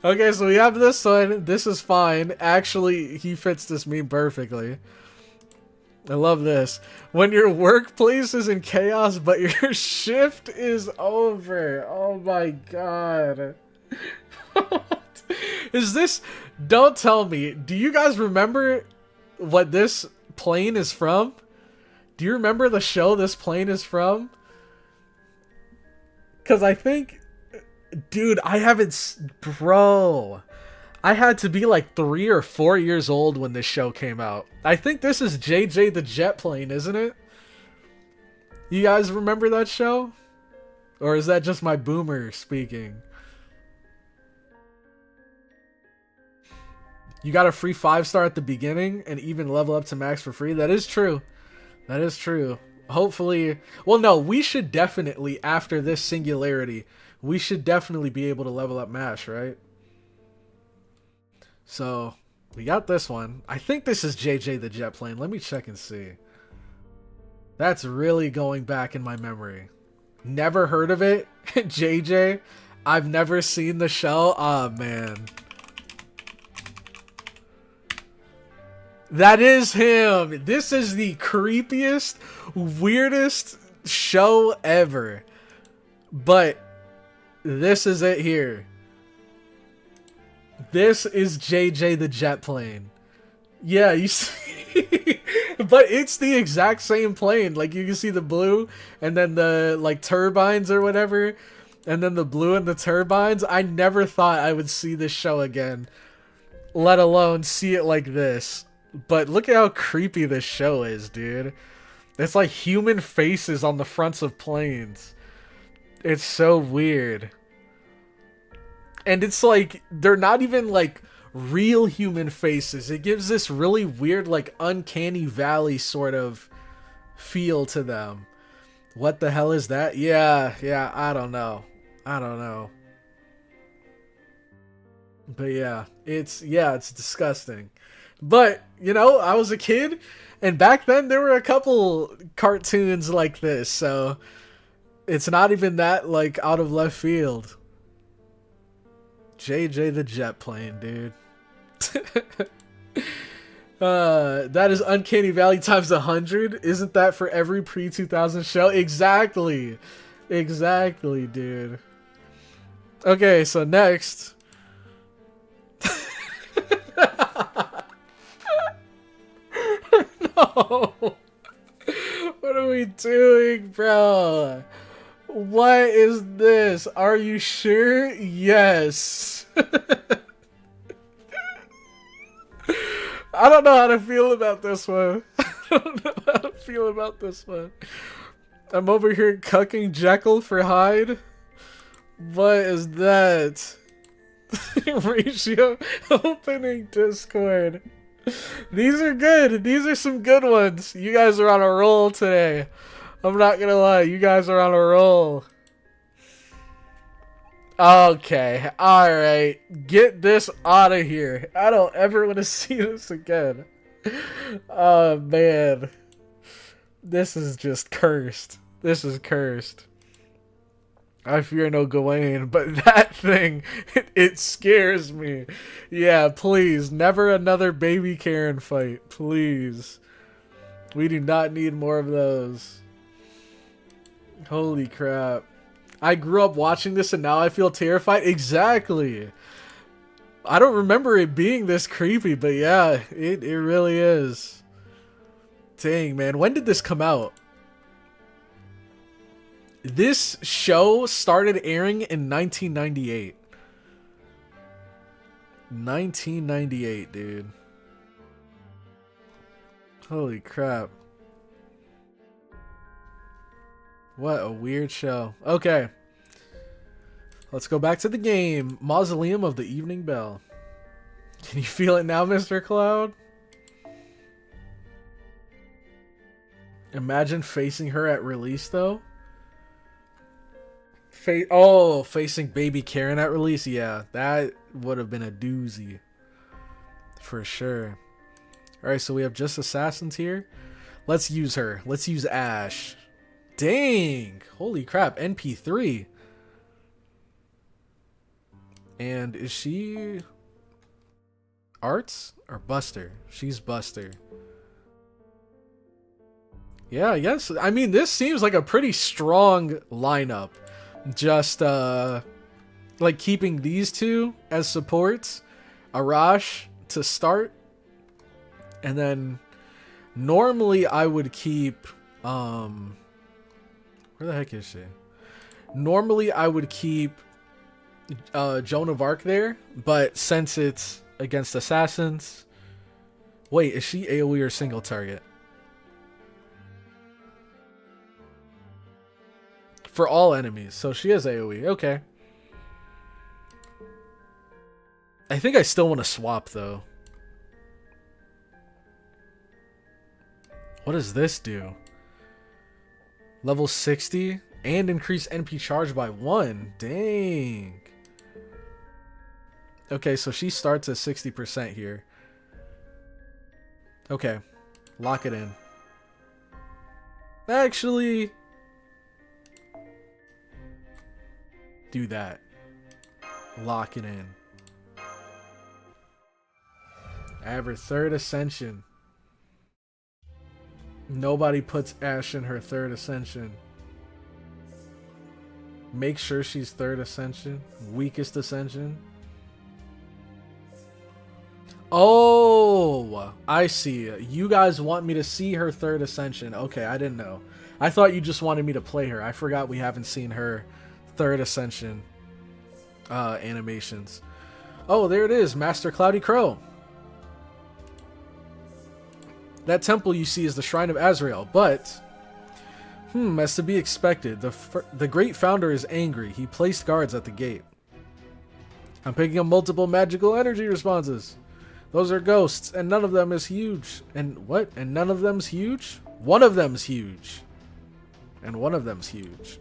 Okay, so we have this one. This is fine. Actually, he fits this meme perfectly. I love this. When your workplace is in chaos, but your shift is over. Oh my god. Is this... Don't tell me. Do you guys remember what this plane is from? Do you remember the show this plane is from? Because I think... Dude, I haven't... Bro... I had to be like 3 or 4 years old when this show came out. I think this is JJ the Jet Plane, isn't it? You guys remember that show? Or is that just my boomer speaking? You got a free 5-star at the beginning and even level up to max for free? That is true. That is true. Hopefully... Well, no, we should definitely, after this singularity, we should definitely be able to level up MASH, right? So, we got this one. I think this is JJ the Jet Plane. Let me check and see. That's really going back in my memory. Never heard of it. JJ. I've never seen the show. Oh, man. That is him. This is the creepiest, weirdest show ever. But this is it here. This is JJ the Jet Plane. Yeah, you see. But it's the exact same plane. Like, you can see the blue and then the, like, turbines or whatever. And then the blue and the turbines. I never thought I would see this show again. Let alone see it like this. But look at how creepy this show is, dude. It's like human faces on the fronts of planes. It's so weird. And it's like, they're not even like real human faces. It gives this really weird, like, uncanny valley sort of feel to them. What the hell is that? Yeah, I don't know. I don't know. But yeah, it's disgusting. But, you know, I was a kid, and back then there were a couple cartoons like this, so it's not even that, like, out of left field. JJ the Jet Plane, dude. That is Uncanny Valley times 100. Isn't that for every pre-2000 show? Exactly. Exactly, dude. Okay, so next. No. What are we doing, bro? What is this? Are you sure? Yes. I don't know how to feel about this one. I don't know how to feel about this one. I'm over here cucking Jekyll for Hyde. What is that? Ratio opening Discord. These are good. These are some good ones. You guys are on a roll today. I'm not gonna lie, you guys are on a roll. Okay, alright. Get this out of here. I don't ever want to see this again. Oh, man. This is just cursed. This is cursed. I fear no Gawain, but that thing, it scares me. Yeah, please, never another baby Karen fight. Please. We do not need more of those. Holy crap. I grew up watching this and now I feel terrified. Exactly. I don't remember it being this creepy, but yeah, it really is. Dang, man. When did this come out? This show started airing in 1998. 1998, dude. Holy crap. What a weird show. Okay. Let's go back to the game. Mausoleum of the Evening Bell. Can you feel it now, Mr. Cloud? Imagine facing her at release, though. Facing baby Karen at release? Yeah, that would have been a doozy. For sure. Alright, so we have just assassins here. Let's use her. Let's use Ash. Dang! Holy crap, NP3. And is she Arts or Buster? She's Buster. Yeah, yes. I mean, this seems like a pretty strong lineup. Just, like keeping these two as supports. Arash to start. And then normally I would keep, where the heck is she? Normally I would keep Joan of Arc there, but since it's against assassins, wait, is she AoE or single target? For all enemies, so she has AoE. Okay. I think I still want to swap though. What does this do? Level 60 and increase NP charge by 1. Dang. Okay, so she starts at 60% here. Okay, lock it in. Actually, do that. Lock it in. I have her 3rd ascension. Nobody puts Ashe in her 3rd ascension. Make sure she's 3rd ascension. Weakest ascension. Oh, I see. You guys want me to see her 3rd ascension. Okay, I didn't know. I thought you just wanted me to play her. I forgot we haven't seen her 3rd ascension animations. Oh, there it is. Master CloudyCrow. That temple you see is the Shrine of Azrael, but as to be expected, the great founder is angry. He placed guards at the gate. I'm picking up multiple magical energy responses. Those are ghosts, and none of them is huge. And what? And none of them's huge? One of them's huge. And one of them's huge.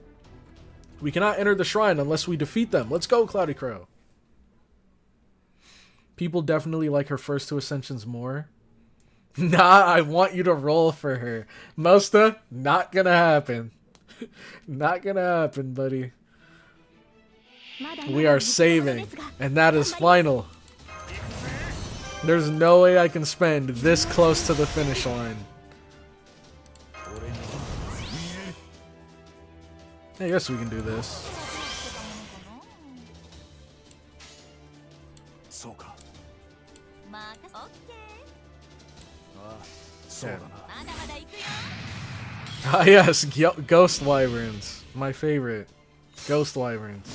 We cannot enter the shrine unless we defeat them. Let's go, CloudyCrow. People definitely like her first 2 ascensions more. Nah, I want you to roll for her. Mosta, not gonna happen. Not gonna happen, buddy. We are saving, and that is final. There's no way I can spend this close to the finish line. I guess we can do this. Yeah. Ah yes, Ghost Wyverns. My favorite. Ghost Wyverns.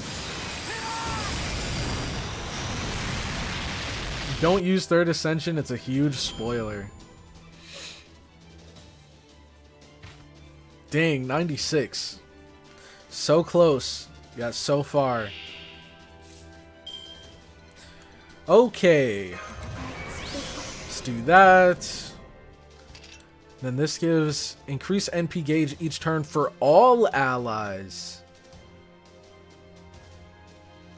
Don't use 3rd Ascension, it's a huge spoiler. Dang, 96. So close, yet so far. Okay. Let's do that. Then this gives increased NP gauge each turn for all allies.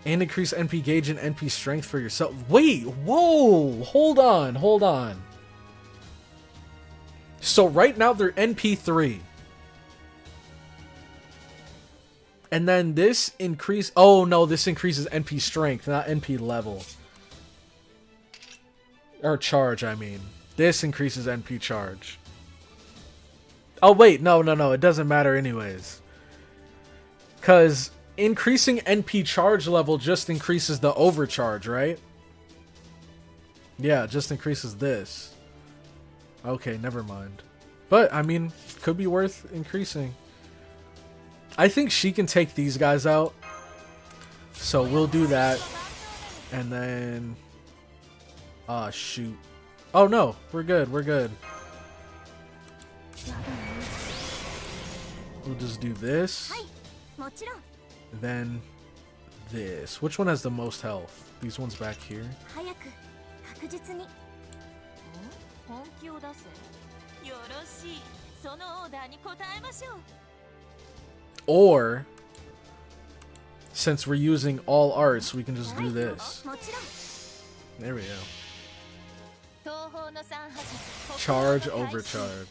And increase NP gauge and NP strength for yourself. Wait, whoa, hold on. So right now they're NP 3. And then this increase, oh no, this increases NP strength, not NP level. Or charge, I mean. This increases NP charge. Oh wait, no, it doesn't matter anyways. Because increasing NP charge level just increases the overcharge, right? Yeah, it just increases this. Okay, never mind. But, I mean, could be worth increasing. I think she can take these guys out. So we'll do that. And then... ah, shoot. Oh no, we're good. We'll just do this. Then this. Which one has the most health? These ones back here. Or, since we're using all arts, we can just do this. There we go. Charge, overcharge.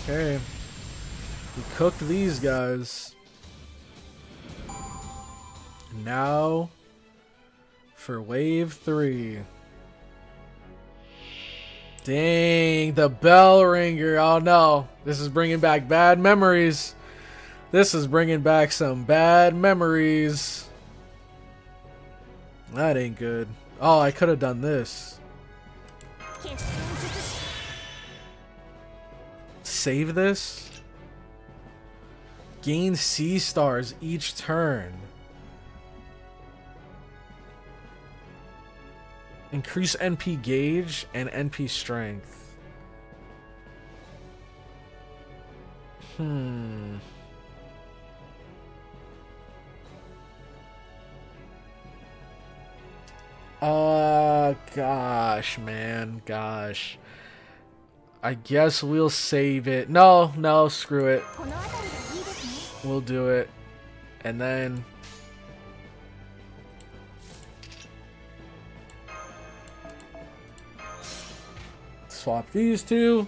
Okay. We cooked these guys. Now for wave 3. Dang, the bell ringer. Oh no, this is bringing back bad memories. This is bringing back some bad memories. That ain't good. Oh, I could have done this. Save this. Gain C stars each turn. Increase NP gauge and NP strength. Gosh, man. Gosh. I guess we'll save it. No, screw it. We'll do it. And then... swap these two.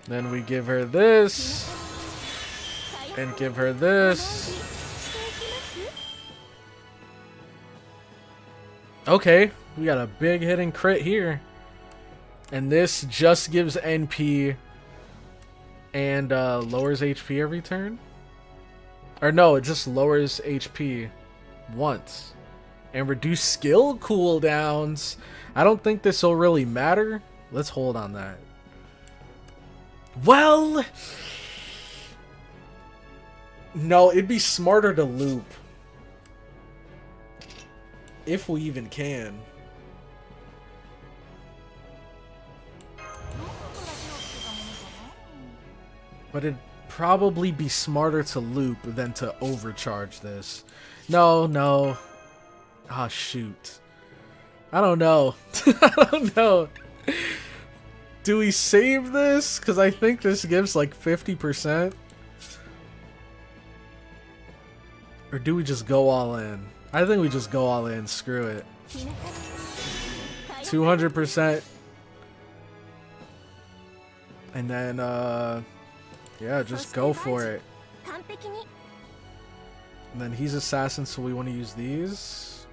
Then we give her this. And give her this. Okay, we got a big hitting crit here. And this just gives NP and lowers HP every turn. Or no, it just lowers HP once. And reduce skill cooldowns. I don't think this will really matter. Let's hold on that. Well, no, it'd be smarter to loop. If we even can. But it'd probably be smarter to loop than to overcharge this. No. Ah, shoot. I don't know. I don't know. Do we save this? Because I think this gives like 50%. Or do we just go all in? I think we just go all in. Screw it. 200%. And then, yeah, just go for it. And then he's assassin, so we want to use these.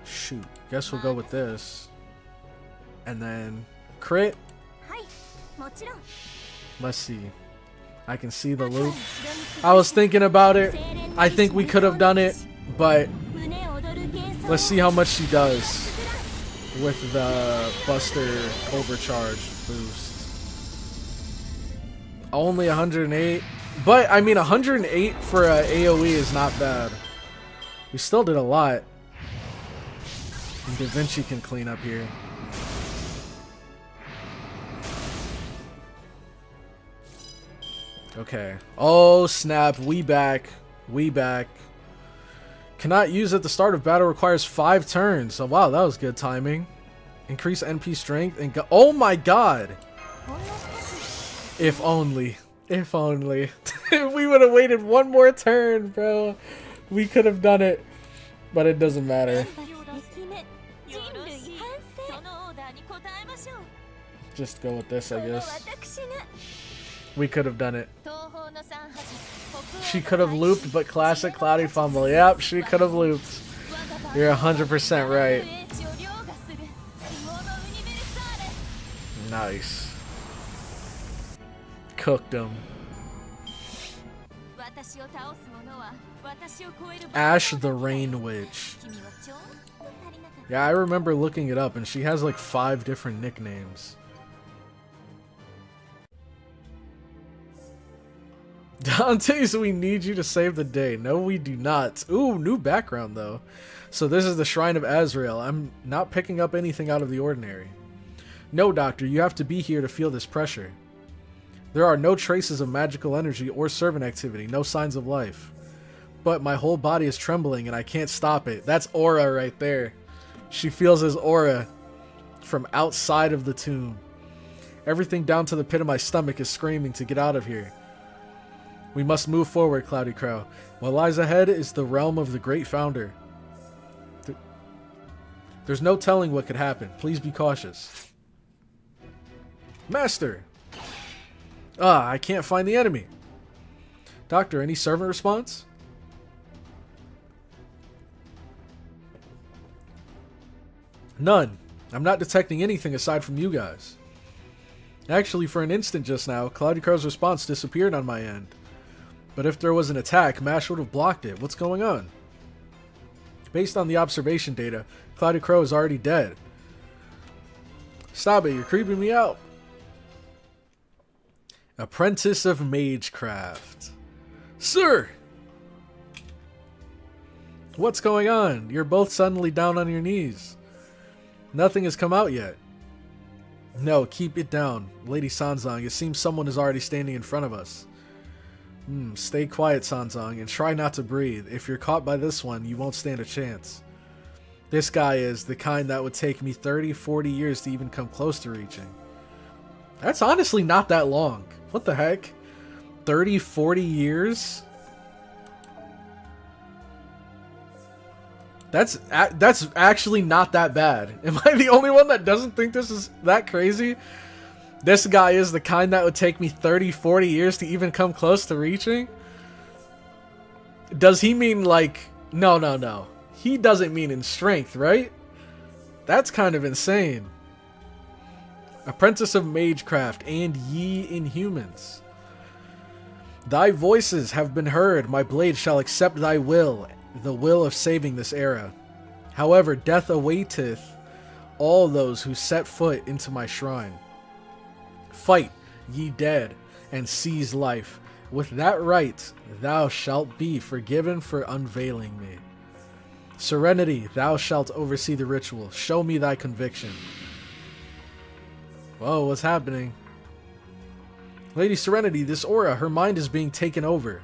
Shoot. Guess we'll go with this. And then crit. Let's see. I can see the loop. I was thinking about it. I think we could have done it, but let's see how much she does with the Buster overcharge boost. Only 108. But, I mean, 108 for a AoE is not bad. We still did a lot. And Da Vinci can clean up here. Okay. Oh, snap. We back. We back. Cannot use at the start of battle. Requires 5 turns. Oh, wow. That was good timing. Increase NP strength and go. Oh, my God. If only. If only. If we would have waited one more turn, bro. We could have done it. But it doesn't matter. Just go with this, I guess. We could have done it. She could have looped, but classic Cloudy fumble. Yep, she could have looped. You're 100% right. Nice. Cooked him. Ash the Rain Witch. Yeah, I remember looking it up, and she has like 5 different nicknames. Dante's, we need you to save the day. No, we do not. Ooh, new background, though. So this is the Shrine of Azrael. I'm not picking up anything out of the ordinary. No, Doctor, you have to be here to feel this pressure. There are no traces of magical energy or servant activity, no signs of life. But my whole body is trembling and I can't stop it. That's aura right there. She feels his aura from outside of the tomb. Everything down to the pit of my stomach is screaming to get out of here. We must move forward, CloudyCrow. What lies ahead is the realm of the great founder. There's no telling what could happen. Please be cautious. Master! Ah, I can't find the enemy. Doctor, any servant response? None. I'm not detecting anything aside from you guys. Actually, for an instant just now, CloudyCrow's response disappeared on my end. But if there was an attack, MASH would have blocked it. What's going on? Based on the observation data, CloudyCrow is already dead. Stop it, you're creeping me out. Apprentice of Magecraft. Sir! What's going on? You're both suddenly down on your knees. Nothing has come out yet. No, keep it down. Lady Sanzang, it seems someone is already standing in front of us. Stay quiet, Sanzang, and try not to breathe. If you're caught by this one, you won't stand a chance. This guy is the kind that would take me 30, 40 years to even come close to reaching. That's honestly not that long. What the heck? 30, 40 years? That's actually not that bad. Am I the only one that doesn't think this is that crazy? This guy is the kind that would take me 30, 40 years to even come close to reaching? Does he mean like... No. He doesn't mean in strength, right? That's kind of insane. Apprentice of Magecraft and ye Inhumans. Thy voices have been heard. My blade shall accept thy will, the will of saving this era. However, death awaiteth all those who set foot into my shrine. Fight, ye dead, and seize life. With that right, thou shalt be forgiven for unveiling me. Serenity, thou shalt oversee the ritual. Show me thy conviction. Whoa, what's happening? Lady Serenity, this aura, her mind is being taken over.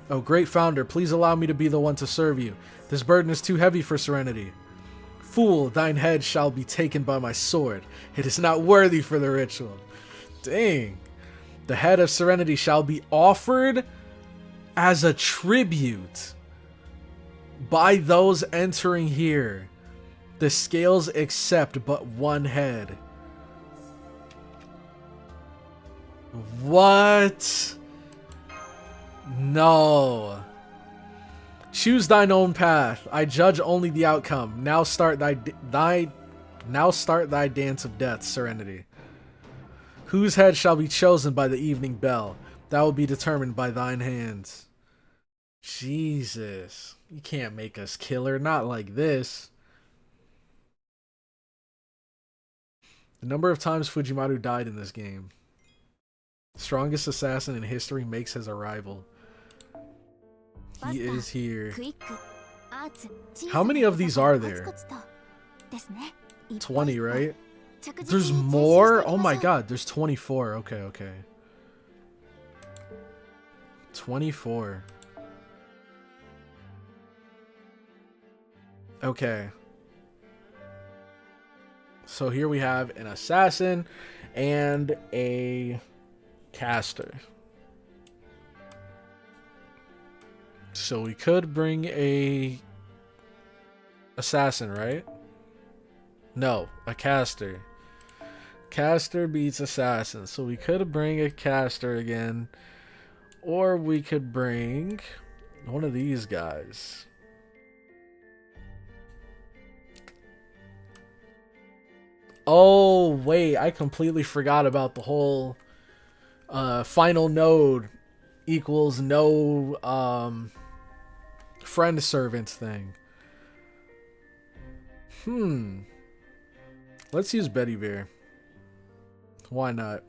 Oh, great founder, please allow me to be the one to serve you. This burden is too heavy for Serenity. Fool, thine head shall be taken by my sword. It is not worthy for the ritual. Dang. The head of Serenity shall be offered as a tribute by those entering here. The scales accept but one head. What? No. Choose thine own path. I judge only the outcome. Now start thy dance of death, Serenity. Whose head shall be chosen by the evening bell? That will be determined by thine hands. Jesus. You can't make us kill her. Not like this. The number of times Fujimaru died in this game. Strongest assassin in history makes his arrival. He is here. How many of these are there? 20, right? There's more? Oh my god, there's 24. Okay. 24. Okay. So here we have an assassin and a caster. So we could bring a assassin, right? No, a caster. Caster beats assassin. So we could bring a caster again. Or we could bring one of these guys. Oh, wait. I completely forgot about the whole final node equals no friend servants thing. Let's use Betty Bear. Why not?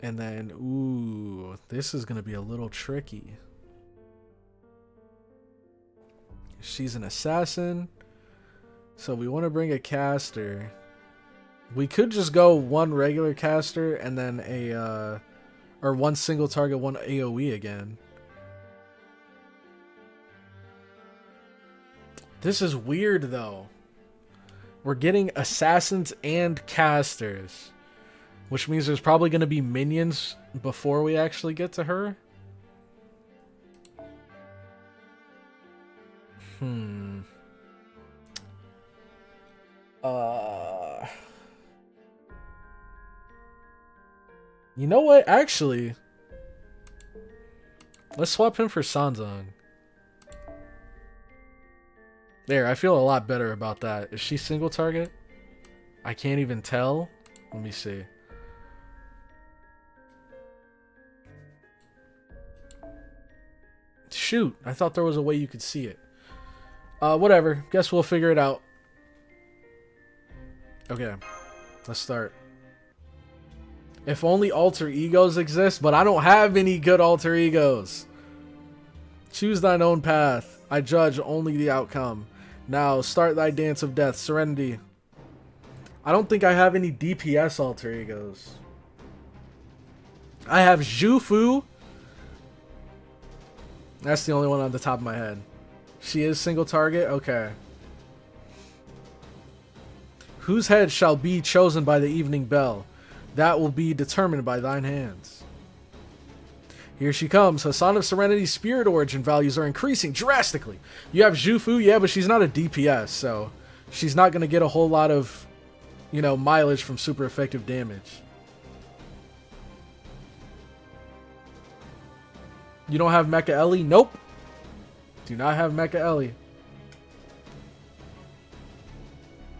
And then, ooh, this is gonna be a little tricky. She's an assassin, so we want to bring a caster. We could just go one regular caster and then a or one single target, one AoE again. This is weird though. We're getting assassins and casters, which means there's probably going to be minions before we actually get to her. You know what? Actually, let's swap him for Sanzong. There, I feel a lot better about that. Is she single target? I can't even tell. Let me see. Shoot, I thought there was a way you could see it. Whatever. Guess we'll figure it out. Okay, let's start. If only alter egos exist, but I don't have any good alter egos. Choose thine own path. I judge only the outcome. Now, start thy dance of death. Serenity. I don't think I have any DPS alter egos. I have Zhufu. That's the only one on the top of my head. She is single target? Okay. Whose head shall be chosen by the evening bell? That will be determined by thine hands. Here she comes. Hassan of Serenity's spirit origin values are increasing drastically. You have Zhufu, yeah, but she's not a DPS, so she's not going to get a whole lot of, you know, mileage from super effective damage. You don't have Mecha Ellie? Nope. Do not have Mecha Ellie.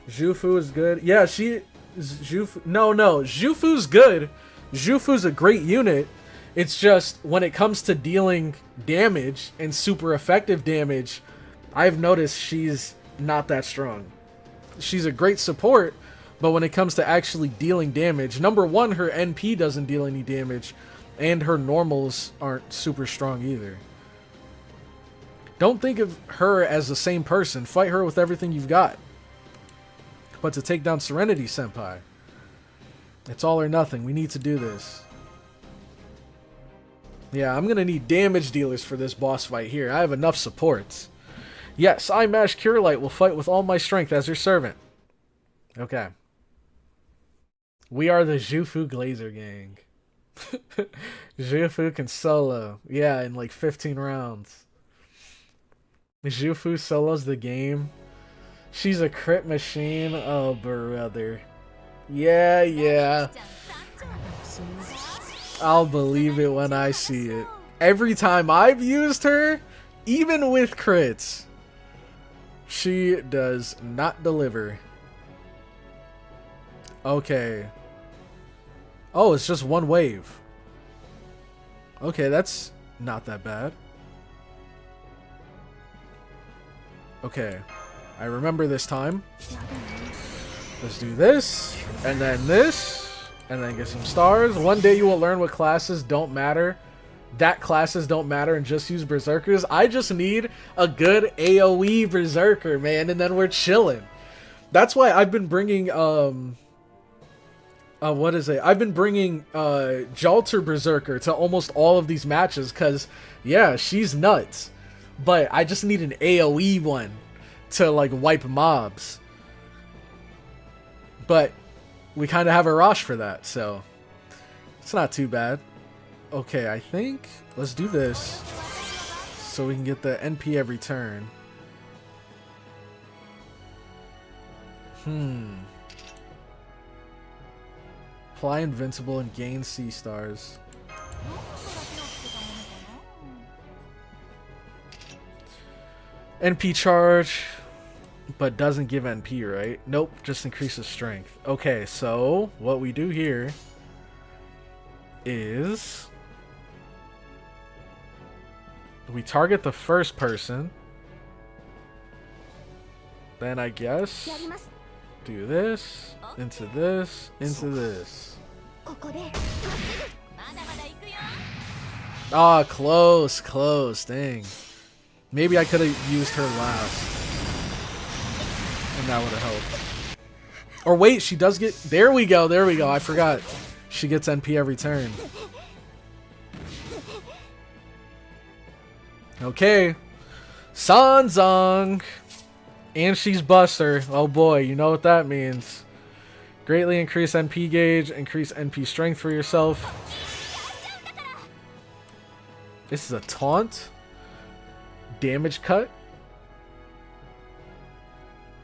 Zhufu is good. Yeah, she is Zhufu. No. Zhufu's good. Zhufu's a great unit. It's just when it comes to dealing damage and super effective damage, I've noticed she's not that strong. She's a great support, but when it comes to actually dealing damage, number one, her NP doesn't deal any damage, and her normals aren't super strong either. Don't think of her as the same person. Fight her with everything you've got. But to take down Serenity Senpai, it's all or nothing. We need to do this. Yeah, I'm going to need damage dealers for this boss fight here. I have enough supports. Yes, I, Mash Cure Light, will fight with all my strength as your servant. Okay. We are the Zhufu Glazer gang. Zhufu can solo. Yeah, in like 15 rounds. Zhufu solos the game. She's a crit machine. Oh, brother. Yeah. I'll believe it when I see it. Every time I've used her, even with crits, she does not deliver. Okay. Oh, it's just one wave. Okay, that's not that bad. Okay. I remember this time. Let's do this, and then this, and then get some stars. One day you will learn what classes don't matter. That classes don't matter and just use berserkers. I just need a good AoE berserker, man, and then we're chilling. That's why I've been bringing what is it? I've been bringing Jalter Berserker to almost all of these matches because, yeah, she's nuts. But I just need an AoE one to, like, wipe mobs. But we kind of have a Rosh for that, so it's not too bad. Okay, I think let's do this so we can get the NP every turn. Apply invincible and gain C stars. NP charge, but doesn't give NP, right? Nope, just increases strength. Okay, so what we do here is we target the first person. Then I guess do this, into this, into this. Ah, close, dang. Maybe I could have used her last. And that would have helped. Or wait, she does get... There we go. I forgot. She gets NP every turn. Okay. Sanzong. And she's Buster. Oh boy, you know what that means. Greatly increase NP gauge. Increase NP strength for yourself. This is a taunt. Damage cut?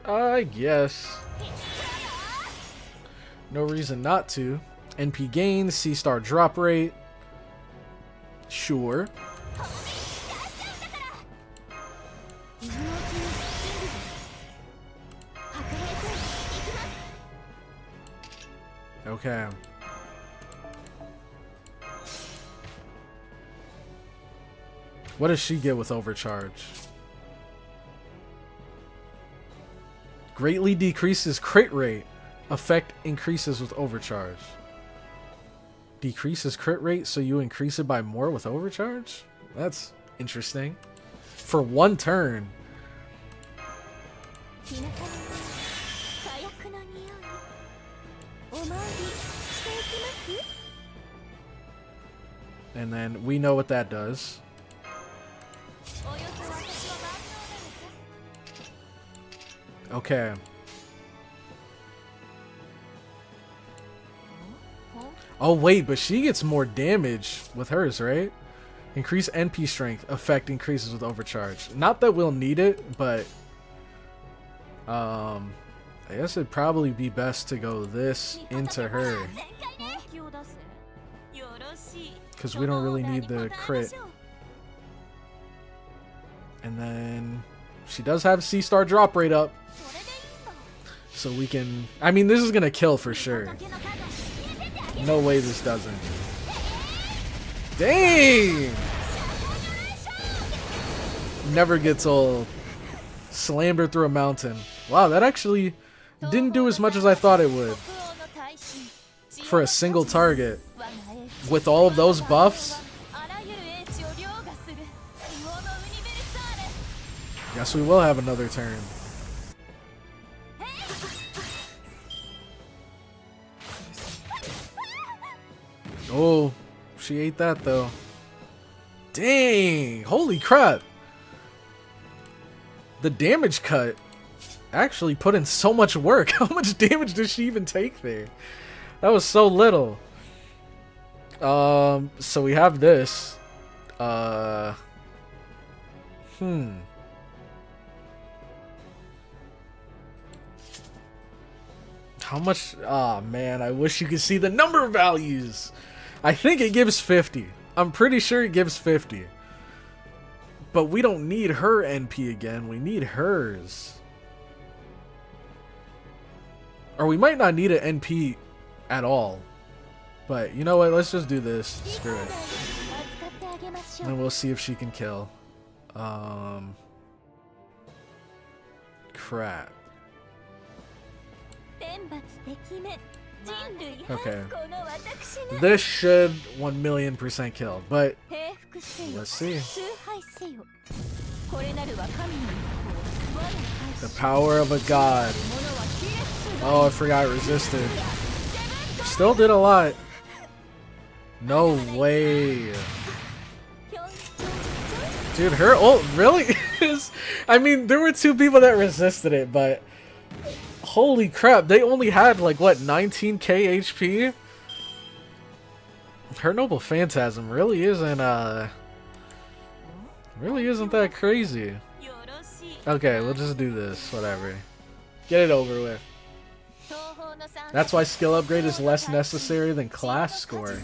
I guess. No reason not to. NP gain, C-star drop rate. Sure. Okay. What does she get with overcharge? Greatly decreases crit rate. Effect increases with overcharge. Decreases crit rate, so you increase it by more with overcharge? That's interesting. For one turn. And then we know what that does. Okay. Oh wait, but she gets more damage with hers, right? Increase NP strength. Effect increases with overcharge. Not that we'll need it, but I guess it'd probably be best to go this into her, because we don't really need the crit. And then she does have C-star drop rate up, so we can... I mean, this is gonna kill for sure. No way this doesn't. Dang! Never gets old. Slammed her through a mountain. Wow, that actually didn't do as much as I thought it would. For a single target. With all of those buffs. Guess we will have another turn. Oh, she ate that though. Dang! Holy crap! The damage cut actually put in so much work. How much damage did she even take there? That was so little. So we have this. How much? Oh man, I wish you could see the number values. I think it gives 50. I'm pretty sure it gives 50. But we don't need her NP again. We need hers. Or we might not need an NP at all. But you know what? Let's just do this. Screw it. And we'll see if she can kill. Crap. Okay. This should 1,000,000% kill, but let's see. The power of a god. Oh, I forgot resisted. Still did a lot. No way. Dude, her ult really is... I mean, there were two people that resisted it, but... Holy crap, they only had, like, what, 19k HP? Her Noble Phantasm really isn't that crazy. Okay, we'll just do this, whatever. Get it over with. That's why skill upgrade is less necessary than class score.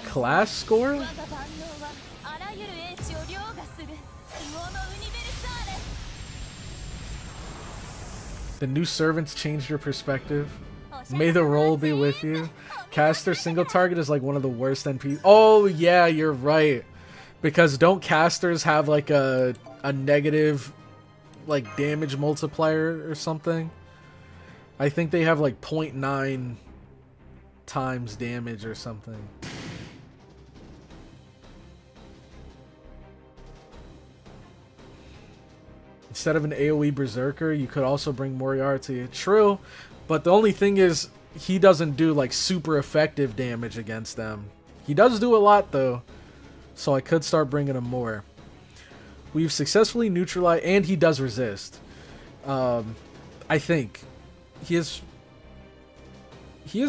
Class score? The new servants changed your perspective. May the roll be with you. Caster single target is like one of the worst NPs. Oh yeah, you're right. Because don't casters have like a negative like damage multiplier or something? I think they have like 0.9 times damage or something. Instead of an AoE Berserker, you could also bring Moriarty. True, but the only thing is he doesn't do like super effective damage against them. He does do a lot though, so I could start bringing him more. We've successfully neutralized, and he does resist. I think. He is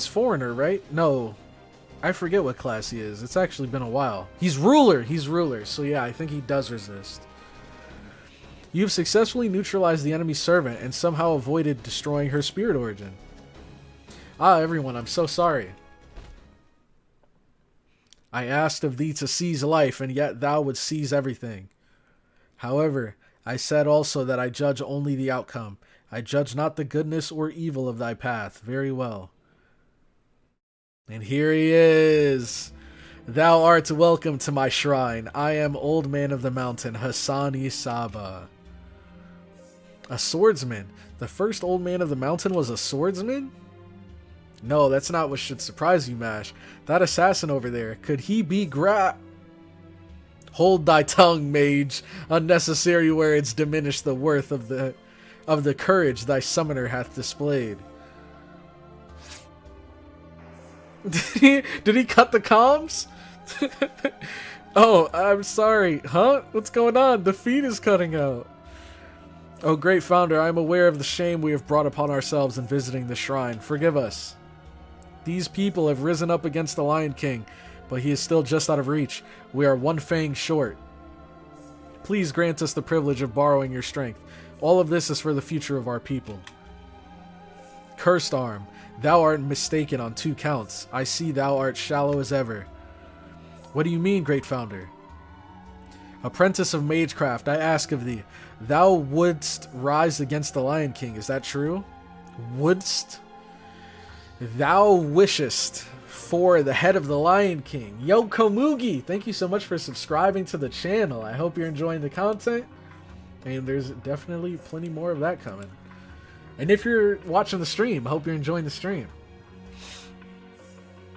Foreigner, right? No. I forget what class he is. It's actually been a while. He's Ruler. He's Ruler. So yeah, I think he does resist. You've successfully neutralized the enemy servant and somehow avoided destroying her spirit origin. Ah, everyone, I'm so sorry. I asked of thee to seize life, and yet thou wouldst seize everything. However, I said also that I judge only the outcome. I judge not the goodness or evil of thy path. Very well. And here he is. Thou art welcome to my shrine. I am Old Man of the Mountain, Hassani Saba. A swordsman. The first Old Man of the Mountain was a swordsman? No, that's not what should surprise you, Mash. That assassin over there, could he be Hold thy tongue, mage. Unnecessary words diminish the worth of the courage thy summoner hath displayed. Did he cut the comms? Oh, I'm sorry. Huh? What's going on? The feed is cutting out. Oh, great founder, I am aware of the shame we have brought upon ourselves in visiting the shrine. Forgive us. These people have risen up against the Lion King, but he is still just out of reach. We are one fang short. Please grant us the privilege of borrowing your strength. All of this is for the future of our people. Cursed arm, thou art mistaken on 2 counts. I see thou art shallow as ever. What do you mean, great founder? Apprentice of magecraft, I ask of thee, thou wouldst rise against the Lion King, is that true? Wouldst? Thou wishest for the head of the Lion King. Yo, Komugi, thank you so much for subscribing to the channel. I hope you're enjoying the content, and there's definitely plenty more of that coming. And if you're watching the stream, I hope you're enjoying the stream.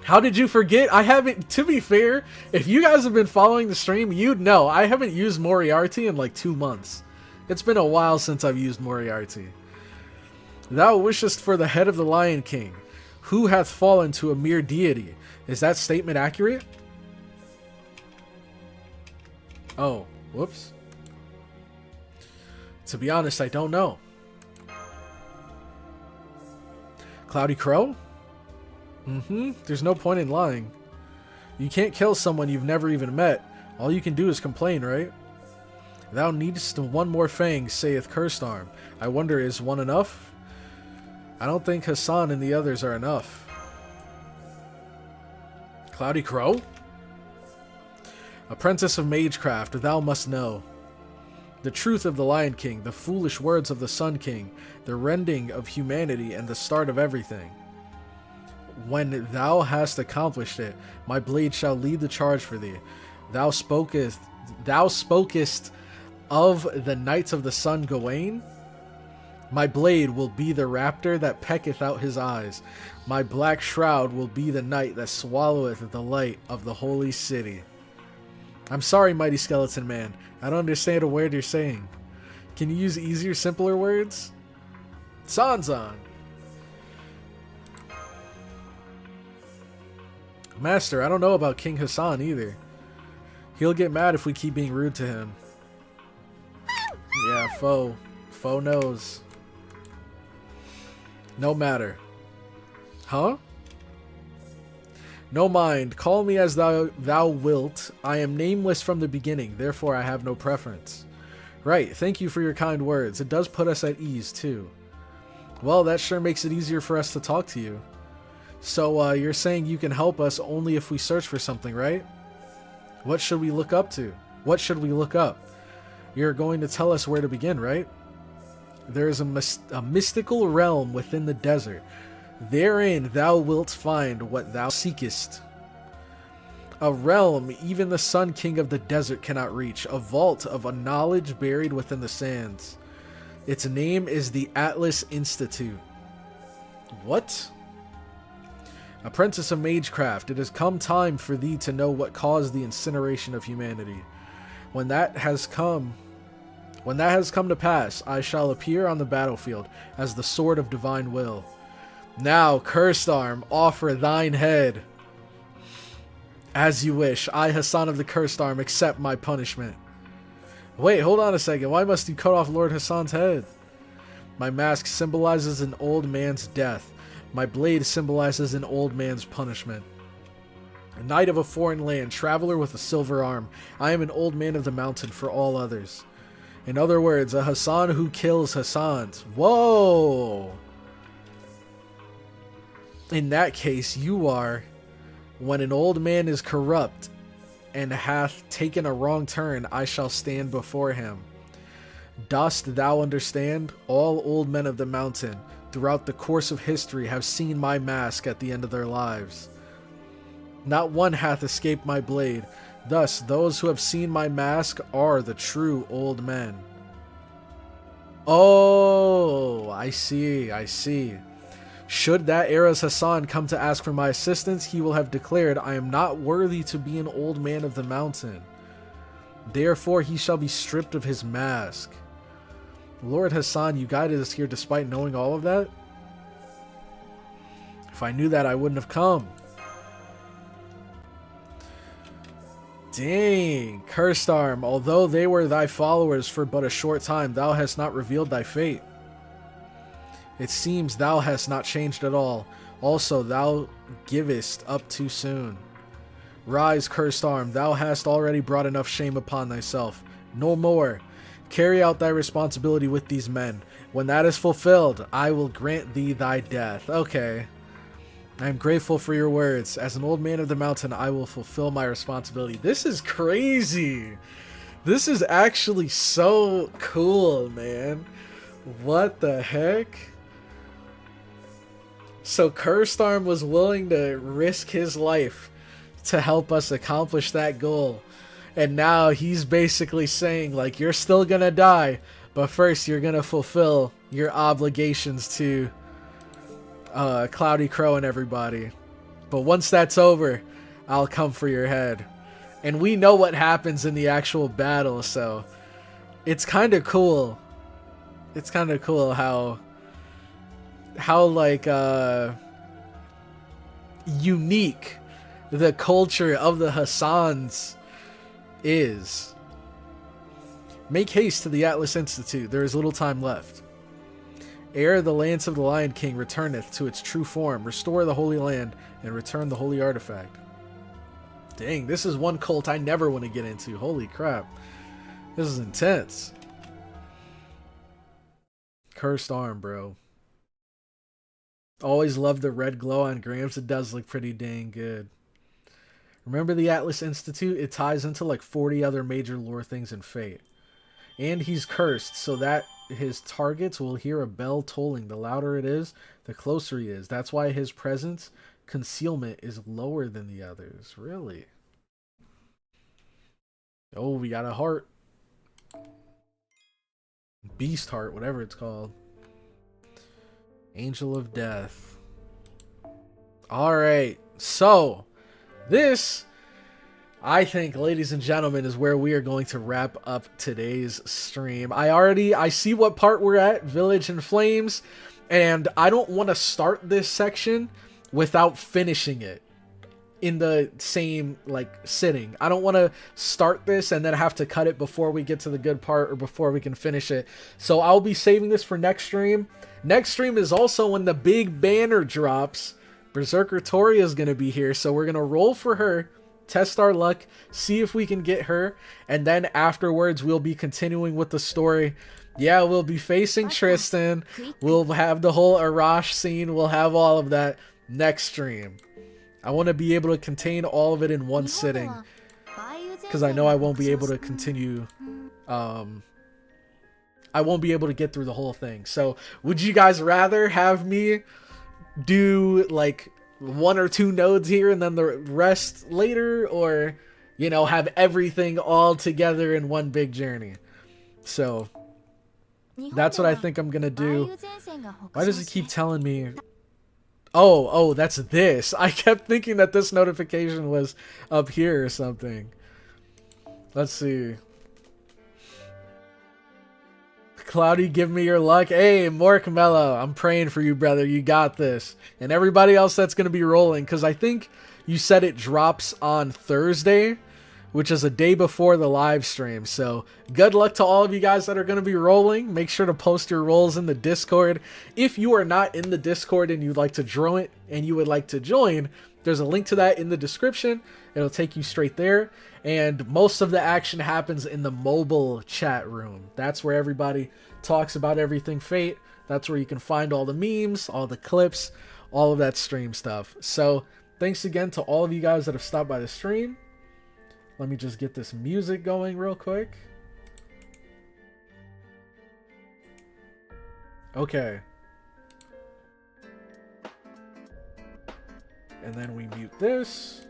How did you forget? I haven't, to be fair, if you guys have been following the stream, you'd know I haven't used Moriarty in like 2 months. It's been a while since I've used Moriarty. Thou wishest for the head of the Lion King, who hath fallen to a mere deity. Is that statement accurate? Oh, whoops. To be honest, I don't know. CloudyCrow? There's no point in lying. You can't kill someone you've never even met. All you can do is complain, right? Thou needest one more fang, saith Cursed Arm. I wonder, is one enough? I don't think Hassan and the others are enough. CloudyCrow? Apprentice of magecraft, thou must know. The truth of the Lion King, the foolish words of the Sun King, the rending of humanity, and the start of everything. When thou hast accomplished it, my blade shall lead the charge for thee. Thou spokest of the Knights of the Sun Gawain? My blade will be the raptor that pecketh out his eyes. My black shroud will be the night that swalloweth the light of the holy city. I'm sorry, mighty skeleton man. I don't understand a word you're saying. Can you use easier, simpler words? Sanzan. Master, I don't know about King Hassan either. He'll get mad if we keep being rude to him. Yeah, foe. Foe knows. No matter. Huh? No mind. Call me as thou wilt. I am nameless from the beginning, therefore I have no preference. Right, thank you for your kind words. It does put us at ease, too. Well, that sure makes it easier for us to talk to you. So, you're saying you can help us only if we search for something, right? What should we look up to? What should we look up? You're going to tell us where to begin, right? There is a mystical realm within the desert. Therein thou wilt find what thou seekest. A realm even the Sun King of the desert cannot reach. A vault of a knowledge buried within the sands. Its name is the Atlas Institute. What? Apprentice of magecraft, it has come time for thee to know what caused the incineration of humanity. When that has come to pass, I shall appear on the battlefield as the sword of divine will. Now, Cursed Arm, offer thine head. As you wish. I, Hassan of the Cursed Arm, accept my punishment. Wait, hold on a second. Why must you cut off Lord Hassan's head? My mask symbolizes an old man's death. My blade symbolizes an old man's punishment. A knight of a foreign land, traveler with a silver arm. I am an old man of the mountain for all others. In other words, a Hassan who kills Hassans. Whoa! In that case, you are When an old man is corrupt and hath taken a wrong turn, I shall stand before him. Dost thou understand? All old men of the mountain, throughout the course of history, have seen my mask at the end of their lives. Not one hath escaped my blade. Thus, those who have seen my mask are the true old men. Oh, I see, I see. Should that era's Hassan come to ask for my assistance, he will have declared, I am not worthy to be an old man of the mountain. Therefore, he shall be stripped of his mask. Lord Hassan, you guided us here despite knowing all of that? If I knew that, I wouldn't have come. Dang, Cursed Arm, although they were thy followers for but a short time, thou hast not revealed thy fate. It seems thou hast not changed at all. Also, thou givest up too soon. Rise, Cursed Arm, thou hast already brought enough shame upon thyself. No more. Carry out thy responsibility with these men. When that is fulfilled, I will grant thee thy death. Okay. I am grateful for your words. As an old man of the mountain, I will fulfill my responsibility. This is crazy. This is actually so cool, man. What the heck? So Cursed Arm was willing to risk his life to help us accomplish that goal. And now he's basically saying, like, you're still gonna die, but first you're gonna fulfill your obligations to CloudyCrow and everybody. But once that's over, I'll come for your head. And we know what happens in the actual battle, so it's kind of cool. It's kind of cool how like unique the culture of the Hassans is. Make haste to the Atlas Institute. There is little time left. Ere the lance of the Lion King returneth to its true form, restore the Holy Land and return the holy artifact. Dang, this is one cult I never want to get into. Holy crap. This is intense. Cursed Arm, bro. Always loved the red glow on Grams. It does look pretty dang good. Remember the Atlas Institute? It ties into like 40 other major lore things in Fate. And he's cursed, so that his targets will hear a bell tolling. The louder it is, the closer he is. That's why his presence concealment is lower than the others. Really? Oh, we got a heart. Beast heart, whatever it's called. Angel of Death. Alright, so this, I think, ladies and gentlemen, is where we are going to wrap up today's stream. I see what part we're at, Village in Flames, and I don't want to start this section without finishing it in the same, like, sitting. I don't want to start this and then have to cut it before we get to the good part or before we can finish it. So I'll be saving this for next stream. Next stream is also when the big banner drops. Berserker Tori is going to be here, so we're going to roll for her, test our luck, see if we can get her, and then afterwards we'll be continuing with the story. Yeah, we'll be facing Tristan, we'll have the whole Arash scene, we'll have all of that next stream. I want to be able to contain all of it in one sitting, because I know I won't be able to continue, I won't be able to get through the whole thing. So, would you guys rather have me do like 1 or 2 nodes here and then the rest later, or, you know, have everything all together in one big journey? So that's what I think I'm gonna do. Why does it keep telling me? Oh, that's this. I kept thinking that this notification was up here or something. Let's see. Cloudy, give me your luck. Hey, Mork Mello, I'm praying for you, brother. You got this. And everybody else that's going to be rolling, because I think you said it drops on Thursday, which is a day before the live stream. So good luck to all of you guys that are going to be rolling. Make sure to post your rolls in the Discord. If you are not in the Discord and you'd like to join, there's a link to that in the description. It'll take you straight there. And most of the action happens in the mobile chat room. That's where everybody talks about everything Fate. That's where you can find all the memes, all the clips, all of that stream stuff. So thanks again to all of you guys that have stopped by the stream. Let me just get this music going real quick. Okay. And then we mute this.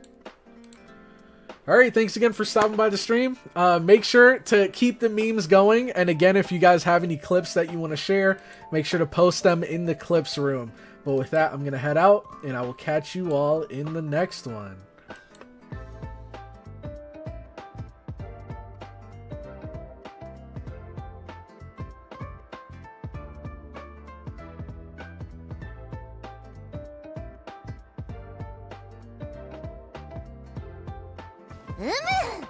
Alright, thanks again for stopping by the stream. Make sure to keep the memes going. And again, if you guys have any clips that you want to share, make sure to post them in the clips room. But with that, I'm going to head out, and I will catch you all in the next one. Mm-hmm.